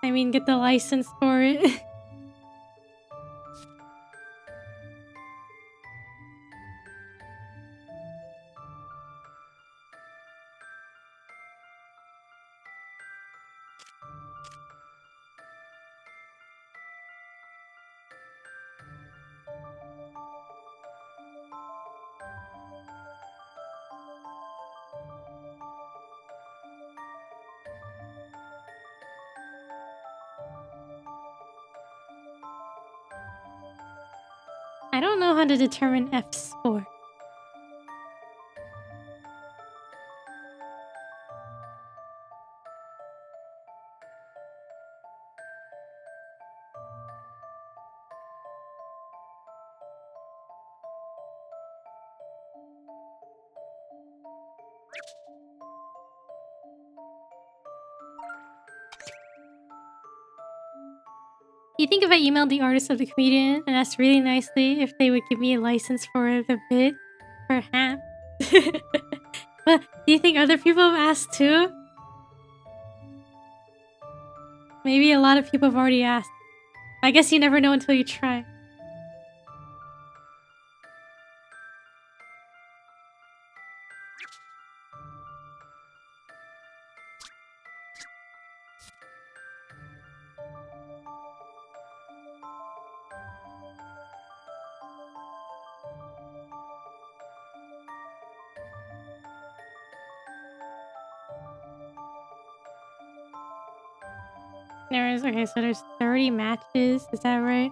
I mean, get the license for it. I don't know how to determine F's score. Do you think if I emailed the artist of the comedian and asked really nicely if they would give me a license for the bit? Perhaps. But do you think other people have asked too? Maybe a lot of people have already asked. I guess you never know until you try. Okay, so there's 30 matches. Is that right?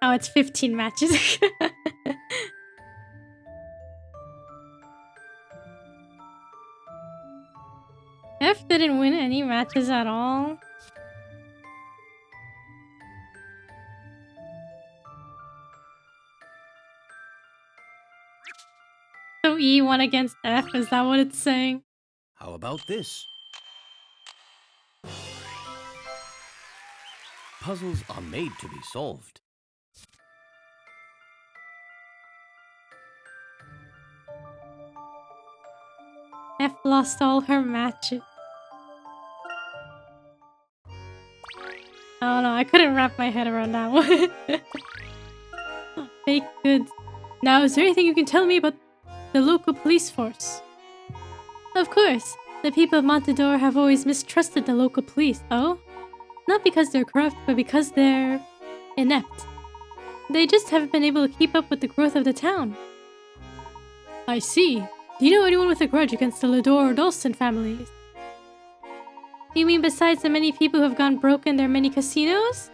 Oh, it's 15 matches. F didn't win any matches at all. So E won against F, is that what it's saying? How about this? Puzzles are made to be solved. F lost all her matches. Oh no, I couldn't wrap my head around that one. Fake goods. Now, is there anything you can tell me about the local police force? Of course. The people of Montador have always mistrusted the local police. Oh? Not because they're corrupt, but because they're inept. They just haven't been able to keep up with the growth of the town. I see. Do you know anyone with a grudge against the Lador or Dalston families? You mean besides the many people who have gone broke in their many casinos?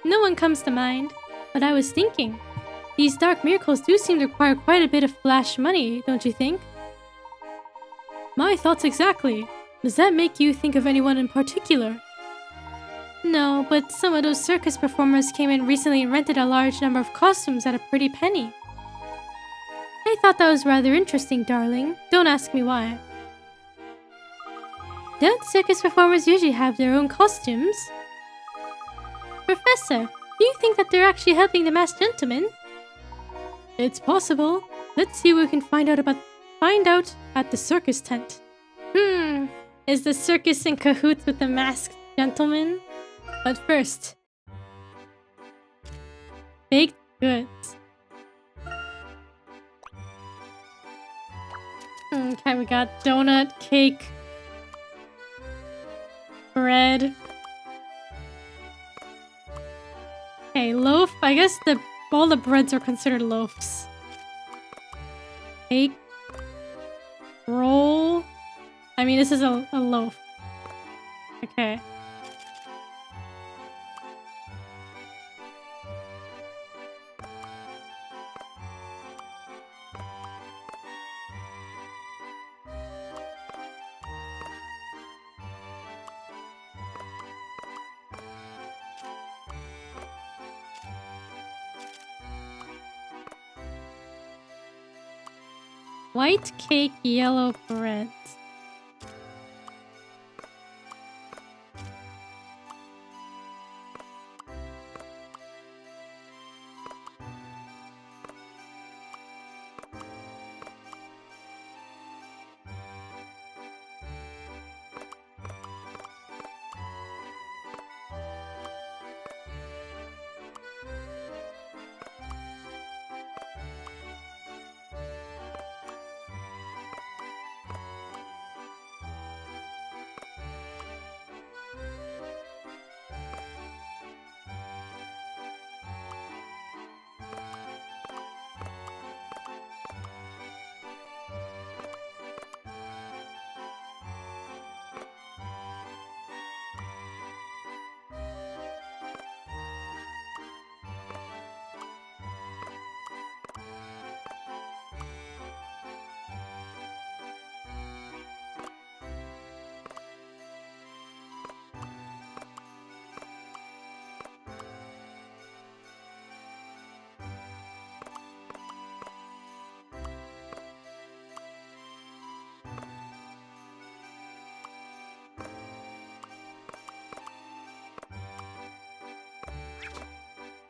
No one comes to mind, but I was thinking. These dark miracles do seem to require quite a bit of flash money, don't you think? My thoughts exactly. Does that make you think of anyone in particular? No, but some of those circus performers came in recently and rented a large number of costumes at a pretty penny. I thought that was rather interesting, darling. Don't ask me why. Don't circus performers usually have their own costumes? Professor, do you think that they're actually helping the masked gentleman? It's possible. Let's see what we can find out at the circus tent. Is the circus in cahoots with the masked gentleman? But first, baked goods. Okay, we got donut, cake, bread. Okay, loaf. I guess all the breads are considered loaves. Cake. Roll. I mean, this is a loaf. Okay. White cake, yellow bread.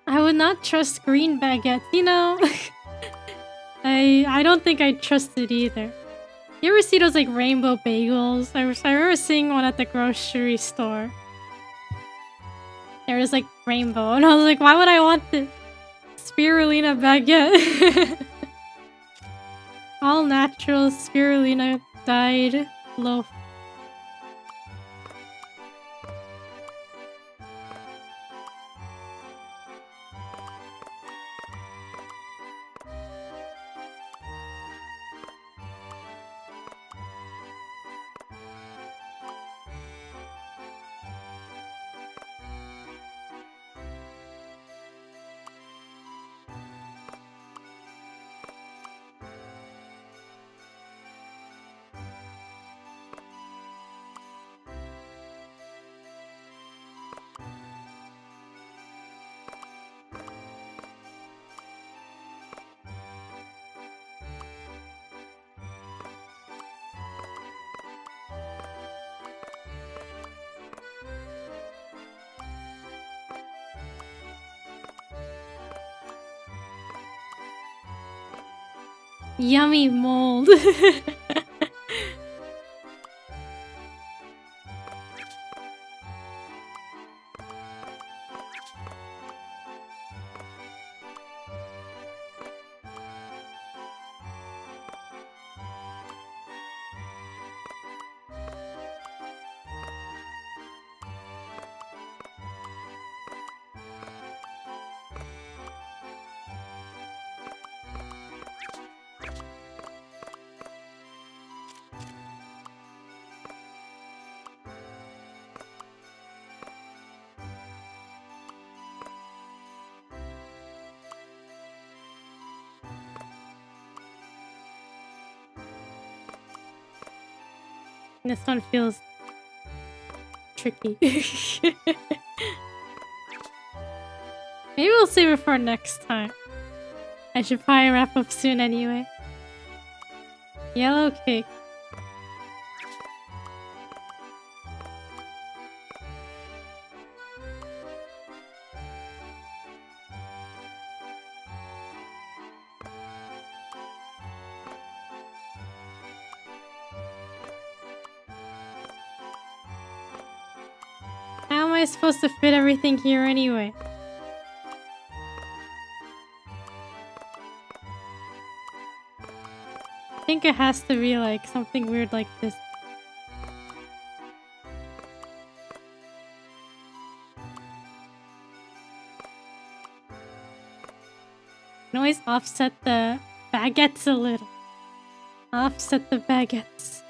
I would not trust green baguettes, you know? I don't think I trust it either. You ever see those like rainbow bagels? I remember seeing one at the grocery store. There was like rainbow, and I was like, why would I want the spirulina baguette? All natural spirulina dyed loaf. Yummy mold. This one feels tricky. Maybe we'll save it for next time. I should probably wrap up soon anyway. Yellow cake. How am I supposed to fit everything here anyway? I think it has to be like something weird like this. You can always offset the baguettes a little. Offset the baguettes.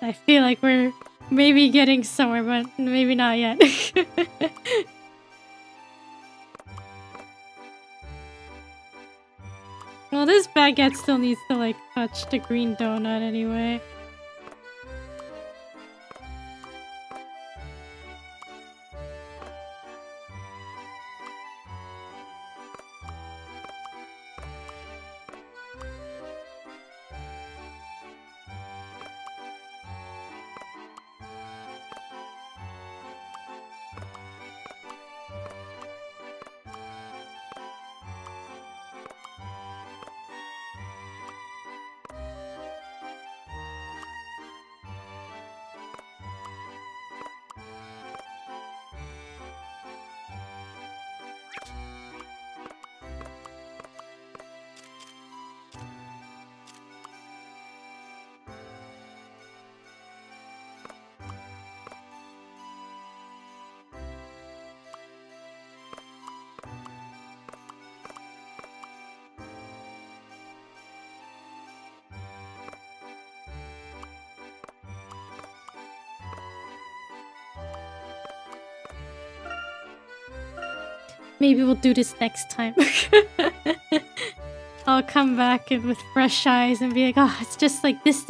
I feel like we're maybe getting somewhere, but maybe not yet. Well, this baguette still needs to, like, touch the green donut anyway. Maybe we'll do this next time. I'll come back and with fresh eyes and be like, oh, it's just like this.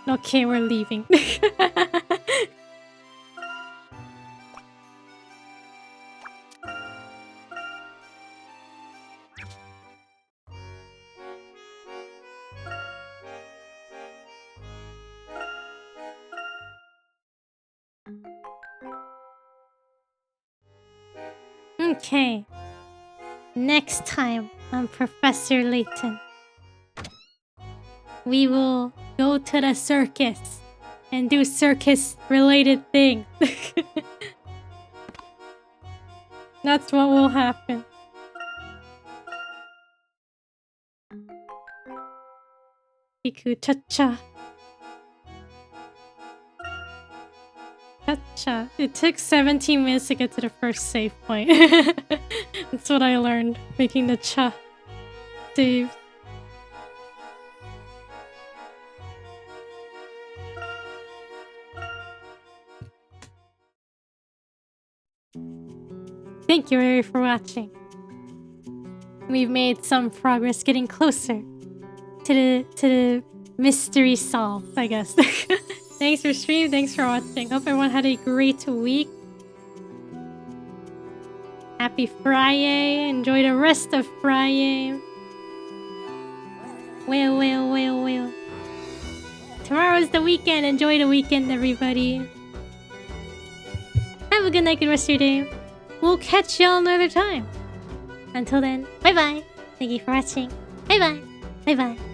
Okay, we're leaving. Okay. Next time on Professor Layton, we will go to the circus and do circus-related things. That's what will happen. Iku cha-cha. Cha-cha. It took 17 minutes to get to the first save point. That's what I learned, making the cha save. Thank you, Ari, for watching. We've made some progress getting closer to the mystery solved, I guess. Thanks for streaming, thanks for watching. Hope everyone had a great week. Happy Friday. Enjoy the rest of Friday. Well. Tomorrow's the weekend. Enjoy the weekend, everybody. Have a good night, good rest of your day. We'll catch y'all another time. Until then, bye-bye. Thank you for watching. Bye-bye. Bye-bye.